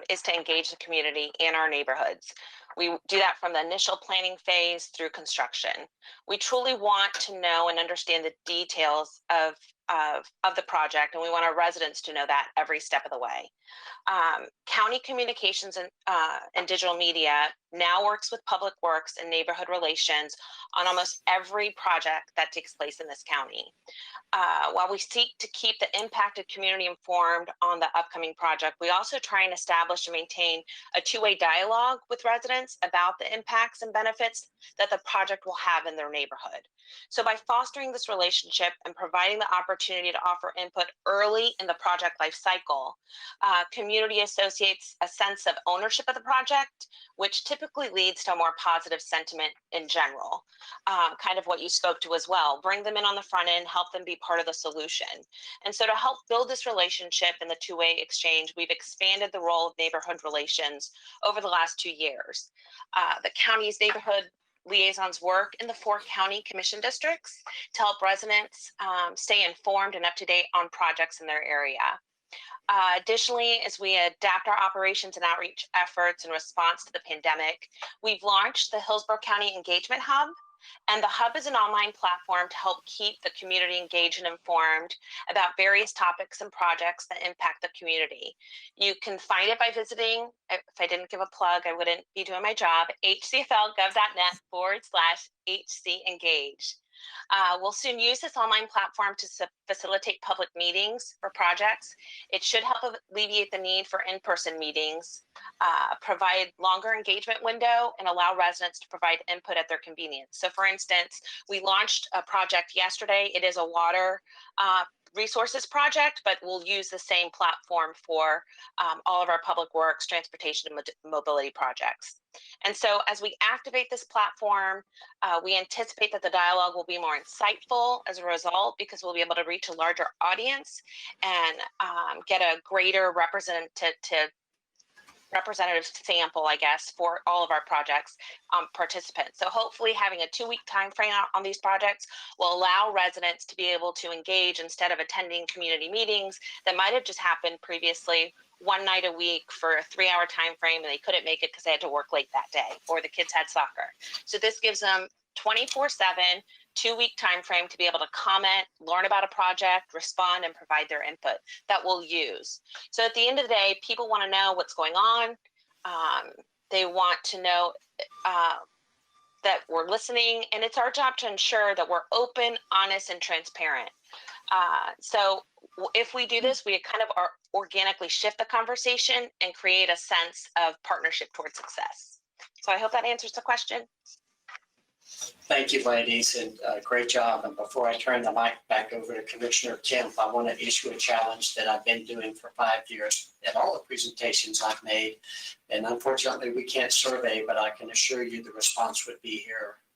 is to engage the community and our neighborhoods. We do that from the initial planning phase through construction. We truly want to know and understand the details of the project, and we want our residents to know that every step of the way. County communications and digital media now works with Public Works and Neighborhood Relations on almost every project that takes place in this county. While we seek to keep the impacted community informed on the upcoming project, we also try and establish and maintain a two-way dialogue with residents about the impacts and benefits that the project will have in their neighborhood. So by fostering this relationship and providing the opportunity to offer input early in the project life cycle, community associates a sense of ownership of the project, which typically leads to a more positive sentiment in general. Kind of what you spoke to as well. Bring them in on the front end, help them be part of the solution. And so to help build this relationship and the two-way exchange, we've expanded the role of neighborhood relations over the last 2 years. The county's neighborhood liaisons work in the 4 county commission districts to help residents stay informed and up to date on projects in their area. Additionally, as we adapt our operations and outreach efforts in response to the pandemic, we've launched the Hillsborough County Engagement Hub. And the Hub is an online platform to help keep the community engaged and informed about various topics and projects that impact the community. You can find it by visiting, if I didn't give a plug, I wouldn't be doing my job, hcfl.gov.net/HCEngage. We'll soon use this online platform to facilitate public meetings for projects. It should help alleviate the need for in-person meetings, provide longer engagement window, and allow residents to provide input at their convenience. So for instance, we launched a project yesterday. It is a water resources project, but we'll use the same platform for all of our public works, transportation, and mobility projects. And so as we activate this platform, we anticipate that the dialogue will be more insightful as a result, because we'll be able to reach a larger audience and get a greater representative sample, I guess, for all of our projects participants. So hopefully having a 2-week time frame on these projects will allow residents to be able to engage instead of attending community meetings that might have just happened previously one night a week for a 3-hour time frame, and they couldn't make it because they had to work late that day or the kids had soccer. So this gives them 24/7, 2-week time frame to be able to comment, learn about a project, respond, and provide their input that we'll use. So at the end of the day, people want to know what's going on. They want to know that we're listening, and it's our job to ensure that we're open, honest, and transparent. So if we do this, we kind of organically shift the conversation and create a sense of partnership towards success. So I hope that answers the question. Thank you, ladies, and great job. And before I turn the mic back over to Commissioner Kemp, I want to issue a challenge that I've been doing for 5 years at all the presentations I've made. And unfortunately, we can't survey, but I can assure you the response would be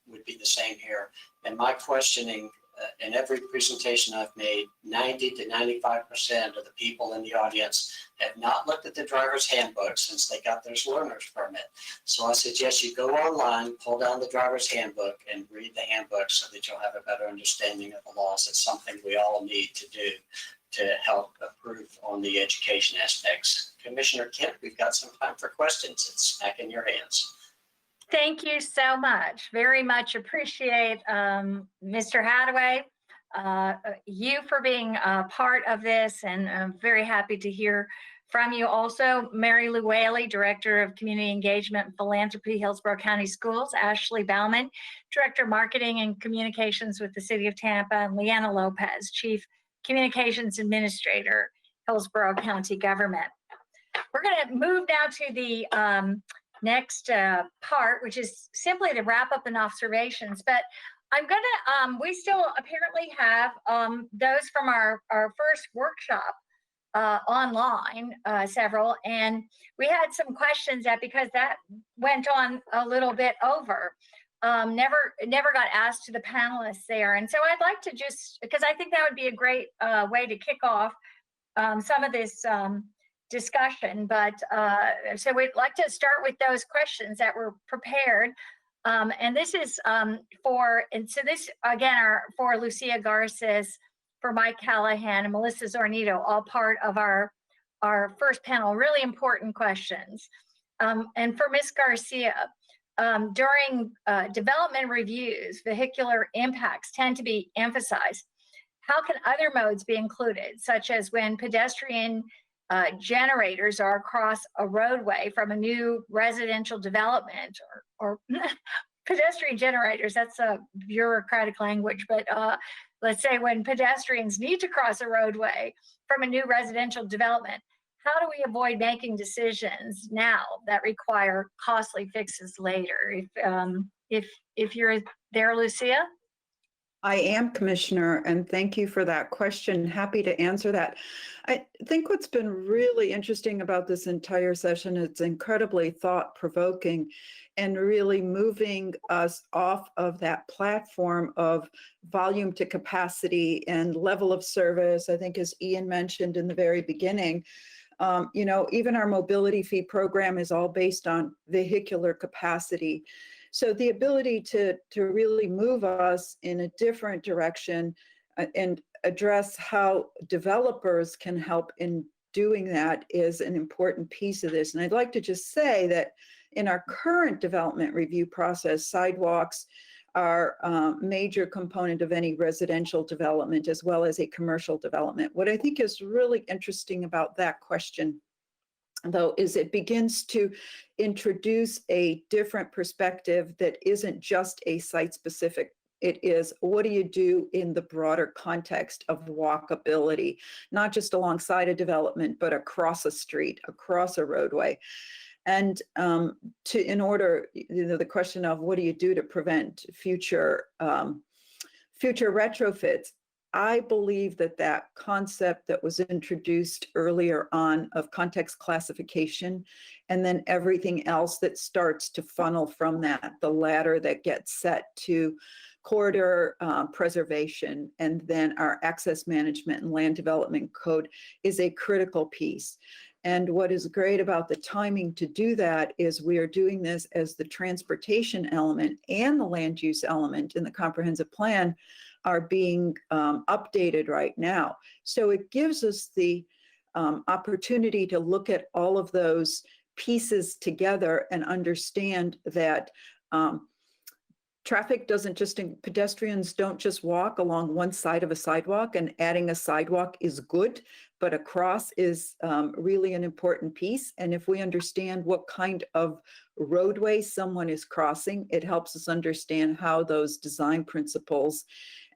the same here. And my questioning in every presentation I've made, 90 to 95% of the people in the audience have not looked at the driver's handbook since they got their learner's permit. So I suggest you go online, pull down the driver's handbook, and read the handbook so that you'll have a better understanding of the laws. It's something we all need to do to help improve on the education aspects. Commissioner Kemp, we've got some time for questions. It's back in your hands. Thank you so much. Very much appreciate Mr. Hadaway, you for being a part of this, and I'm very happy to hear from you. Also, Mary Lou Whaley, Director of Community Engagement and Philanthropy, Hillsborough County Schools, Ashley Bauman, Director of Marketing and Communications with the City of Tampa, and Leanna Lopez, Chief Communications Administrator, Hillsborough County Government. We're going to move now to the next part, which is simply to wrap up and observations. But I'm gonna, we still apparently have those from our first workshop online, several, and we had some questions that, because that went on a little bit over, never got asked to the panelists there. And so I'd like to just, because I think that would be a great way to kick off some of this discussion, but so we'd like to start with those questions that were prepared, and this is this again are for Lucia Garces, for Mike Callahan, and Melissa Zornito, all part of our first panel. Really important questions, and for Ms. Garcia. during development reviews, vehicular impacts tend to be emphasized. How can other modes be included, such as when pedestrian generators are across a roadway from a new residential development, or pedestrian generators, that's a bureaucratic language, but let's say when pedestrians need to cross a roadway from a new residential development, how do we avoid making decisions now that require costly fixes later? If you're there, Lucia? I am, Commissioner, and thank you for that question. Happy to answer that. I think what's been really interesting about this entire session, it's incredibly thought-provoking and really moving us off of that platform of volume to capacity and level of service. I think, as Ian mentioned in the very beginning, you know, even our mobility fee program is all based on vehicular capacity. So the ability to really move us in a different direction and address how developers can help in doing that is an important piece of this. And I'd like to just say that in our current development review process, sidewalks are a major component of any residential development as well as a commercial development. What I think is really interesting about that question, though, is it begins to introduce a different perspective that isn't just a site-specific. It is, what do you do in the broader context of walkability, not just alongside a development, but across a street, across a roadway. And in order, you know, the question of what do you do to prevent future retrofits, I believe that concept that was introduced earlier on of context classification, and then everything else that starts to funnel from that, the ladder that gets set to corridor preservation, and then our access management and land development code is a critical piece. And what is great about the timing to do that is we are doing this as the transportation element and the land use element in the comprehensive plan are being updated right now. So it gives us the opportunity to look at all of those pieces together and understand that traffic doesn't just, pedestrians don't just walk along one side of a sidewalk, and adding a sidewalk is good, but across is really an important piece. And if we understand what kind of roadway someone is crossing, it helps us understand how those design principles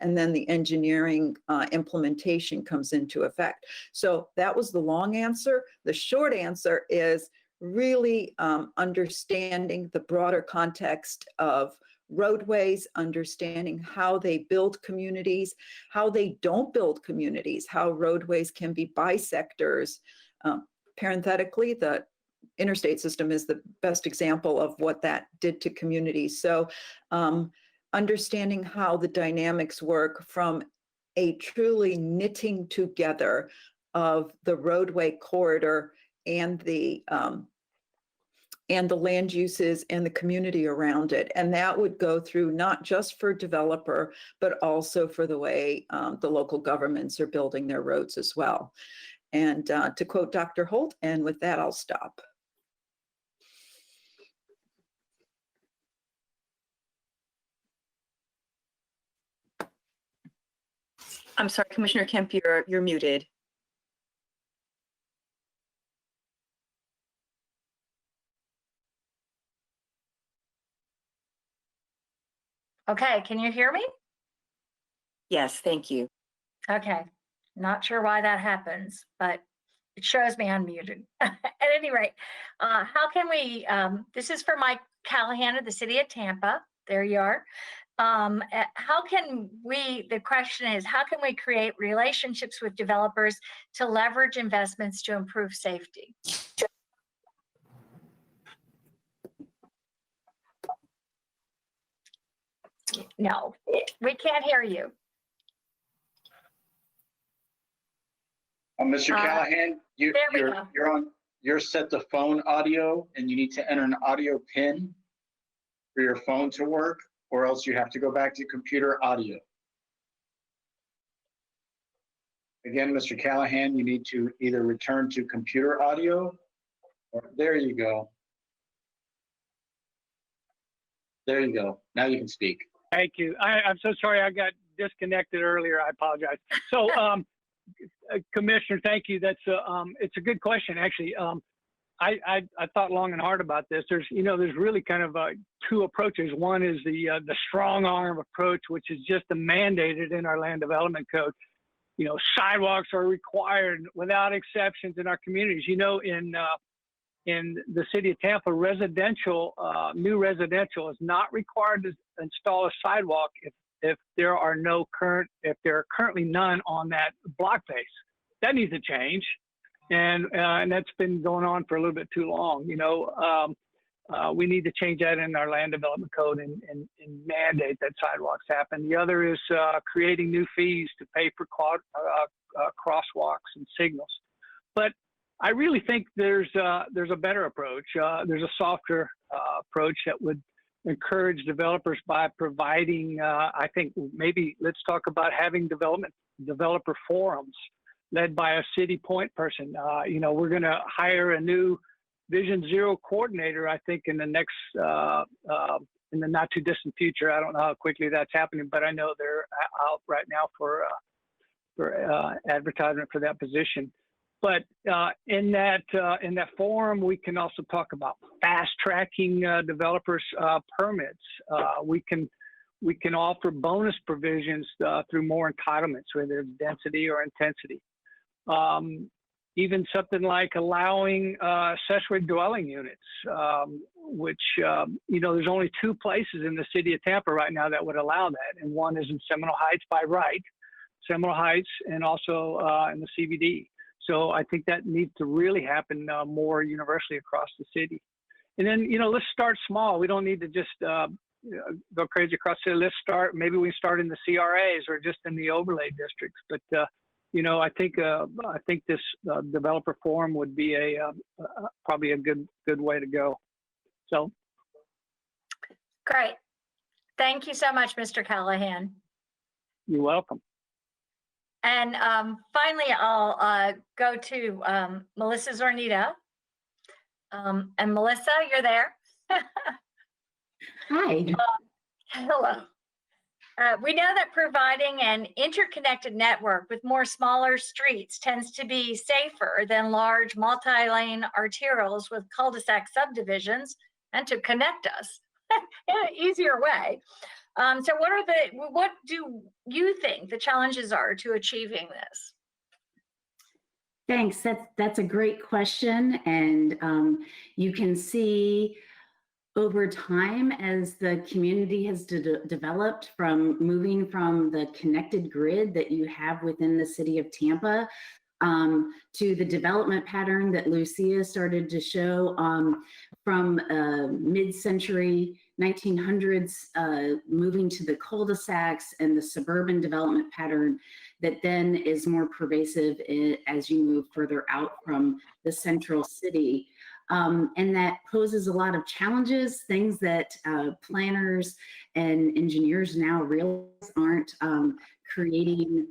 and then the engineering implementation comes into effect. So that was the long answer. The short answer is really understanding the broader context of roadways, understanding how they build communities, how they don't build communities, how roadways can be bisectors. Parenthetically, the interstate system is the best example of what that did to communities. So understanding how the dynamics work from a truly knitting together of the roadway corridor and the land uses and the community around it. And that would go through not just for developer, but also for the way the local governments are building their roads as well. And to quote Dr. Holt, and with that, I'll stop. I'm sorry, Commissioner Kemp, you're muted. Okay, can you hear me? Yes, thank you. Okay, not sure why that happens, but it shows me unmuted. At any rate, how can we, this is for Mike Callahan of the city of Tampa. There you are. How can we, the question is, how can we create relationships with developers to leverage investments to improve safety? No, we can't hear you. Mr. Callahan, you're set to phone audio, and you need to enter an audio pin for your phone to work, or else you have to go back to computer audio. Again, Mr. Callahan, you need to either return to computer audio, or there you go. There you go. Now you can speak. Thank you. I'm so sorry I got disconnected earlier. I apologize. So, Commissioner, thank you. That's it's a good question, actually. I thought long and hard about this. There's really kind of two approaches. One is the strong arm approach, which is just mandated in our land development code. Sidewalks are required without exceptions in our communities. In the city of Tampa, new residential is not required to install a sidewalk if there are currently none on that block face. That needs to change, and that's been going on for a little bit too long. We need to change that in our land development code and mandate that sidewalks happen. The other is creating new fees to pay for crosswalks and signals. But I really think there's a better approach. There's a softer approach that would encourage developers by providing, I think maybe let's talk about having developer forums led by a city point person. We're going to hire a new Vision Zero coordinator, I think, in the next, in the not too distant future. I don't know how quickly that's happening, but I know they're out right now for advertisement for that position. But in that forum, we can also talk about fast tracking developers' permits. We can offer bonus provisions through more entitlements, whether it's density or intensity. Even something like allowing accessory dwelling units, which there's only 2 places in the city of Tampa right now that would allow that, and one is in Seminole Heights by right, Seminole Heights, and also in the CBD. So I think that needs to really happen more universally across the city. And then, let's start small. We don't need to just go crazy across the city. Maybe we start in the CRAs or just in the overlay districts. But, I think this developer forum would be probably a good way to go. So. Great. Thank you so much, Mr. Callahan. You're welcome. And finally, I'll go to Melissa Zornito. And Melissa, you're there. Hi. Hello. We know that providing an interconnected network with more smaller streets tends to be safer than large multi-lane arterials with cul-de-sac subdivisions and to connect us in an easier way. So what do you think the challenges are to achieving this? Thanks. That's a great question. And you can see over time as the community has developed from moving from the connected grid that you have within the city of Tampa to the development pattern that Lucia started to show from mid-century 1900s, moving to the cul-de-sacs and the suburban development pattern that then is more pervasive as you move further out from the central city. And that poses a lot of challenges, things that planners and engineers now realize aren't creating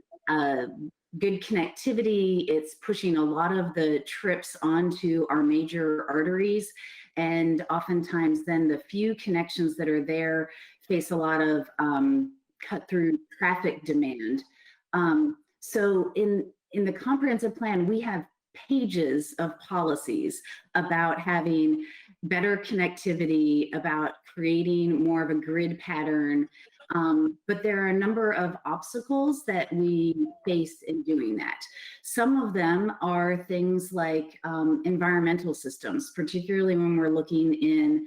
good connectivity. It's pushing a lot of the trips onto our major arteries. And oftentimes then the few connections that are there face a lot of cut through traffic demand. So in the comprehensive plan, we have pages of policies about having better connectivity, about creating more of a grid pattern. But there are a number of obstacles that we face in doing that. Some of them are things like environmental systems, particularly when we're looking in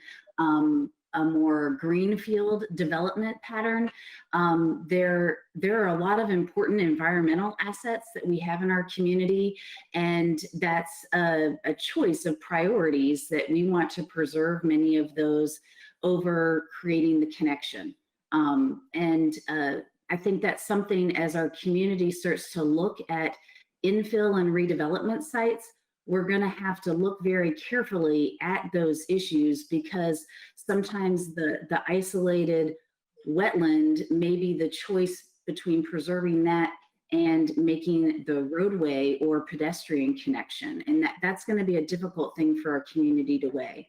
a more greenfield development pattern. There are a lot of important environmental assets that we have in our community, and that's a choice of priorities that we want to preserve many of those over creating the connection. I think that's something as our community starts to look at infill and redevelopment sites, we're going to have to look very carefully at those issues, because sometimes the isolated wetland may be the choice between preserving that and making the roadway or pedestrian connection. And that's going to be a difficult thing for our community to weigh.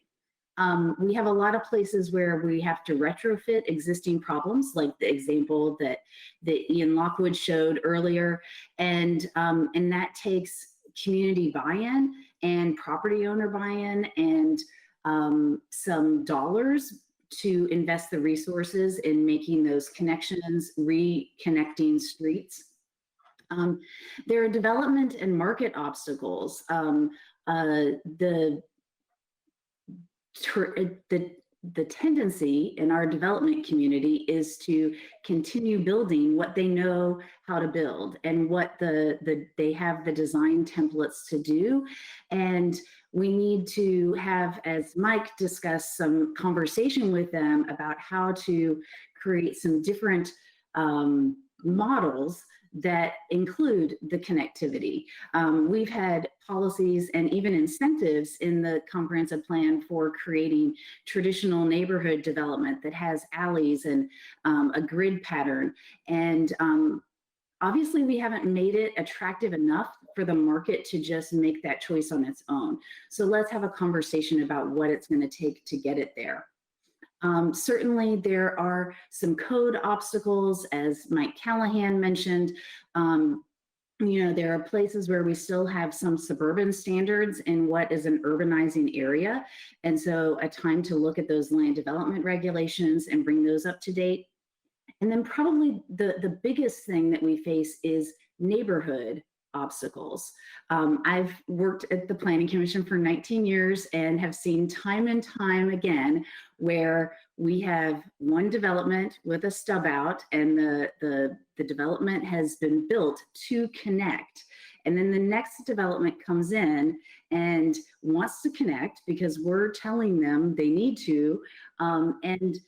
We have a lot of places where we have to retrofit existing problems, like the example that Ian Lockwood showed earlier, and that takes community buy-in and property owner buy-in and some dollars to invest the resources in making those connections, reconnecting streets. There are development and market obstacles. The tendency in our development community is to continue building what they know how to build and what they have the design templates to do. And we need to have, as Mike discussed, some conversation with them about how to create some different models that include the connectivity. We've had policies and even incentives in the comprehensive plan for creating traditional neighborhood development that has alleys and a grid pattern. And obviously we haven't made it attractive enough for the market to just make that choice on its own. So let's have a conversation about what it's going to take to get it there. Certainly there are some code obstacles, as Mike Callahan mentioned. There are places where we still have some suburban standards in what is an urbanizing area. And so a time to look at those land development regulations and bring those up to date. And then probably the biggest thing that we face is neighborhood obstacles. I've worked at the Planning Commission for 19 years and have seen time and time again where we have one development with a stub out and the development has been built to connect. And then the next development comes in and wants to connect because we're telling them they need to, and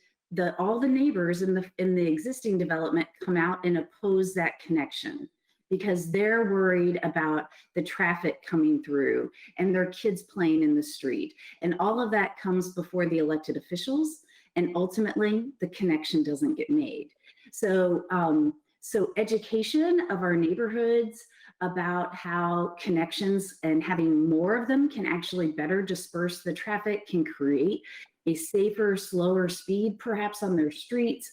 all the neighbors in the existing development come out and oppose that connection, because they're worried about the traffic coming through and their kids playing in the street. And all of that comes before the elected officials, and ultimately the connection doesn't get made. So, so education of our neighborhoods about how connections and having more of them can actually better disperse the traffic, can create a safer, slower speed perhaps on their streets.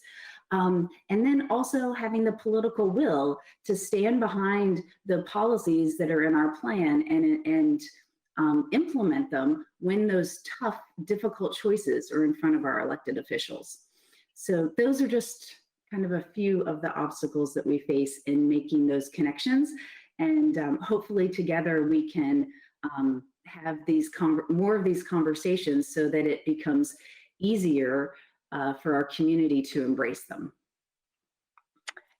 And then also having the political will to stand behind the policies that are in our plan and implement them when those tough, difficult choices are in front of our elected officials. So those are just kind of a few of the obstacles that we face in making those connections. And hopefully together we can have more of these conversations so that it becomes easier for our community to embrace them.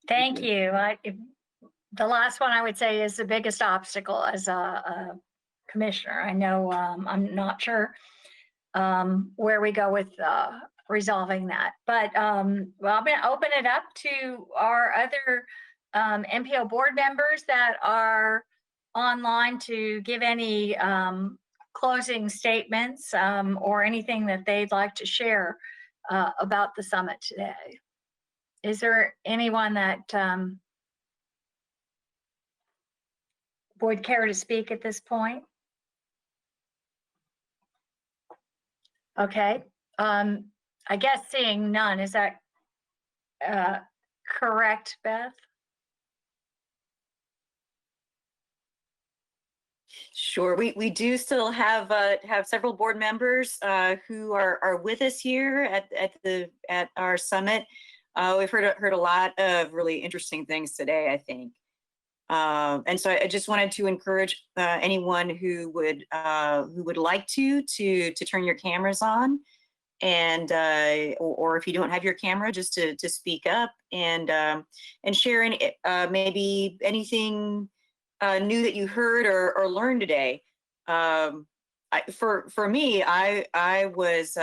Thank you. The last one I would say is the biggest obstacle as a commissioner. I know I'm not sure where we go with resolving that, but well, I'm going to open it up to our other MPO board members that are online to give any closing statements or anything that they'd like to share about the summit today. Is there anyone that would care to speak at this point? Okay, I guess seeing none, is that correct, Beth? Sure, we do still have several board members who are with us here at our summit. We've heard a lot of really interesting things today, I think. And so I just wanted to encourage anyone who would like to turn your cameras on, and or if you don't have your camera, just to speak up and share maybe anything new that you heard or learned today. For me, I was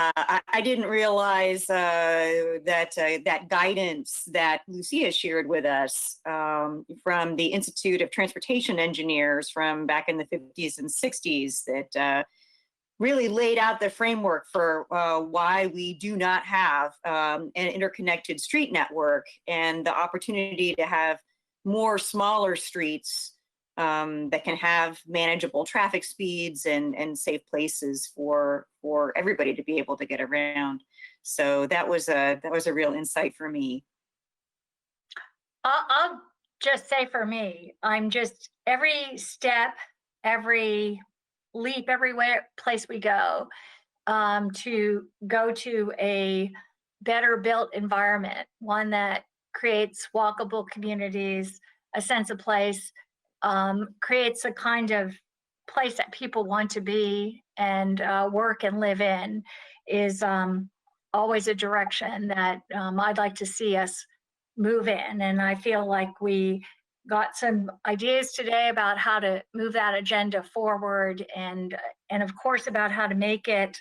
I didn't realize that guidance that Lucia shared with us from the Institute of Transportation Engineers from back in the 50s and 60s that really laid out the framework for why we do not have an interconnected street network, and the opportunity to have more smaller streets that can have manageable traffic speeds and safe places for everybody to be able to get around. So that was a real insight for me. I'll just say for me, I'm just every step, every leap, everywhere place we go, to go to a better built environment, one that creates walkable communities, a sense of place, creates a kind of place that people want to be and work and live in, is always a direction that I'd like to see us move in. And I feel like we got some ideas today about how to move that agenda forward, and of course about how to make it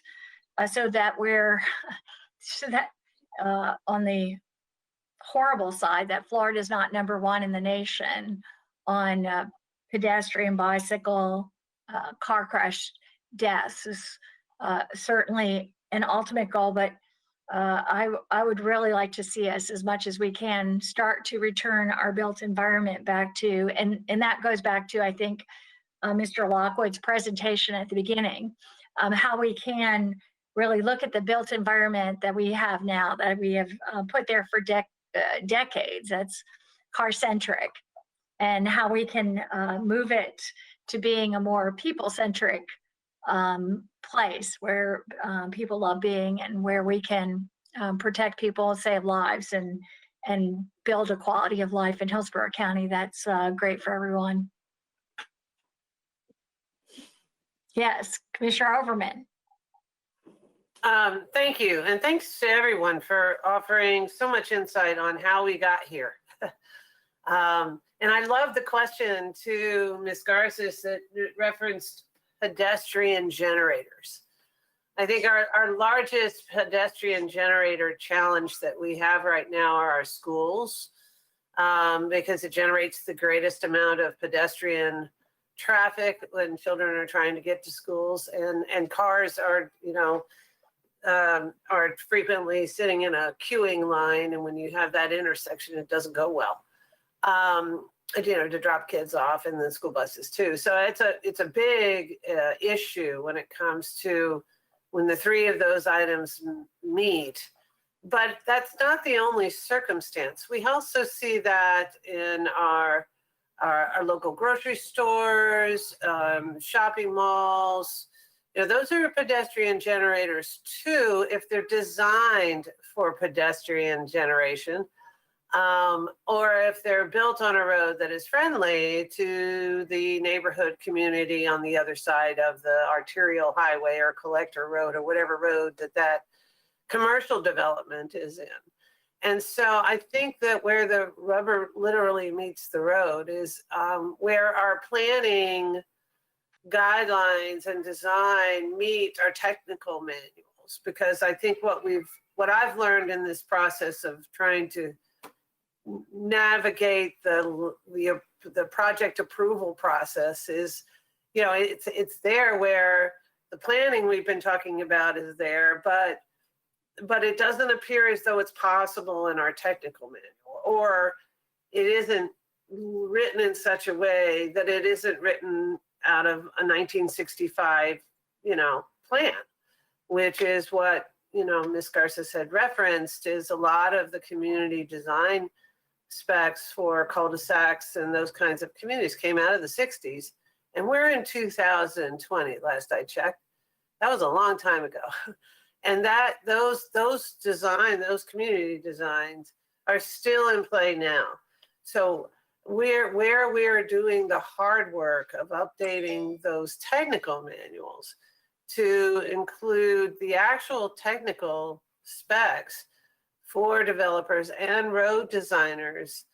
so that we're on the horrible side, that Florida is not #1 in the nation on pedestrian, bicycle, car crash deaths. Is certainly an ultimate goal, but I would really like to see us, as much as we can, start to return our built environment back to, and that goes back to, I think, Mr. Lockwood's presentation at the beginning, how we can really look at the built environment that we have now, that we have put there for decades, that's car-centric, and how we can move it to being a more people-centric place where people love being, and where we can protect people, save lives, and build a quality of life in Hillsborough County that's great for everyone. Yes, Commissioner Overman. Thank you. And thanks to everyone for offering so much insight on how we got here. And I love the question to Ms. Garces that referenced pedestrian generators. I think our largest pedestrian generator challenge that we have right now are our schools, because it generates the greatest amount of pedestrian traffic when children are trying to get to schools, and cars are, are frequently sitting in a queuing line, and when you have that intersection, it doesn't go well. To drop kids off, and the school buses too. So it's a big issue when it comes to when the three of those items meet. But that's not the only circumstance. We also see that in our local grocery stores, shopping malls. Those are pedestrian generators too, if they're designed for pedestrian generation, or if they're built on a road that is friendly to the neighborhood community on the other side of the arterial highway or collector road or whatever road that commercial development is in. And so I think that where the rubber literally meets the road is where our planning guidelines and design meet our technical manuals. Because I think what I've learned in this process of trying to navigate the project approval process is, it's there where the planning we've been talking about is there, but it doesn't appear as though it's possible in our technical manual, or it isn't written in such a way that it isn't written out of a 1965, plan, which is what, Ms. Garces had referenced, is a lot of the community design specs for cul-de-sacs and those kinds of communities came out of the 60s. And we're in 2020, last I checked. That was a long time ago. And those community designs are still in play now. So where we're doing the hard work of updating those technical manuals to include the actual technical specs for developers and road designers,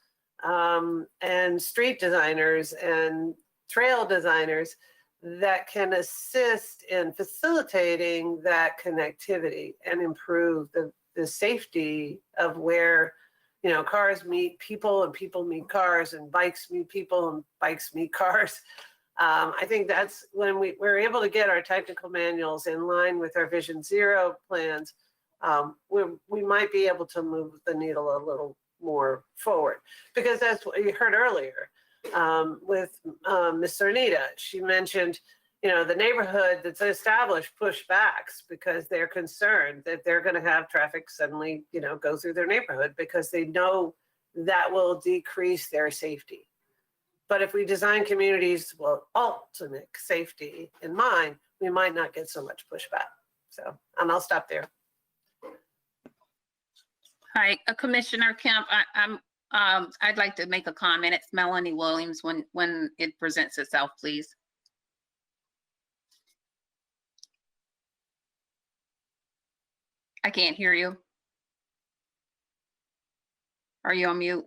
and street designers and trail designers that can assist in facilitating that connectivity and improve the safety of where, cars meet people and people meet cars and bikes meet people and bikes meet cars. I think that's when we're able to get our technical manuals in line with our Vision Zero plans. We might be able to move the needle a little more forward, because that's what you heard earlier. Ms. Cernita. She mentioned, you know, the neighborhood that's established pushbacks because they're concerned that they're going to have traffic suddenly, you know, go through their neighborhood because they know that will decrease their safety. But if we design communities with ultimate safety in mind, we might not get so much pushback. So, and I'll stop there. Hi, Commissioner Kemp. I'd like to make a comment. It's Melanie Williams when it presents itself, please. I can't hear you. Are you on mute?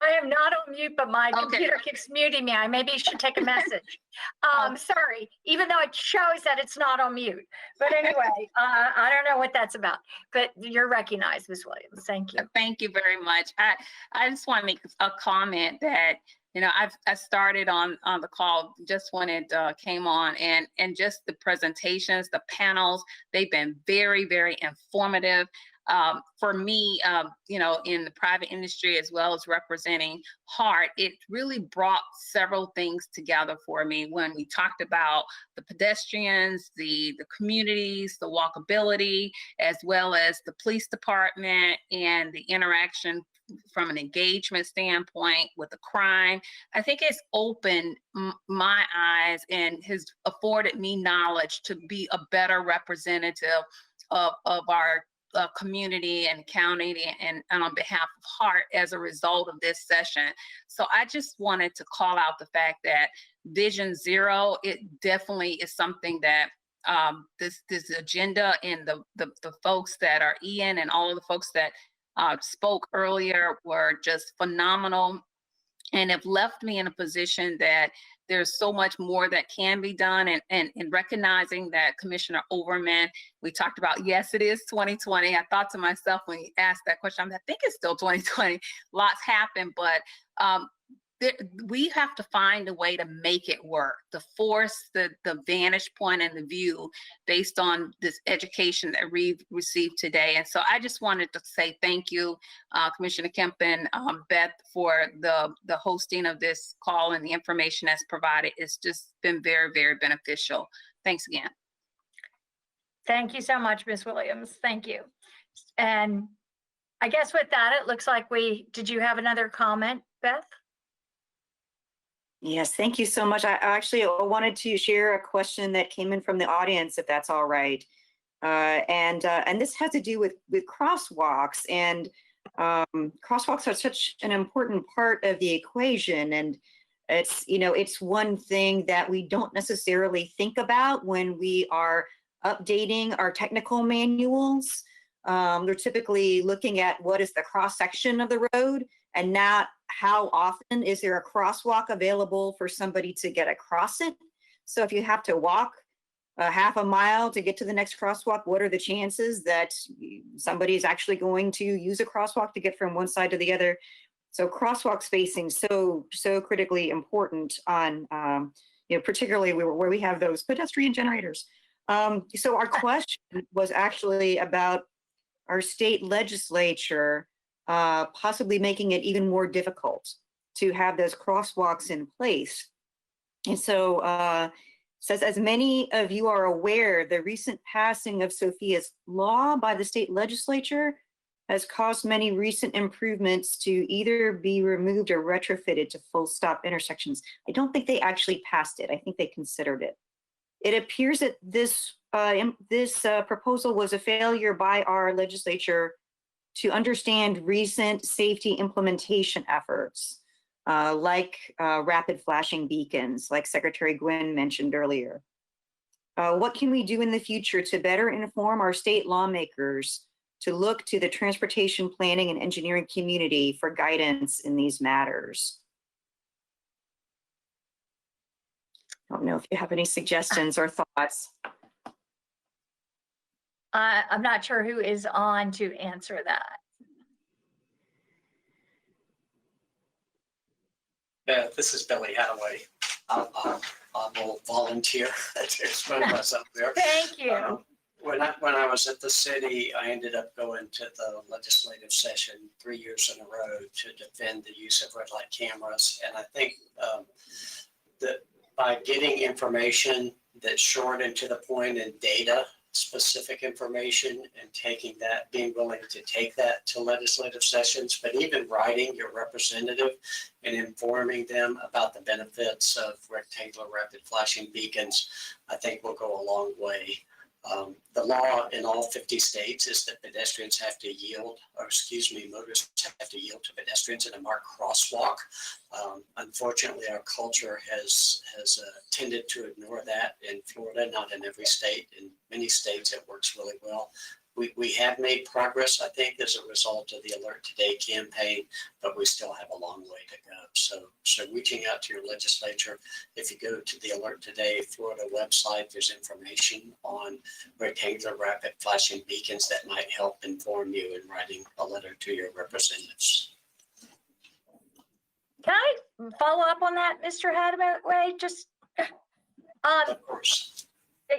I am not on mute, but my computer keeps muting me. I maybe should take a message. Sorry, even though it shows that it's not on mute. But anyway, I don't know what that's about. But you're recognized, Ms. Williams. Thank you. Thank you very much. I just want to make a comment that, you know, I started on the call just when it came on, and just the presentations, the panels, they've been very, very informative. For me, you know, in the private industry as well as representing HART, it really brought several things together for me when we talked about the pedestrians, the communities, the walkability, as well as the police department and the interaction from an engagement standpoint with the crime. I think it's opened my eyes and has afforded me knowledge to be a better representative of our community and county and on behalf of HART as a result of this session. So I just wanted to call out the fact that Vision Zero, it definitely is something that this agenda and the folks that are Ian and all of the folks that spoke earlier were just phenomenal and have left me in a position that there's so much more that can be done, and recognizing that Commissioner Overman, we talked about, yes, it is 2020. I thought to myself when you asked that question, I think it's still 2020. Lots happened, but we have to find a way to make it work, to force the vantage point and the view based on this education that we've received today. And so I just wanted to say thank you, Commissioner Kemp and Beth, for the hosting of this call and the information that's provided. It's just been very, very beneficial. Thanks again. Thank you so much, Ms. Williams. Thank you. And I guess with that, it looks like did you have another comment, Beth? Yes, thank you so much. I actually wanted to share a question that came in from the audience, if that's all right. And this has to do with crosswalks, and crosswalks are such an important part of the equation. And it's, you know, it's one thing that we don't necessarily think about when we are updating our technical manuals. They're typically looking at what is the cross section of the road, and not how often is there a crosswalk available for somebody to get across it. So if you have to walk a half a mile to get to the next crosswalk, what are the chances that somebody is actually going to use a crosswalk to get from one side to the other? So crosswalk spacing so critically important on, you know, particularly where we have those pedestrian generators. So our question was actually about our state legislature possibly making it even more difficult to have those crosswalks in place. And so says, as many of you are aware, the recent passing of Sophia's law by the state legislature has caused many recent improvements to either be removed or retrofitted to full stop intersections. I don't think they actually passed it. I think they considered it. It appears that this proposal was a failure by our legislature to understand recent safety implementation efforts, like rapid flashing beacons, like Secretary Gwynn mentioned earlier. What can we do in the future to better inform our state lawmakers to look to the transportation planning and engineering community for guidance in these matters? I don't know if you have any suggestions or thoughts. I'm not sure who is on to answer that. This is Billy Hathaway. I will volunteer to explain myself there. Thank you. When I was at the city, I ended up going to the legislative session 3 years in a row to defend the use of red light cameras. And I think that by getting information that's short and to the point and data, specific information, and taking that, being willing to take that to legislative sessions, but even writing your representative and informing them about the benefits of rectangular rapid flashing beacons, I think will go a long way. The law in all 50 states is that pedestrians have to yield, or excuse me, motorists have to yield to pedestrians in a marked crosswalk. Unfortunately, our culture has tended to ignore that in Florida, not in every state. In many states, it works really well. We have made progress, I think, as a result of the Alert Today campaign, but we still have a long way to go. So reaching out to your legislature, if you go to the Alert Today Florida website, there's information on rectangular rapid flashing beacons that might help inform you in writing a letter to your representatives. Can I follow up on that, Mr. Hadaway? Just, of course.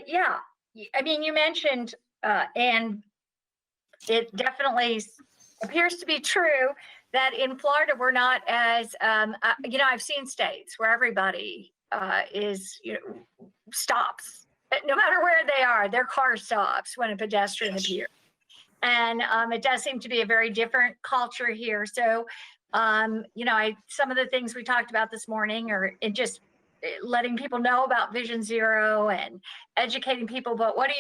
Yeah, I mean, you mentioned, and it definitely appears to be true that in Florida, we're not as, I've seen states where everybody stops, no matter where they are, their car stops when a pedestrian appears. And it does seem to be a very different culture here. So, some of the things we talked about this morning are just letting people know about Vision Zero and educating people. But what do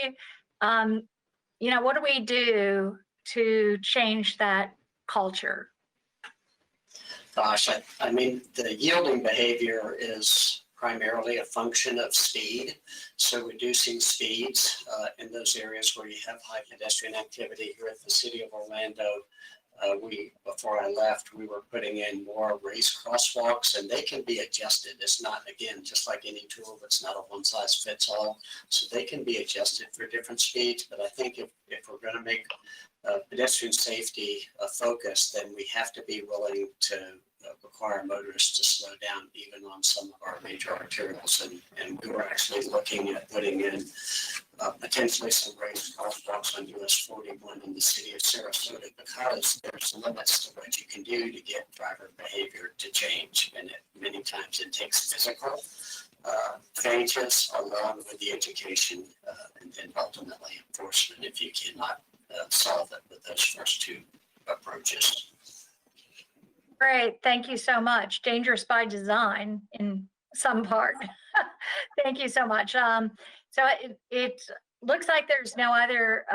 we do to change that culture? Gosh, I mean, the yielding behavior is primarily a function of speed. So reducing speeds in those areas where you have high pedestrian activity. Here at the city of Orlando, before I left, we were putting in more raised crosswalks, and they can be adjusted. It's not, again, just like any tool, it's not a one size fits all. So they can be adjusted for different speeds. But I think if we're going to make pedestrian safety a focus, then we have to be willing to require motorists to slow down even on some of our major arterials. And we were actually looking at putting in potentially some raised crosswalks on US 41 in the city of Sarasota, because there's limits to what you can do to get driver behavior to change. And many times it takes physical changes along with the education and then ultimately enforcement if you cannot solve it with those first two approaches. Great, thank you so much. Dangerous by design in some part. Thank you so much. So it looks like there's no other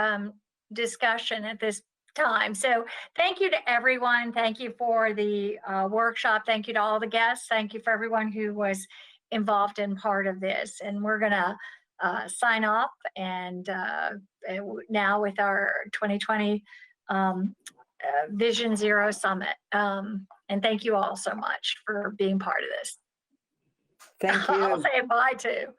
discussion at this time. So thank you to everyone. Thank you for the workshop. Thank you to all the guests. Thank you for everyone who was involved in part of this. And we're gonna sign off and now with our 2020 Vision Zero Summit. And thank you all so much for being part of this. Thank you. I'll say bye too.